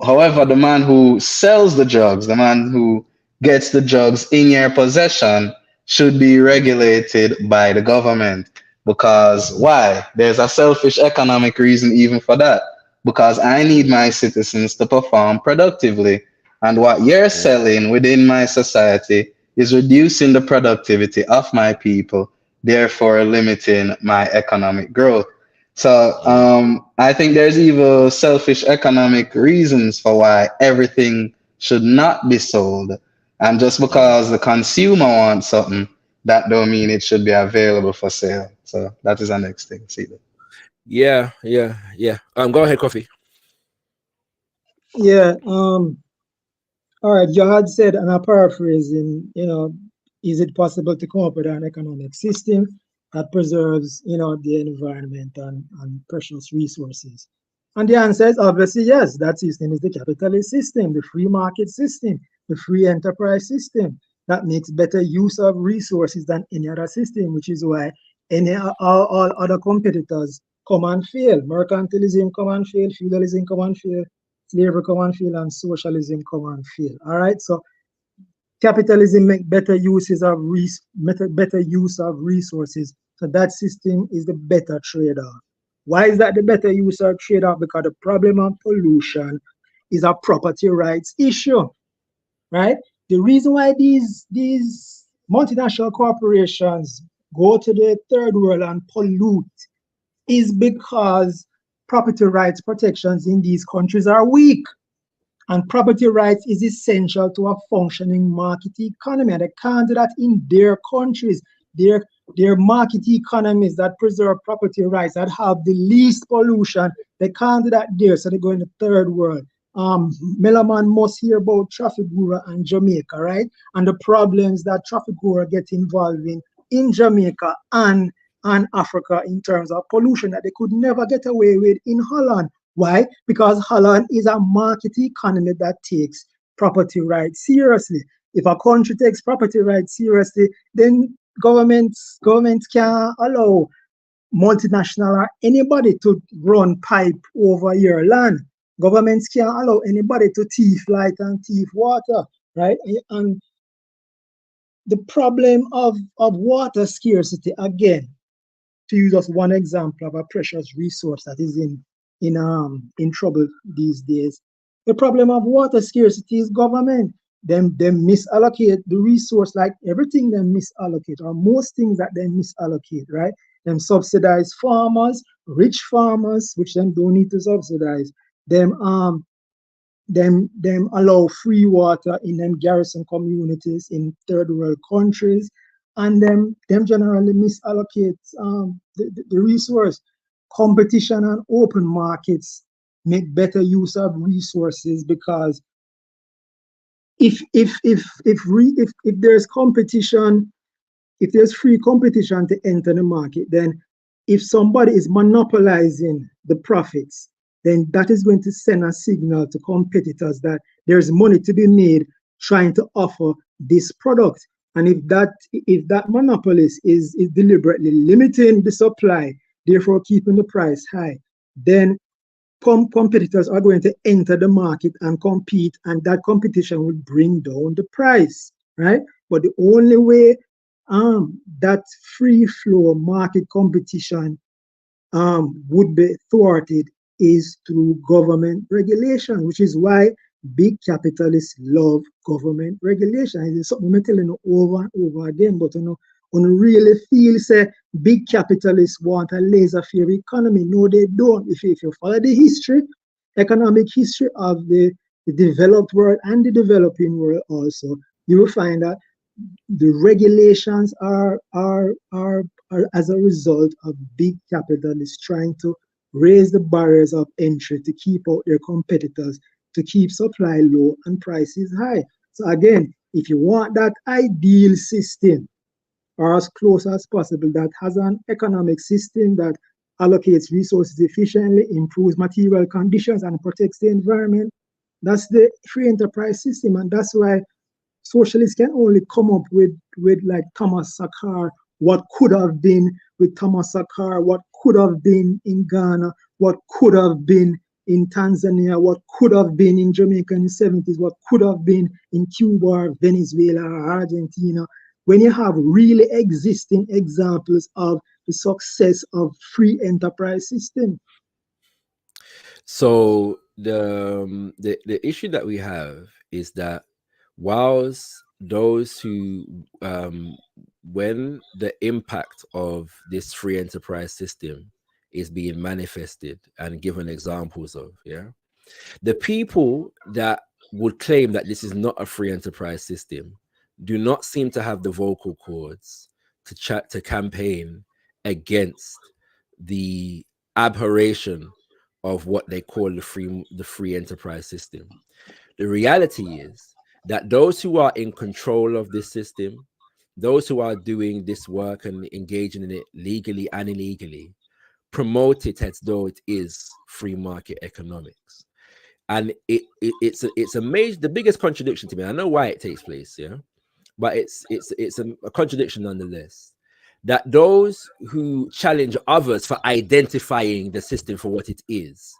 However, the man who sells the drugs, the man who gets the drugs in your possession, should be regulated by the government. Because why? There's a selfish economic reason even for that. Because I need my citizens to perform productively. And what you're selling within my society is reducing the productivity of my people, therefore limiting my economic growth. So I think there's even selfish economic reasons for why everything should not be sold. And just because the consumer wants something, that don't mean it should be available for sale. So that is the next thing. See that? Yeah. Go ahead, Coffee. Yeah. All right. You had said, and I'm paraphrasing, is it possible to come up with an economic system that preserves, the environment and precious resources? And the answer is obviously yes. That system is the capitalist system, the free market system, the free enterprise system that makes better use of resources than any other system, which is why all other competitors come and fail. Mercantilism come and fail, feudalism come and fail, slavery come and fail, and socialism come and fail. All right, so capitalism make better use of resources. So that system is the better trade-off. Why is that the better use of trade-off? Because the problem of pollution is a property rights issue, right? The reason why these multinational corporations go to the third world and pollute is because property rights protections in these countries are weak. And property rights is essential to a functioning market economy. And they can't do that in their countries. Their market economies that preserve property rights, that have the least pollution, they can't do that there. So they go in the third world. Melaman must hear about Trafigura and Jamaica, right? And the problems that Trafigura get involved in Jamaica and Africa in terms of pollution that they could never get away with in Holland. Why? Because Holland is a market economy that takes property rights seriously. If a country takes property rights seriously, then governments can't allow multinational or anybody to run pipe over your land. Governments can't allow anybody to thief light and thief water, right? And the problem of water scarcity, again, to use just one example of a precious resource that is in trouble these days. The problem of water scarcity is government. Them misallocate the resource, like everything they misallocate, or most things that they misallocate, right? Them subsidize farmers, rich farmers, which them don't need to subsidize. Them allow free water in them garrison communities in third world countries, and them generally misallocate the resource. Competition and open markets make better use of resources, because if there's competition, if there's free competition to enter the market, then if somebody is monopolizing the profits, then that is going to send a signal to competitors that there's money to be made trying to offer this product. And if that monopolist is deliberately limiting the supply, therefore keeping the price high, then competitors are going to enter the market and compete, and that competition will bring down the price, right? But the only way that free flow market competition would be thwarted is through government regulation, which is why big capitalists love government regulation. It's something I'm telling you over and over again, but really feel say big capitalists want a laissez-faire economy. No, they don't. If you follow the history, economic history of the developed world and the developing world also, you will find that the regulations are as a result of big capitalists trying to raise the barriers of entry to keep out their competitors, to keep supply low and prices high. So again, if you want that ideal system, or as close as possible, that has an economic system that allocates resources efficiently, improves material conditions, and protects the environment, that's the free enterprise system. And that's why socialists can only come up with like Thomas Sankara what could have been with Thomas Sankara, what could have been in Ghana, what could have been in Tanzania, what could have been in Jamaica in the 70s, what could have been in Cuba, or Venezuela, or Argentina. When you have really existing examples of the success of free enterprise system. So the issue that we have is that whilst those who when the impact of this free enterprise system is being manifested and given examples of, the people that would claim that this is not a free enterprise system do not seem to have the vocal cords to campaign against the aberration of what they call the free enterprise system. The reality is that those who are in control of this system, those who are doing this work and engaging in it legally and illegally, promote it as though it is free market economics. And it's a major, the biggest contradiction to me. I know why it takes place, but it's a contradiction nonetheless. That those who challenge others for identifying the system for what it is,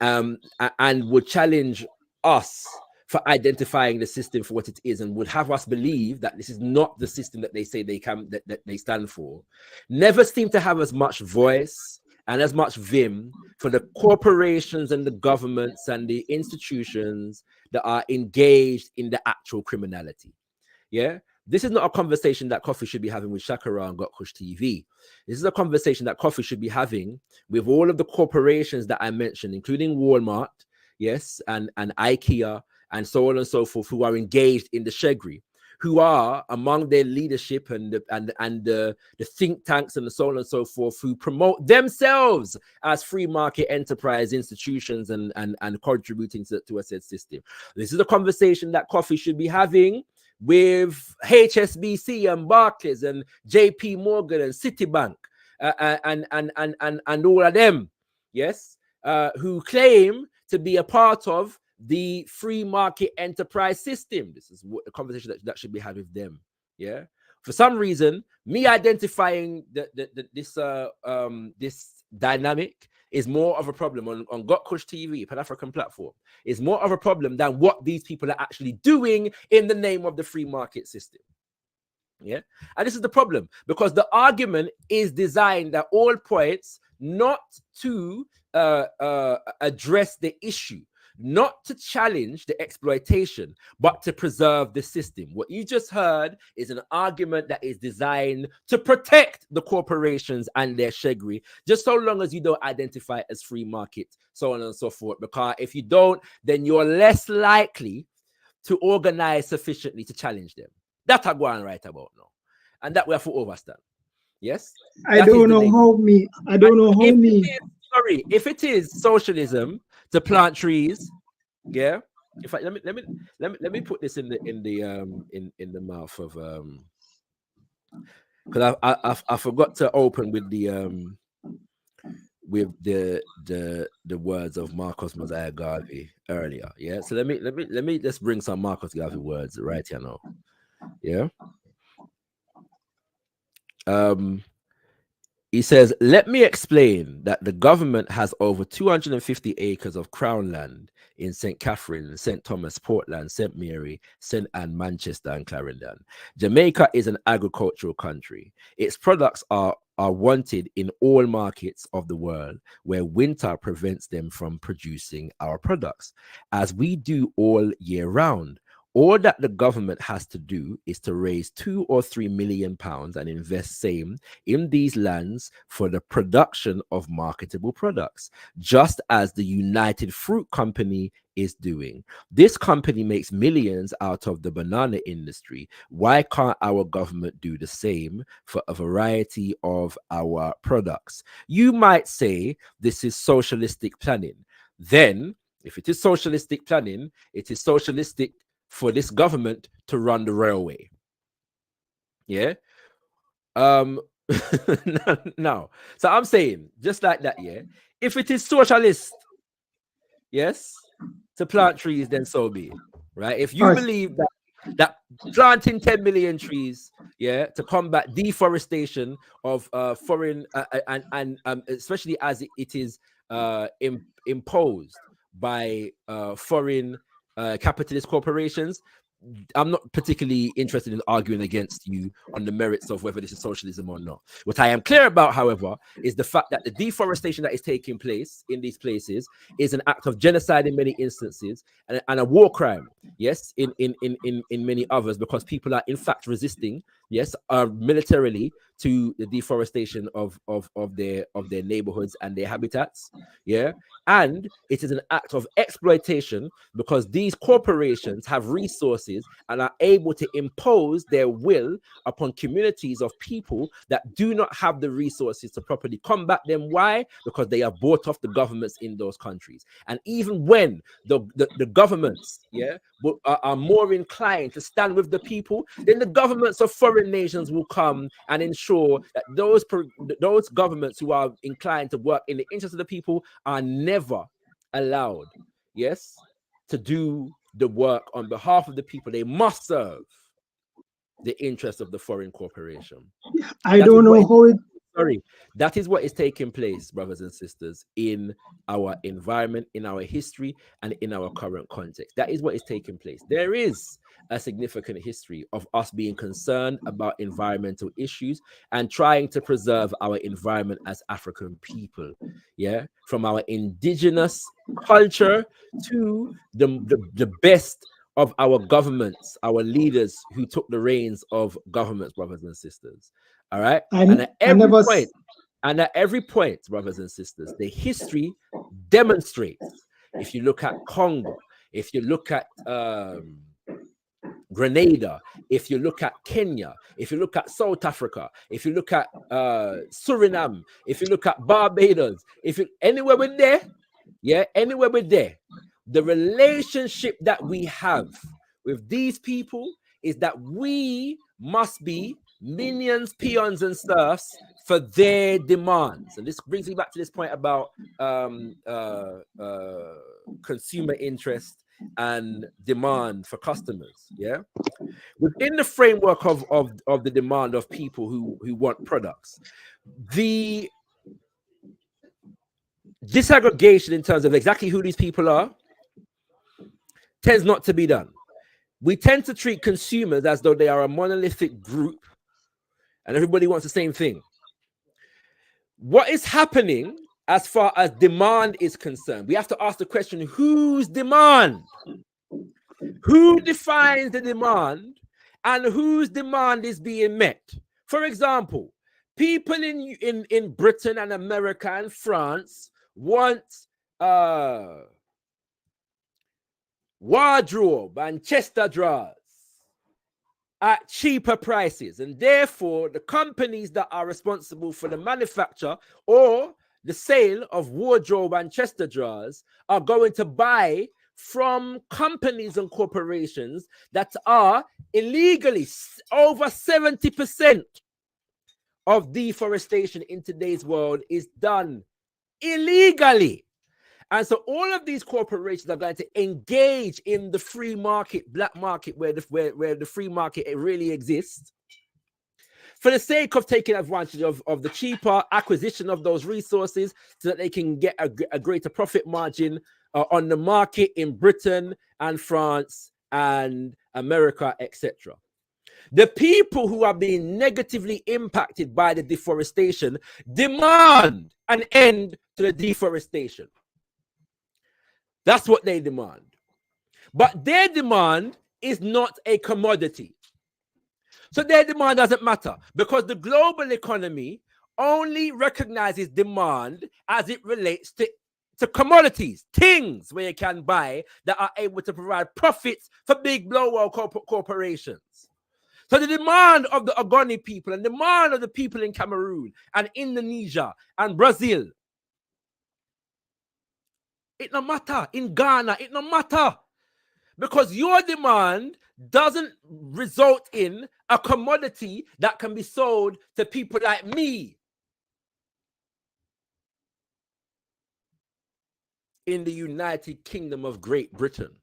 and would challenge us for identifying the system for what it is, and would have us believe that this is not the system that they say that they stand for, never seem to have as much voice and as much vim for the corporations and the governments and the institutions that are engaged in the actual criminality. This is not a conversation that Coffee should be having with ShakaRa and gotkushTV. This is a conversation that Coffee should be having with all of the corporations that I mentioned, including Walmart, and IKEA, and so on and so forth, who are engaged in the shegri, who are among their leadership and the think tanks and so on and so forth, who promote themselves as free market enterprise institutions and contributing to a said system. This is a conversation that Coffee should be having with HSBC and Barclays and JP Morgan and Citibank and all of them, who claim to be a part of the free market enterprise system. This is a conversation that should be had with them. For some reason, me identifying this dynamic is more of a problem on gotkushTV, Pan-African platform, is more of a problem than what these people are actually doing in the name of the free market system. And this is the problem, because the argument is designed at all points not to address the issue, not to challenge the exploitation, but to preserve the system. What you just heard is an argument that is designed to protect the corporations and their shegri, just so long as you don't identify it as free market, so on and so forth. Because if you don't, then you're less likely to organize sufficiently to challenge them. That's what I'm right about now. And that we have to overstand. I don't know how if it is socialism to plant trees, in fact, let me put this in the mouth of because I forgot to open with the words of Marcus Mosiah Garvey earlier. So let me just bring some Marcus Garvey words right here now. He says, let me explain that the government has over 250 acres of crown land in St. Catherine, St. Thomas, Portland, St. Mary, St. Anne, Manchester, and Clarendon. Jamaica is an agricultural country. Its products are wanted in all markets of the world where winter prevents them from producing our products, as we do all year round. All that the government has to do is to raise £2 or £3 million and invest same in these lands for the production of marketable products, just as the United Fruit Company is doing. This company makes millions out of the banana industry. Why can't our government do the same for a variety of our products? You might say this is socialistic planning. Then, if it is socialistic planning, it is socialistic for this government to run the railway. Now, so I'm saying, just like that, if it is socialist, to plant trees, then so be it, right? If you believe that that planting 10 million trees, yeah, to combat deforestation of foreign and especially as it is imposed by foreign capitalist corporations. I'm not particularly interested in arguing against you on the merits of whether this is socialism or not. What I am clear about, however, is the fact that the deforestation that is taking place in these places is an act of genocide in many instances and a war crime, yes, in many others, because people are in fact resisting, yes, militarily to the deforestation of their neighborhoods and their habitats, yeah. And it is an act of exploitation because these corporations have resources and are able to impose their will upon communities of people that do not have the resources to properly combat them. Why? Because they have bought off the governments in those countries. And even when the governments, yeah, are more inclined to stand with the people, then the governments of foreign nations will come and ensure that those governments who are inclined to work in the interest of the people are never allowed, yes, to do the work on behalf of the people. They must serve the interest of the foreign corporation. I don't know how it... Sorry, that is what is taking place, brothers and sisters, in our environment, in our history, and in our current context. That is what is taking place. There is a significant history of us being concerned about environmental issues and trying to preserve our environment as African people, yeah, from our indigenous culture to the best of our governments, our leaders who took the reins of governments, brothers and sisters. All right. And at every point, brothers and sisters, the history demonstrates. If you look at Congo, if you look at Grenada, if you look at Kenya, if you look at South Africa, if you look at Suriname, if you look at Barbados, if you anywhere we're there, yeah, anywhere we're there, the relationship that we have with these people is that we must be minions, peons, and serfs for their demands. And this brings me back to this point about consumer interest and demand for customers. Yeah, within the framework of the demand of people who want products, the disaggregation in terms of exactly who these people are tends not to be done. We tend to treat consumers as though they are a monolithic group and everybody wants the same thing. What is happening as far as demand is concerned? We have to ask the question, whose demand? Who defines the demand and whose demand is being met? For example, people in Britain and America and France want wardrobe and chester drawers at cheaper prices, and therefore the companies that are responsible for the manufacture or the sale of wardrobe and chester drawers are going to buy from companies and corporations that are illegally. Over 70% of deforestation in today's world is done illegally. And so all of these corporations are going to engage in the free market, black market, where the free market it really exists, for the sake of taking advantage of the cheaper acquisition of those resources so that they can get a greater profit margin on the market in Britain and France and America, etc. The people who are being negatively impacted by the deforestation demand an end to the deforestation. That's what they demand. But their demand is not a commodity. So their demand doesn't matter because the global economy only recognizes demand as it relates to commodities, things where you can buy that are able to provide profits for big blowout corporations. So the demand of the Ogoni people and the demand of the people in Cameroon and Indonesia and Brazil, it no matter. In Ghana, it no matter. Because your demand doesn't result in a commodity that can be sold to people like me in the United Kingdom of Great Britain.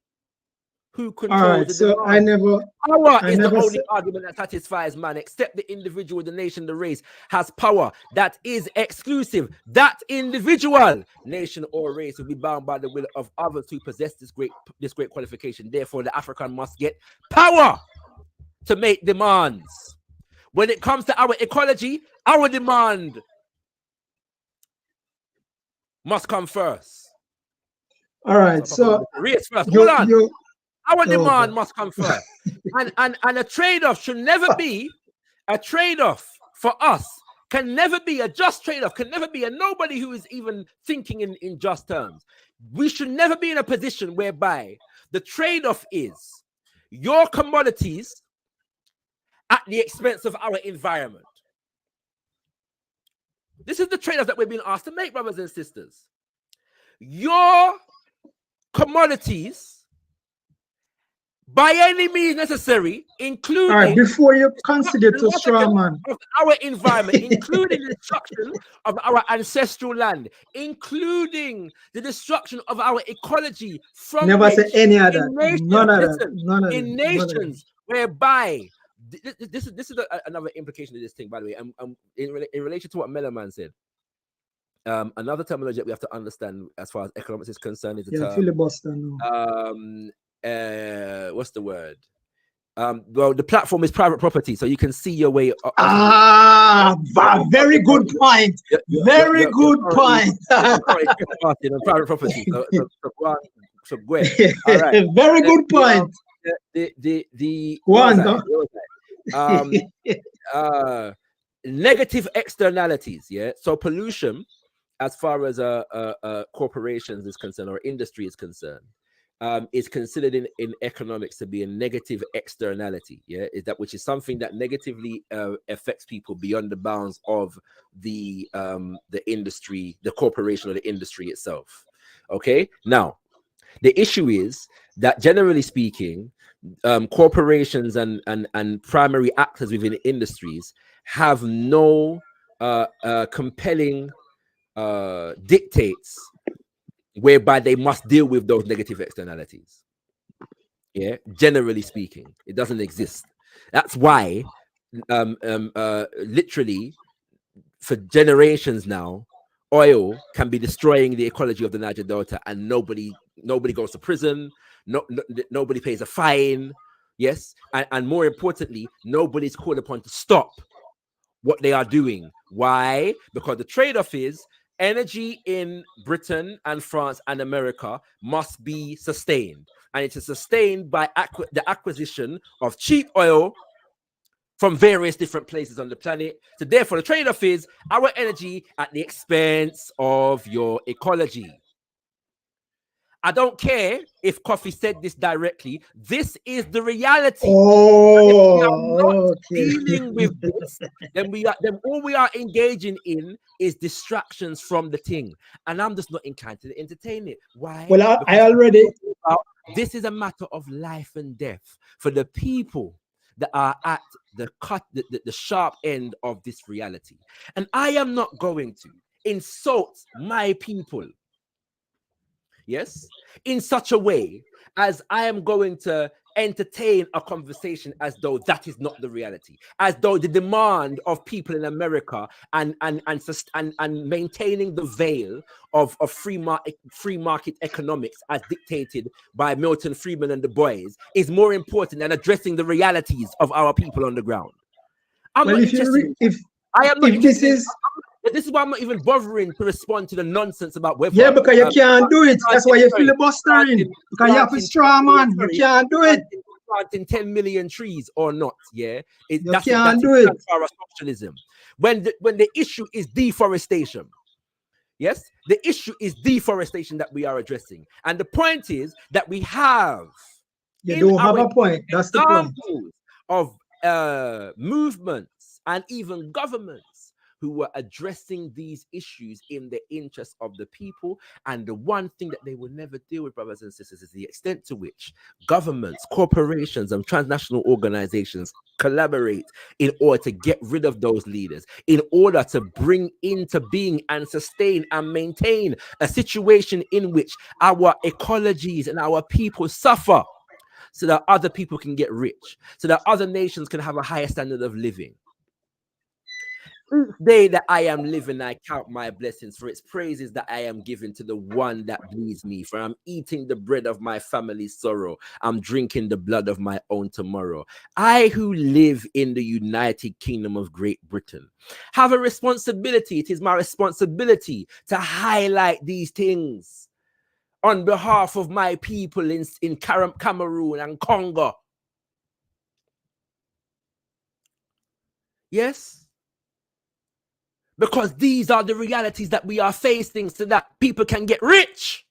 who All controls right, the so demand. Power is the never only said, argument that satisfies man, except the individual, the nation, the race has power that is exclusive. That individual, nation, or race will be bound by the will of others who possess this great qualification. Therefore, the African must get power to make demands. When it comes to our ecology, our demand must come first. all right, so Race first. Hold on. Our demand must come first. and a trade-off should never be a trade-off for us. Can never be a just trade-off. Can never be a nobody who is even thinking in just terms. We should never be in a position whereby the trade-off is your commodities at the expense of our environment. This is the trade-off that we're being asked to make, brothers and sisters. Your commodities, by any means necessary, including all right, before you consider to straw man, of our environment, including the destruction of our ancestral land, including the destruction of our ecology, from never which say any other, nations, none of that, listen, none of in that, none of that. nations whereby this is another implication of this thing, by the way, in relation to what Melaman said. Another terminology that we have to understand as far as economics is concerned is the term filibuster now. What's the word? Well, the platform is private property, so you can see your way. Very good point. Very good point. Private property. So all right. Very good point. Negative externalities. Yeah. So pollution, as far as corporations is concerned or industry is concerned, is considered in economics to be a negative externality. Yeah, is that which is something that negatively affects people beyond the bounds of the industry, the corporation or the industry itself. Okay, now the issue is that generally speaking, corporations and primary actors within industries have no compelling dictates whereby they must deal with those negative externalities. Yeah, generally speaking, it doesn't exist. That's why literally for generations now, oil can be destroying the ecology of the Niger Delta, and nobody goes to prison, nobody pays a fine. Yes, and more importantly, nobody's called upon to stop what they are doing. Why? Because the trade-off is energy in Britain and France and America must be sustained, and it is sustained by the acquisition of cheap oil from various different places on the planet. So therefore, the trade-off is our energy at the expense of your ecology. I don't care if Coffee said this directly. This is the reality. If we are not dealing with this, then all we are engaging in is distractions from the thing, and I'm just not inclined to entertain it. Why? Well, I already. This is a matter of life and death for the people that are at the sharp end of this reality, and I am not going to insult my people. Yes, in such a way as I am going to entertain a conversation as though that is not the reality, as though the demand of people in America and maintaining the veil of free market economics as dictated by Milton Friedman and the boys is more important than addressing the realities of our people on the ground. This is why I'm not even bothering to respond to the nonsense about whether. Yeah, because you can't do it. That's why you're filibustering. Because you have a straw man. You can't do it. Planting 10 million trees or not. Yeah, you can't do it. Socialism. When the issue is deforestation. Yes, the issue is deforestation that we are addressing, and the point is that we have. You don't have a point. That's the point. Of movements and even governments who were addressing these issues in the interest of the people. And the one thing that they will never deal with, brothers and sisters, is the extent to which governments, corporations, and transnational organizations collaborate in order to get rid of those leaders, in order to bring into being and sustain and maintain a situation in which our ecologies and our people suffer. so that other people can get rich, so that other nations can have a higher standard of living. Each day that I am living, I count my blessings, for its praises that I am giving to the one that bleeds me. For I'm eating the bread of my family's sorrow. I'm drinking the blood of my own tomorrow. I who live in the United Kingdom of Great Britain have a responsibility. It is my responsibility to highlight these things on behalf of my people in Cameroon and Congo. Yes? Because these are the realities that we are facing so that people can get rich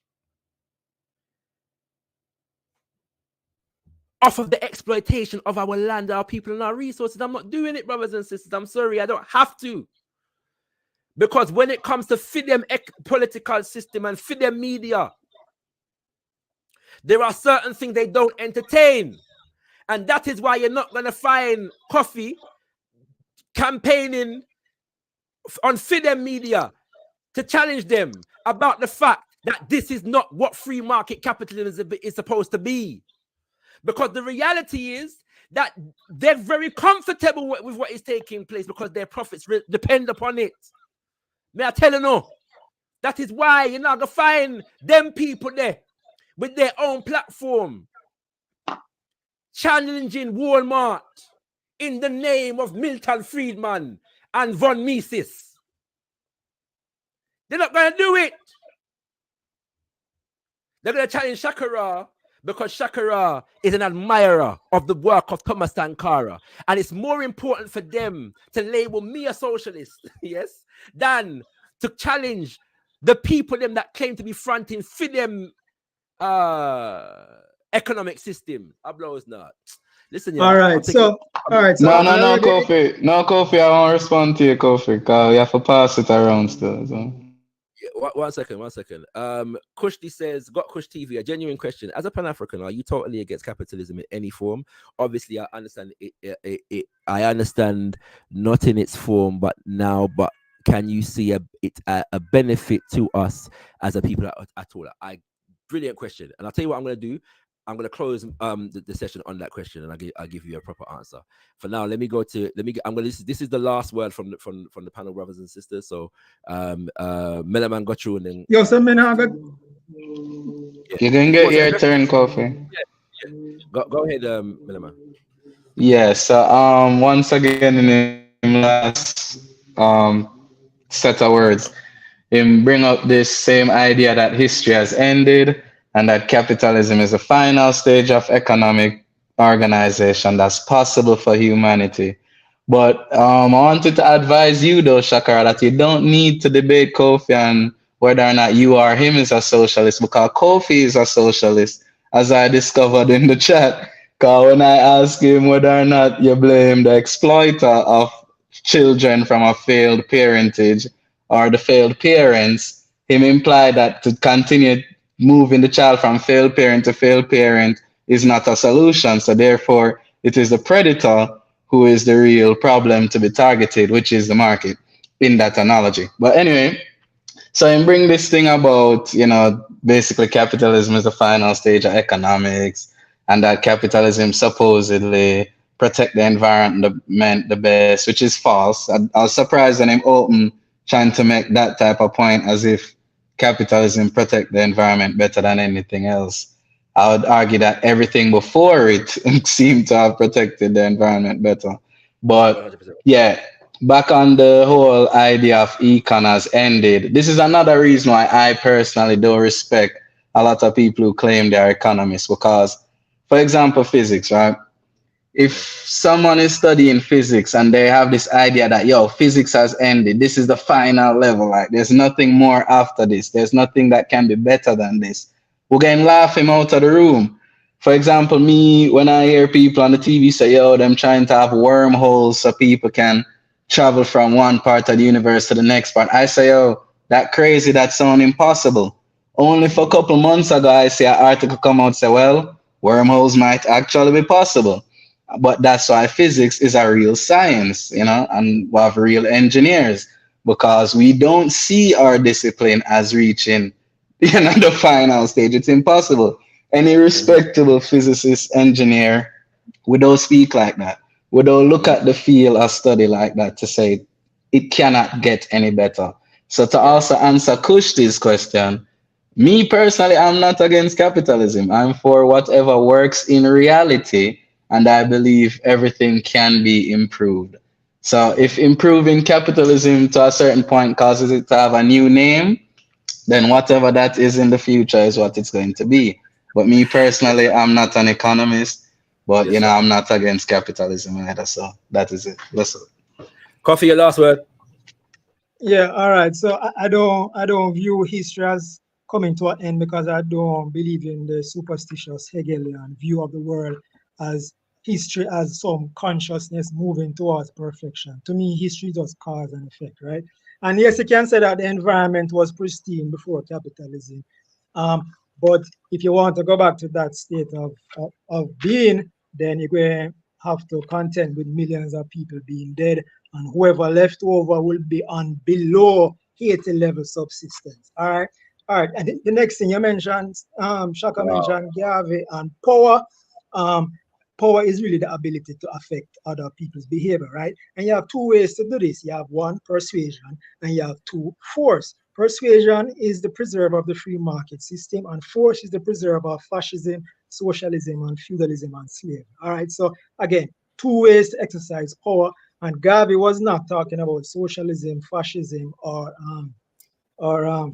off of the exploitation of our land, our people, and our resources. I'm not doing it, brothers and sisters. I'm sorry, I don't have to. Because when it comes to FIDEM political system and FIDEM media, there are certain things they don't entertain. And that is why you're not going to find Coffee campaigning on FIDEM media to challenge them about the fact that this is not what free market capitalism is supposed to be. Because the reality is that they're very comfortable with what is taking place because their profits depend upon it. May I tell you no? That is why you're not going to find them people there with their own platform challenging Walmart in the name of Milton Friedman and von Mises. They're not going to do it. They're going to challenge ShakaRa because ShakaRa is an admirer of the work of Thomas Sankara. And it's more important for them to label me a socialist, yes, than to challenge the people them that claim to be fronting for them economic system. Applause not. Listen, all right, so no, Kofi, I won't respond to you, Kofi, because you have to pass it around still. So. Yeah, one second. Kushti says, gotkushTV, a genuine question. As a Pan-African, are you totally against capitalism in any form? Obviously, I understand it. I understand not in its form, but now. But can you see a benefit to us as a people at all? Brilliant question, and I'll tell you what I'm going to do. I'm going to close the session on that question, and I'll give you a proper answer. For now, this is the last word from the panel, brothers and sisters. So, Melaman got you, and then yo, so you can get your turn, Kofi. Yeah. Go ahead, Melaman. Yeah. So, once again, in the last set of words, him bring up this same idea that history has ended and that capitalism is the final stage of economic organization that's possible for humanity. But I wanted to advise you, though, ShakaRa, that you don't need to debate Kofi and whether or not you or him is a socialist, because Kofi is a socialist, as I discovered in the chat. Because when I asked him whether or not you blame the exploiter of children from a failed parentage or the failed parents, him implied that to continue moving the child from failed parent to failed parent is not a solution. So therefore, it is the predator who is the real problem to be targeted, which is the market in that analogy. But anyway, so I bring this thing about, basically capitalism is the final stage of economics, and that capitalism supposedly protect the environment the best, which is false. I was surprised when I'm open trying to make that type of point as if capitalism protect the environment better than anything else. I would argue that everything before it seemed to have protected the environment better. But yeah, back on the whole idea of econ has ended. This is another reason why I personally don't respect a lot of people who claim they are economists, because, for example, physics, right? If someone is studying physics and they have this idea that, physics has ended, this is the final level, like there's nothing more after this, there's nothing that can be better than this, we're going to laugh him out of the room. For example, me, when I hear people on the TV say, them trying to have wormholes so people can travel from one part of the universe to the next part, I say, that crazy, that sound impossible. Only for a couple months ago, I see an article come out and say, well, wormholes might actually be possible. But that's why physics is a real science, and we have real engineers, because we don't see our discipline as reaching, the final stage. It's impossible. Any respectable physicist, engineer would all speak like that. Would all look at the field or study like that to say it cannot get any better. So to also answer Kushti's question, me personally, I'm not against capitalism. I'm for whatever works in reality, and I believe everything can be improved. So if improving capitalism to a certain point causes it to have a new name, then whatever that is in the future is what it's going to be. But me personally, I'm not an economist, but Yes, sir. I'm not against capitalism either. So that is it. Listen. Coffee, your last word. Yeah, all right. So I don't view history as coming to an end because I don't believe in the superstitious Hegelian view of the world as history as some consciousness moving towards perfection. To me, history is just cause and effect, right? And yes, you can say that the environment was pristine before capitalism. But if you want to go back to that state of being, then you're going to have to contend with millions of people being dead, and whoever left over will be on below 80 level subsistence. All right. All right. And the next thing you mentioned, Shaka mentioned Garvey and power. Power is really the ability to affect other people's behavior, right? And you have two ways to do this. You have one, persuasion, and you have two, force. Persuasion is the preserver of the free market system, and force is the preserver of fascism, socialism, and feudalism and slavery. All right. So again, two ways to exercise power. And Garvey was not talking about socialism, fascism, or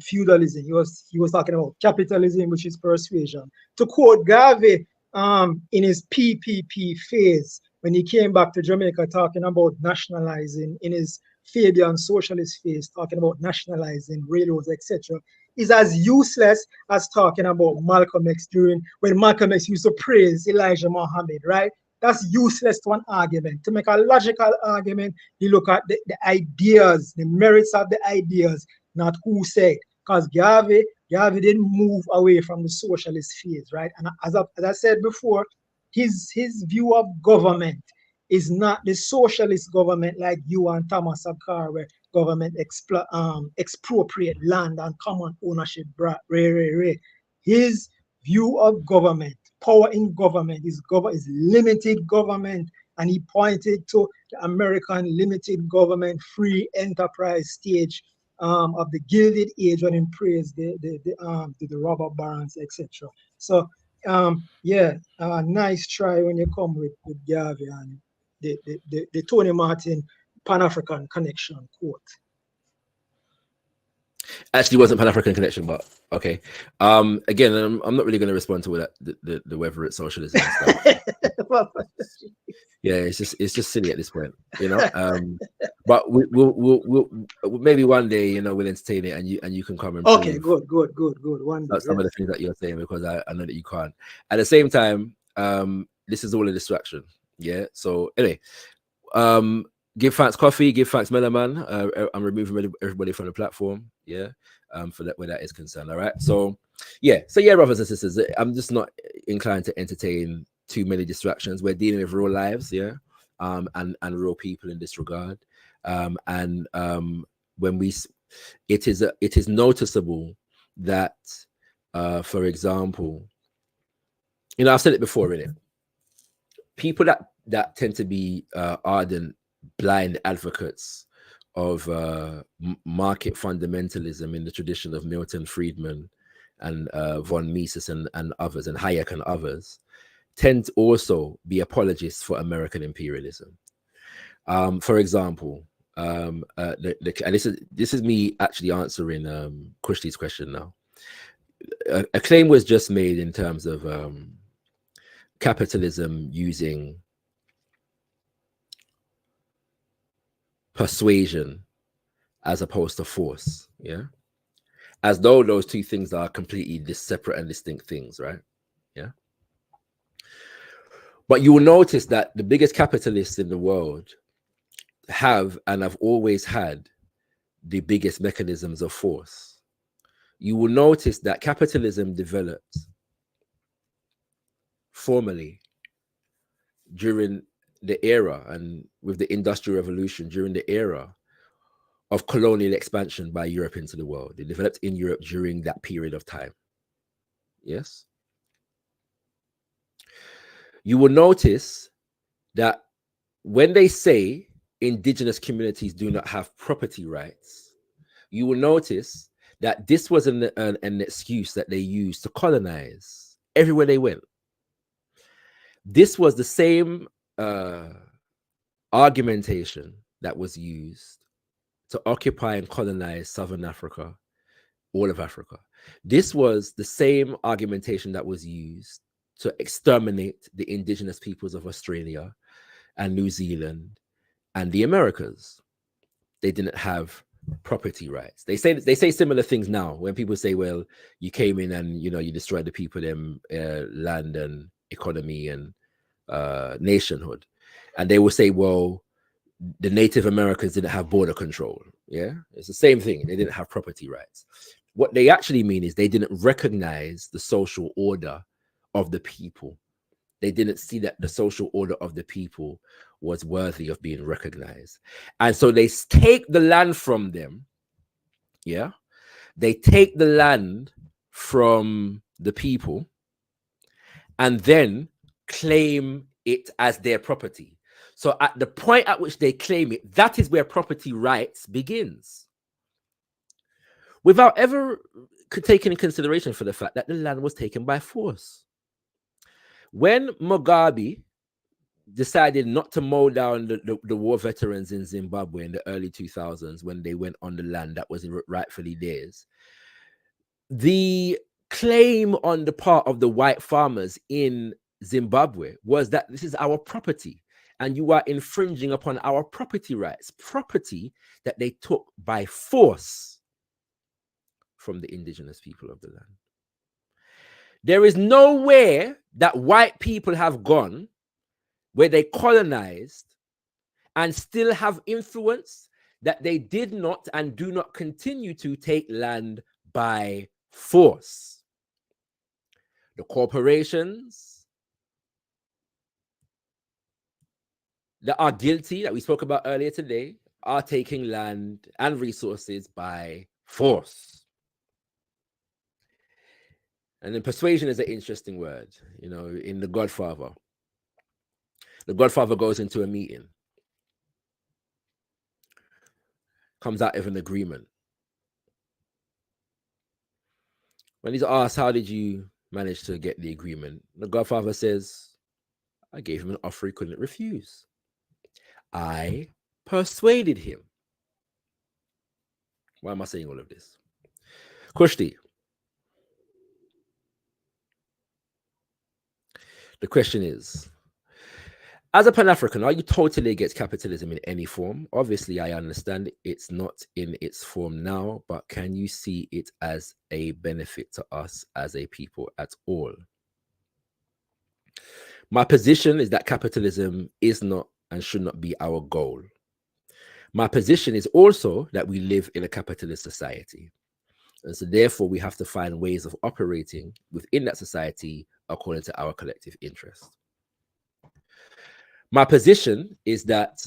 feudalism. He was talking about capitalism, which is persuasion. To quote Garvey, in his PPP phase, when he came back to Jamaica talking about nationalizing, in his Fabian socialist phase, talking about nationalizing railroads, etc., is as useless as talking about Malcolm X when Malcolm X used to praise Elijah Muhammad, right? That's useless to an argument. To make a logical argument, you look at the ideas, the merits of the ideas, not who said. Because Garvey didn't move away from the socialist phase, right? And as I said before, his view of government is not the socialist government like you and Thomas Sankara, where government expropriate land and common ownership. His view of government, power in government, is limited government, and he pointed to the American limited government free enterprise stage of the Gilded Age when he praised the robber barons, etc. So nice try when you come with Garvey and the Tony Martin Pan-African Connection quote. Actually wasn't Pan-African Connection, but okay. Again, I'm not really going to respond to that the whether it's socialism and stuff. Yeah, it's just silly at this point, But we'll maybe one day, we'll entertain it, and you can come and okay, good. One day, some of the things that you're saying, because I know that you can't. At the same time, this is all a distraction. Yeah. So anyway, give thanks Coffee, give thanks Melaman. I'm removing everybody from the platform. Yeah. For that, where that is concerned. All right. So yeah, brothers and sisters, I'm just not inclined to entertain too many distractions. We're dealing with real lives, yeah, and real people in this regard. When it is noticeable that, for example, I've said it before, really. People that tend to be ardent, blind advocates of market fundamentalism in the tradition of Milton Friedman and von Mises and others, and Hayek and others, tend to also be apologists for American imperialism. For example, and this is me actually answering Kushti's question now. A claim was just made in terms of capitalism using persuasion as opposed to force, yeah, as though those two things are completely separate and distinct things, right? Yeah. But you will notice that the biggest capitalists in the world have and have always had the biggest mechanisms of force. You will notice that capitalism developed formally during the era, and with the Industrial Revolution, during the era of colonial expansion by Europe into the world. It developed in Europe during that period of time. Yes. you will notice that when they say indigenous communities do not have property rights, you will notice that this was an excuse that they used to colonize everywhere they went. This was the same argumentation that was used to occupy and colonize Southern Africa, all of Africa. This was the same argumentation that was used to exterminate the indigenous peoples of Australia and New Zealand and the Americas. They didn't have property rights. They say similar things now when people say, well, you came in and you destroyed the people, them land and economy and nationhood. And they will say, well, the Native Americans didn't have border control. Yeah, it's the same thing. They didn't have property rights. What they actually mean is they didn't recognize the social order of the people. They didn't see that the social order of the people was worthy of being recognized. And so they take the land from them. Yeah. They take the land from the people and then claim it as their property. So at the point at which they claim it, that is where property rights begins. Without ever taking into consideration for the fact that the land was taken by force. When Mugabe decided not to mow down the war veterans in Zimbabwe in the early 2000s, when they went on the land that was rightfully theirs, the claim on the part of the white farmers in Zimbabwe was that this is our property and you are infringing upon our property rights, property that they took by force from the indigenous people of the land. There is nowhere that white people have gone where they colonized and still have influence that they did not and do not continue to take land by force. The corporations that are guilty, that we spoke about earlier today, are taking land and resources by force. And then persuasion is an interesting word, in The Godfather. The Godfather goes into a meeting, comes out of an agreement. When he's asked, how did you manage to get the agreement? The Godfather says, I gave him an offer he couldn't refuse. I persuaded him. Why am I saying all of this? Kushti. The question is, as a Pan-African, are you totally against capitalism in any form? Obviously, I understand it's not in its form now, but can you see it as a benefit to us as a people at all? My position is that capitalism is not and should not be our goal. My position is also that we live in a capitalist society. And so therefore, we have to find ways of operating within that society according to our collective interest. My position is that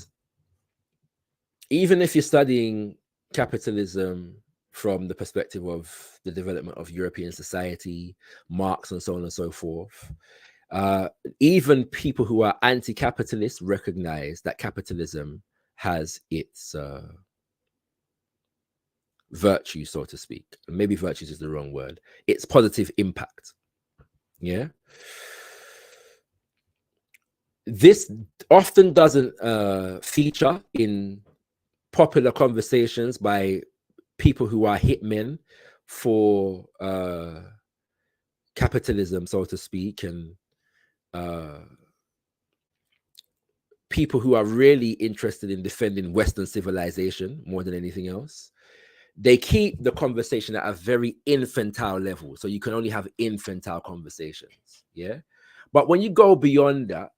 even if you're studying capitalism from the perspective of the development of European society, Marx and so on and so forth, even people who are anti-capitalist recognize that capitalism has its virtue, so to speak. Maybe virtues is the wrong word. Its positive impact. Yeah. This often doesn't feature in popular conversations by people who are hitmen for capitalism, so to speak, and people who are really interested in defending Western civilization more than anything else. They keep the conversation at a very infantile level. So you can only have infantile conversations. Yeah. But when you go beyond that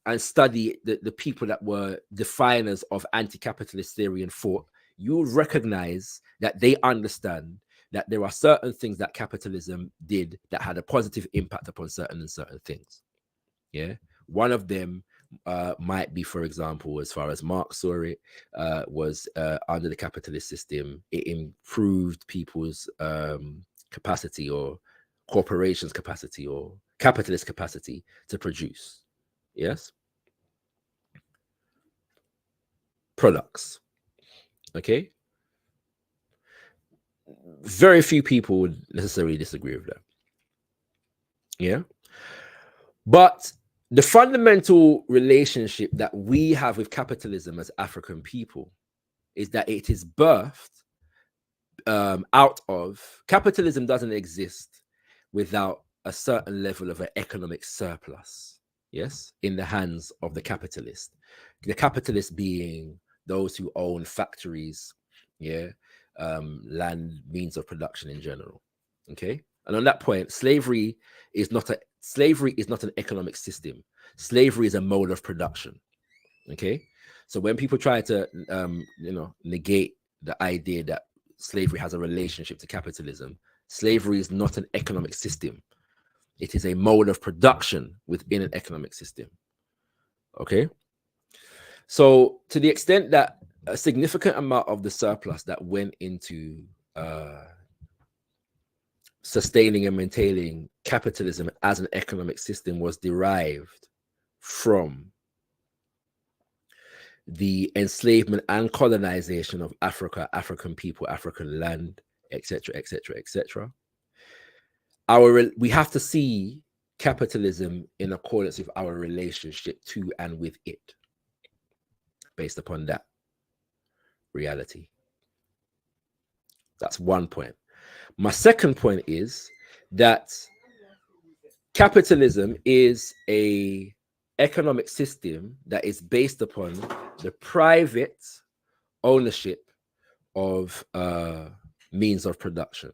and study the people that were definers of anti-capitalist theory and thought, you recognize that they understand that there are certain things that capitalism did that had a positive impact upon certain things. Yeah. One of them might be, for example, as far as Marx saw it, was under the capitalist system, it improved people's capacity, or corporations' capacity, or capitalist capacity to produce. Yes. Products. Okay. Very few people would necessarily disagree with that. Yeah. But the fundamental relationship that we have with capitalism as African people is that it is birthed out of capitalism. Doesn't exist without a certain level of an economic surplus, yes, in the hands of the capitalist. The capitalist being those who own factories, yeah, land, means of production in general. Okay. And on that point, slavery is not an economic system. Slavery is a mode of production. Okay. So when people try to negate the idea that slavery has a relationship to capitalism, slavery is not an economic system. It is a mode of production within an economic system. Okay. So to the extent that a significant amount of the surplus that went into sustaining and maintaining capitalism as an economic system was derived from the enslavement and colonization of Africa, African people, African land, etc., etc., etc. We have to see capitalism in accordance with our relationship to and with it, based upon that reality. That's one point. My second point is that capitalism is a economic system that is based upon the private ownership of means of production.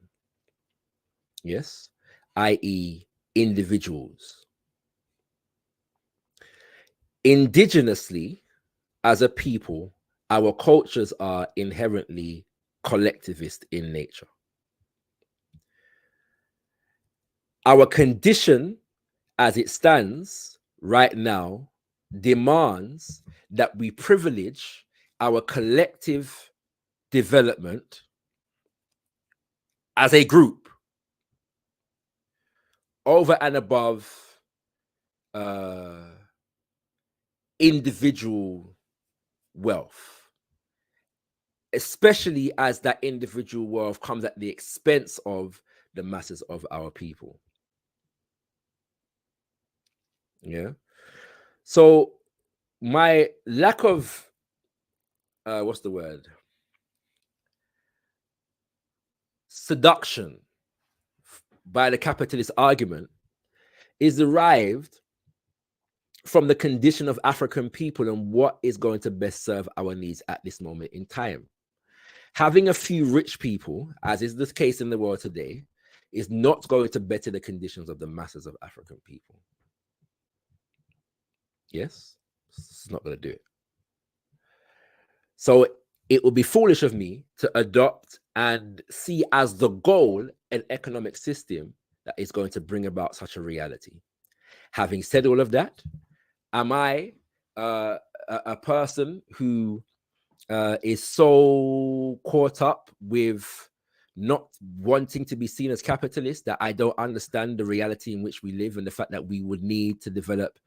Yes, i.e., individuals. Indigenously, as a people, our cultures are inherently collectivist in nature. Our condition as it stands right now demands that we privilege our collective development as a group over and above individual wealth, especially as that individual wealth comes at the expense of the masses of our people. Yeah. So my lack of what's the word? Seduction by the capitalist argument is derived from the condition of African people and what is going to best serve our needs at this moment in time. Having a few rich people, as is the case in the world today, is not going to better the conditions of the masses of African people. Yes, it's not going to do it. So it would be foolish of me to adopt and see as the goal an economic system that is going to bring about such a reality. Having said all of that, am I a person who is so caught up with not wanting to be seen as capitalist that I don't understand the reality in which we live and the fact that we would need to develop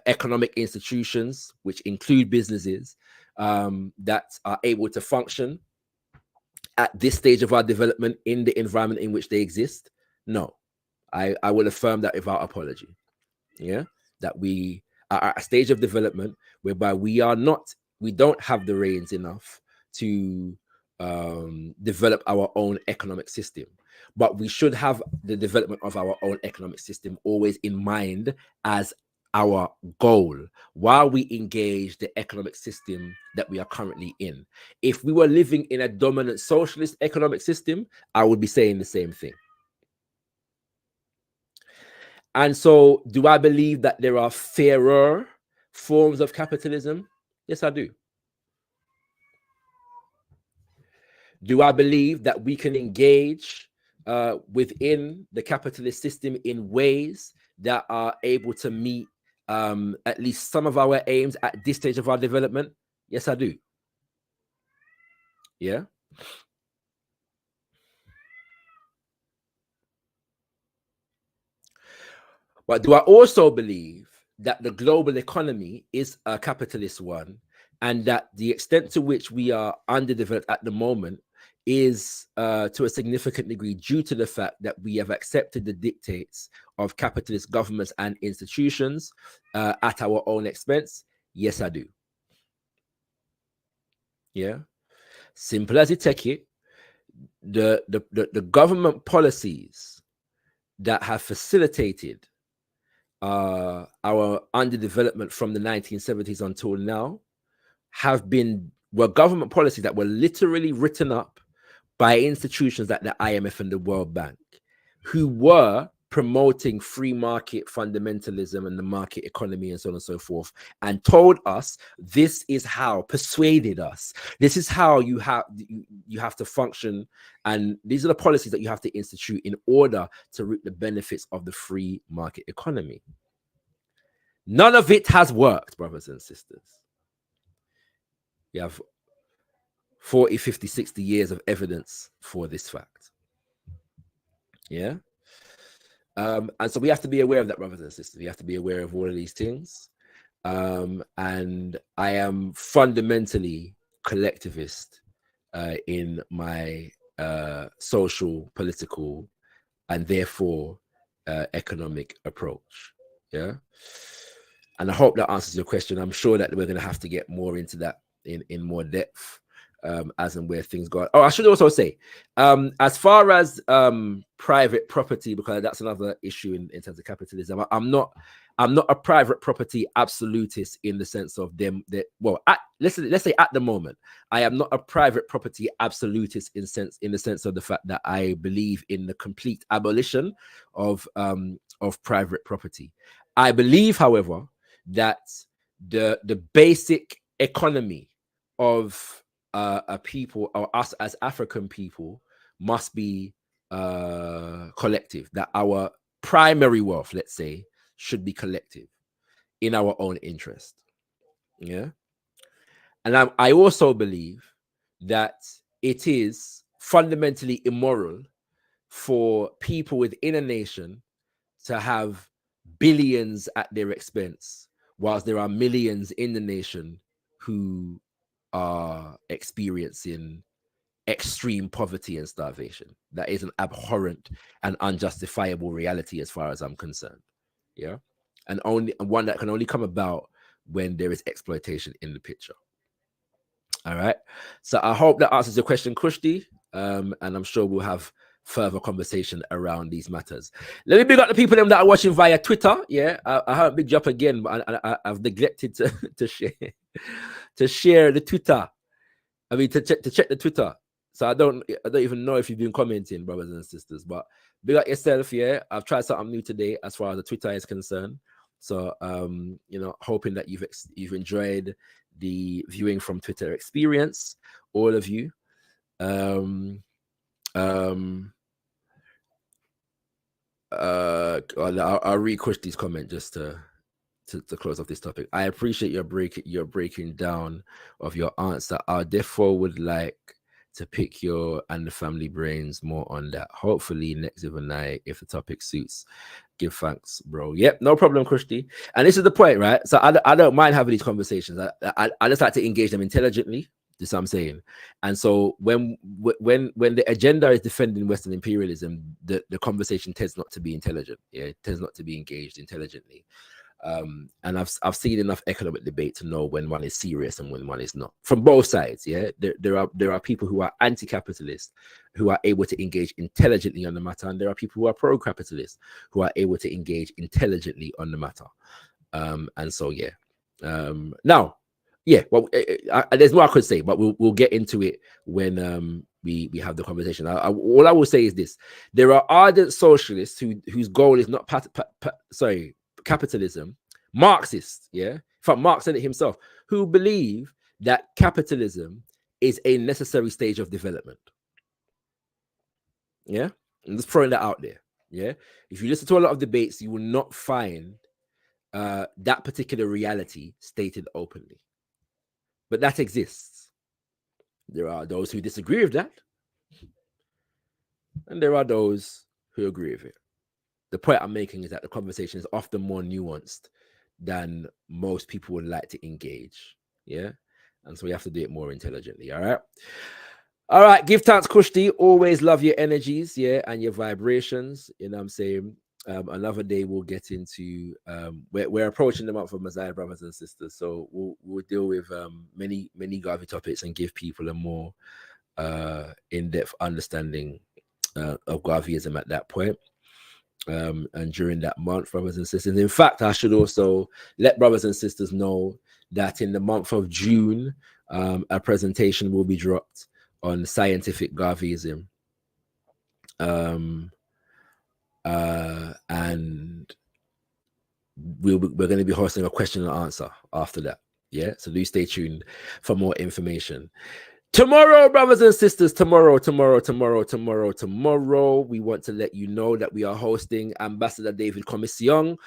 economic institutions, which include businesses that are able to function at this stage of our development in the environment in which they exist? No, I will affirm that without apology. Yeah, that we are at a stage of development whereby we don't have the reins enough to develop our own economic system. But we should have the development of our own economic system always in mind as our goal while we engage the economic system that we are currently in. If we were living in a dominant socialist economic system, I would be saying the same thing. And so, do I believe that there are fairer forms of capitalism? Yes, I do. Do I believe that we can engage within the capitalist system in ways that are able to meet at least some of our aims at this stage of our development? Yes, I do. Yeah. But do I also believe that the global economy is a capitalist one, and that the extent to which we are underdeveloped at the moment is to a significant degree due to the fact that we have accepted the dictates of capitalist governments and institutions at our own expense? Yes, I do. Yeah. Simple as you take it, the government policies that have facilitated our underdevelopment from the 1970s until now were government policies that were literally written up by institutions like the IMF and the World Bank, who were promoting free market fundamentalism and the market economy and so on and so forth, and told us this is how, persuaded us, this is how you have to function, and these are the policies that you have to institute in order to reap the benefits of the free market economy. None of it has worked, brothers and sisters. We have 40, 50, 60 years of evidence for this fact. Yeah. And so we have to be aware of that, brothers and sisters. We have to be aware of all of these things. And I am fundamentally collectivist in my social, political, and therefore economic approach. Yeah. And I hope that answers your question. I'm sure that we're going to have to get more into that in more depth as and where things go. Oh, I should also say, as far as private property, because that's another issue in terms of capitalism, I'm not a private property absolutist in the sense of them that, well, let's say at the moment, I am not a private property absolutist in the sense of the fact that I believe in the complete abolition of private property. I believe, however, that the basic economy of a people, or us as African people, must be collective, that our primary wealth, let's say, should be collective in our own interest. Yeah. And I also believe that it is fundamentally immoral for people within a nation to have billions at their expense, whilst there are millions in the nation who are experiencing extreme poverty and starvation. That is an abhorrent and unjustifiable reality as far as I'm concerned. Yeah. And one that can only come about when there is exploitation in the picture. All right. So I hope that answers your question, Kushti. And I'm sure we'll have further conversation around these matters. Let me big up the people that are watching via Twitter. Yeah, I haven't big up again, but I've neglected to share the Twitter. I mean, to check the Twitter. So I don't even know if you've been commenting, brothers and sisters. But big up yourself. Yeah, I've tried something new today as far as the Twitter is concerned. So hoping that you've enjoyed the viewing from Twitter experience, all of you. I'll read these comment just to close off this topic. I appreciate your breaking down of your answer. I therefore would like to pick your and the family brains more on that. Hopefully next Zivanayi, if the topic suits. Give thanks, bro. Yep, no problem, Kushti. And this is the point, right? So I don't mind having these conversations. I just like to engage them intelligently. That's what I'm saying. And so when the agenda is defending Western imperialism, the conversation tends not to be intelligent. Yeah, it tends not to be engaged intelligently. And I've seen enough economic debate to know when one is serious and when one is not, from both sides. Yeah, there are people who are anti-capitalist who are able to engage intelligently on the matter, and there are people who are pro-capitalist who are able to engage intelligently on the matter. And so yeah, now yeah, well, there's more I could say, but we'll get into it when we have the conversation. All I will say is this: there are ardent socialists whose goal is not capitalism, Marxists, yeah. In fact, Marx said it himself, who believe that capitalism is a necessary stage of development. Yeah, I'm just throwing that out there. Yeah, if you listen to a lot of debates, you will not find that particular reality stated openly, but that exists. There are those who disagree with that, and there are those who agree with it. the point I'm making is that the conversation is often more nuanced than most people would like to engage. Yeah. And so we have to do it more intelligently. All right. All right. Give thanks, Kushti. Always love your energies. Yeah. And your vibrations. You know what I'm saying? Another day we'll get into we're approaching the month of Messiah, brothers and sisters. So we'll deal with many Garvey topics and give people a more in-depth understanding of Garveyism at that point. And during that month, brothers and sisters. In fact, I should also let brothers and sisters know that in the month of June, a presentation will be dropped on scientific Garveyism. And we're going to be hosting a question and answer after that. Yeah, so do stay tuned for more information. Tomorrow, brothers and sisters, tomorrow, we want to let you know that we are hosting Ambassador David Commission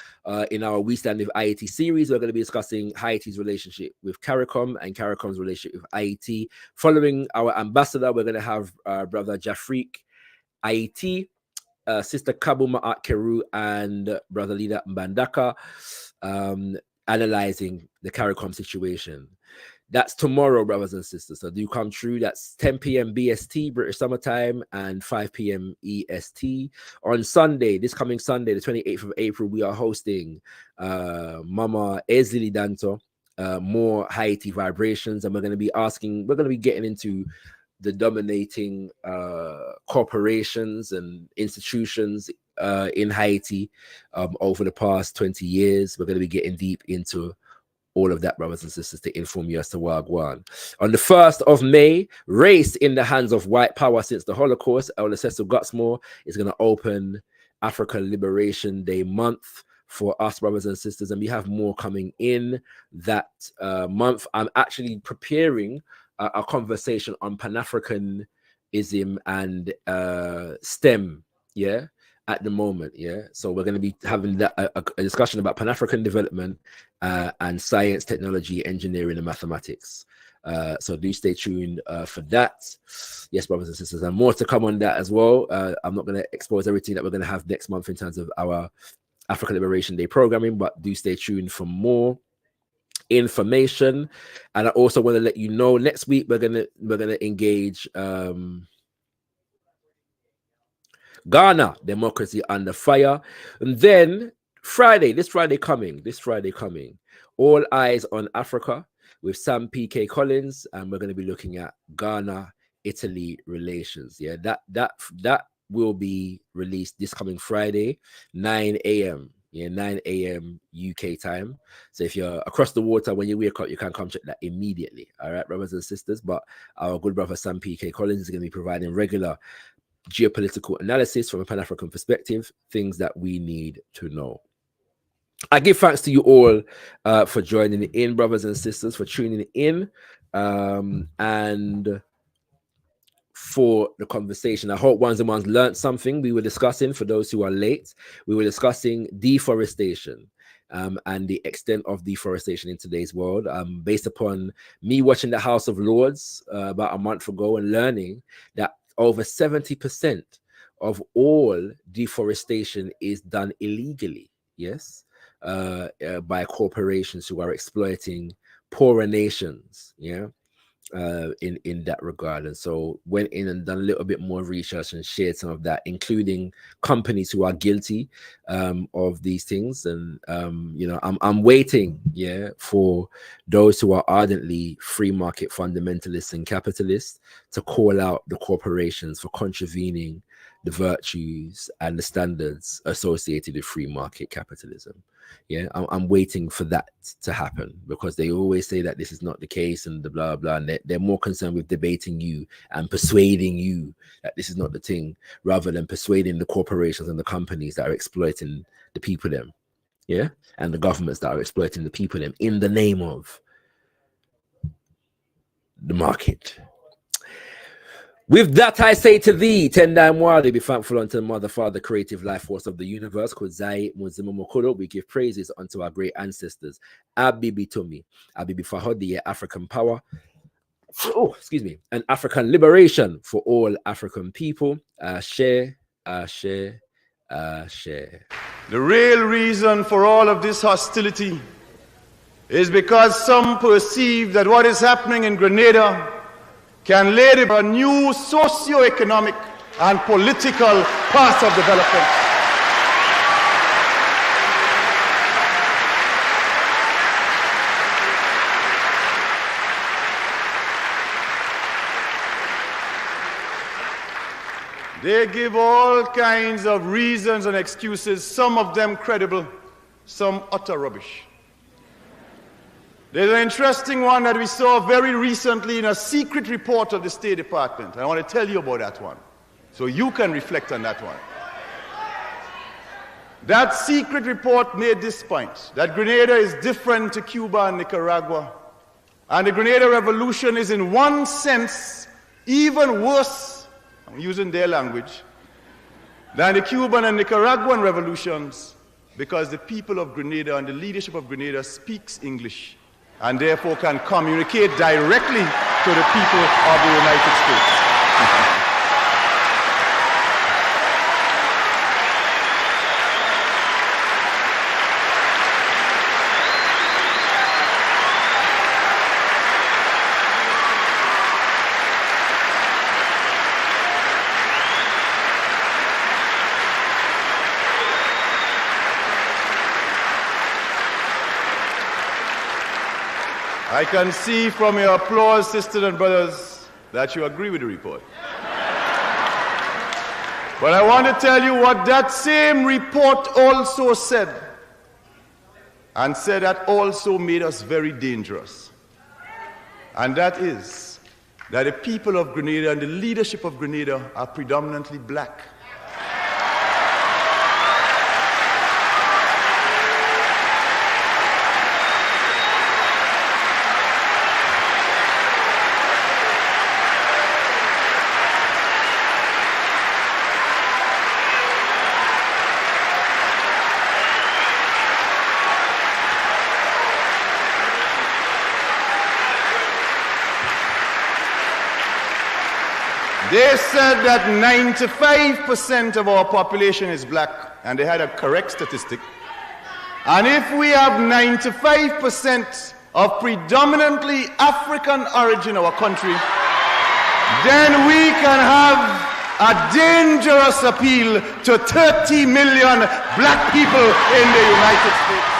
in our We Stand With IET series. We're going to be discussing Haiti's relationship with CARICOM and CARICOM's relationship with IET. Following our ambassador, we're going to have Brother Jafrik IET, Sister Kabuma Keru, and Brother Lida Mbandaka analyzing the CARICOM situation. That's tomorrow, brothers and sisters. So do come through. That's 10 p.m. BST, British Summertime, and 5 p.m. EST. On Sunday, this coming Sunday, the 28th of April, we are hosting Mama Ezili Danto, more Haiti vibrations, and we're going to be getting into the dominating corporations and institutions in Haiti over the past 20 years. We're going to be getting deep into all of that, brothers and sisters, to inform you as to Wagwan. On the 1st of May, Race in the Hands of White Power Since the Holocaust, Elder Cecil Gutsmore is going to open Africa Liberation Day month for us, brothers and sisters, and we have more coming in that month. I'm actually preparing a conversation on Pan-Africanism and STEM, yeah, at the moment, yeah. So we're going to be having that, a discussion about Pan-African development and science, technology, engineering, and mathematics. So do stay tuned for that. Yes, brothers and sisters, and more to come on that as well. I'm not going to expose everything that we're going to have next month in terms of our Africa Liberation Day programming, but do stay tuned for more information. And I also want to let you know next week we're gonna engage Ghana, Democracy Under Fire. And then this Friday coming, All Eyes on Africa with Sam P.K. Collins, and we're going to be looking at Ghana-Italy relations. Yeah, that will be released this coming Friday, 9 a.m. Yeah, 9 a.m. UK time. So if you're across the water when you wake up, you can come check that immediately. All right, brothers and sisters. But our good brother Sam P.K. Collins is going to be providing regular geopolitical analysis from a Pan-African perspective, things that we need to know. I give thanks to you all for joining in, brothers and sisters, for tuning in and for the conversation. I hope ones and ones learned something. We were discussing, for those who are late, we were discussing deforestation and the extent of deforestation in today's world, based upon me watching the House of Lords about a month ago and learning that over 70% of all deforestation is done illegally, yes, by corporations who are exploiting poorer nations, yeah, in that regard. And so went in and done a little bit more research and shared some of that, including companies who are guilty of these things. And you know, I'm waiting, yeah, for those who are ardently free market fundamentalists and capitalists to call out the corporations for contravening the virtues and the standards associated with free market capitalism. Yeah, I'm waiting for that to happen, because they always say that this is not the case and the blah blah, and they're more concerned with debating you and persuading you that this is not the thing, rather than persuading the corporations and the companies that are exploiting the people them, yeah, and the governments that are exploiting the people them in the name of the market. With that, I say to thee, Tendai Mwali, be thankful unto the Mother, Father, creative life force of the universe. Kuzai Muzimu Mokolo, we give praises unto our great ancestors. Abibi Tumi, Abibi Fahodi, African power. Oh, excuse me, and African liberation for all African people. Share, Share. The real reason for all of this hostility is because some perceive that what is happening in Grenada can lead to a new socio-economic and political path of development. They give all kinds of reasons and excuses, some of them credible, some utter rubbish. There's an interesting one that we saw very recently in a secret report of the State Department. I want to tell you about that one, so you can reflect on that one. That secret report made this point, that Grenada is different to Cuba and Nicaragua, and the Grenada Revolution is in one sense even worse, I'm using their language, than the Cuban and Nicaraguan revolutions, because the people of Grenada and the leadership of Grenada speaks English and therefore can communicate directly to the people of the United States. I can see from your applause, sisters and brothers, that you agree with the report. But I want to tell you what that same report also said, and said that also made us very dangerous. And that is that the people of Grenada and the leadership of Grenada are predominantly black. They said that 95% of our population is black, and they had a correct statistic. And if we have 95% of predominantly African origin in our country, then we can have a dangerous appeal to 30 million black people in the United States.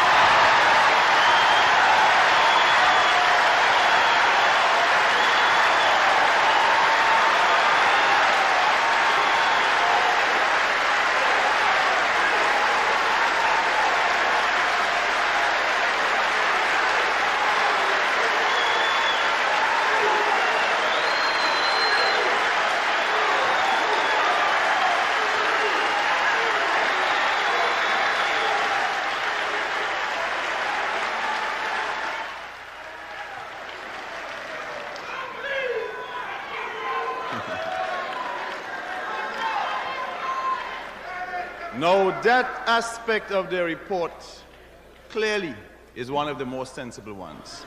Now, that aspect of the report clearly is one of the most sensible ones.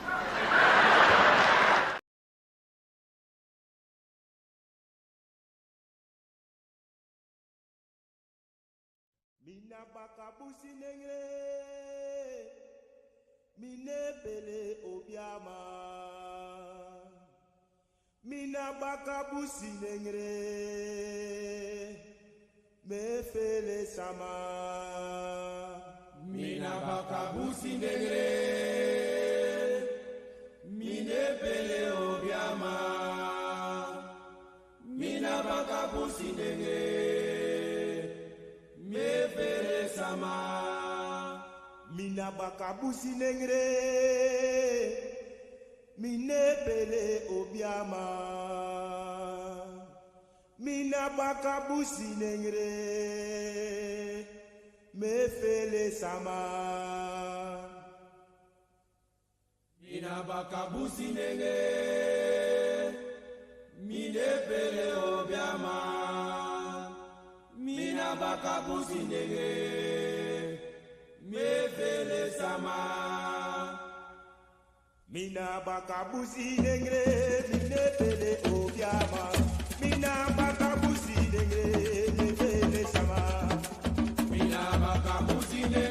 Mefele sama mina bakabusi negre mine pele obiama mina bakabusi negre mefele sama mina bakabusi negre mine pele obiama mina bakabusi nengre mefele sama mina bakabusi nengre mine pele obiama mina bakabusi nengre mefele sama mina bakabusi nengre mine pele obiama mina bakabusi nengre mefele sama Kabuzine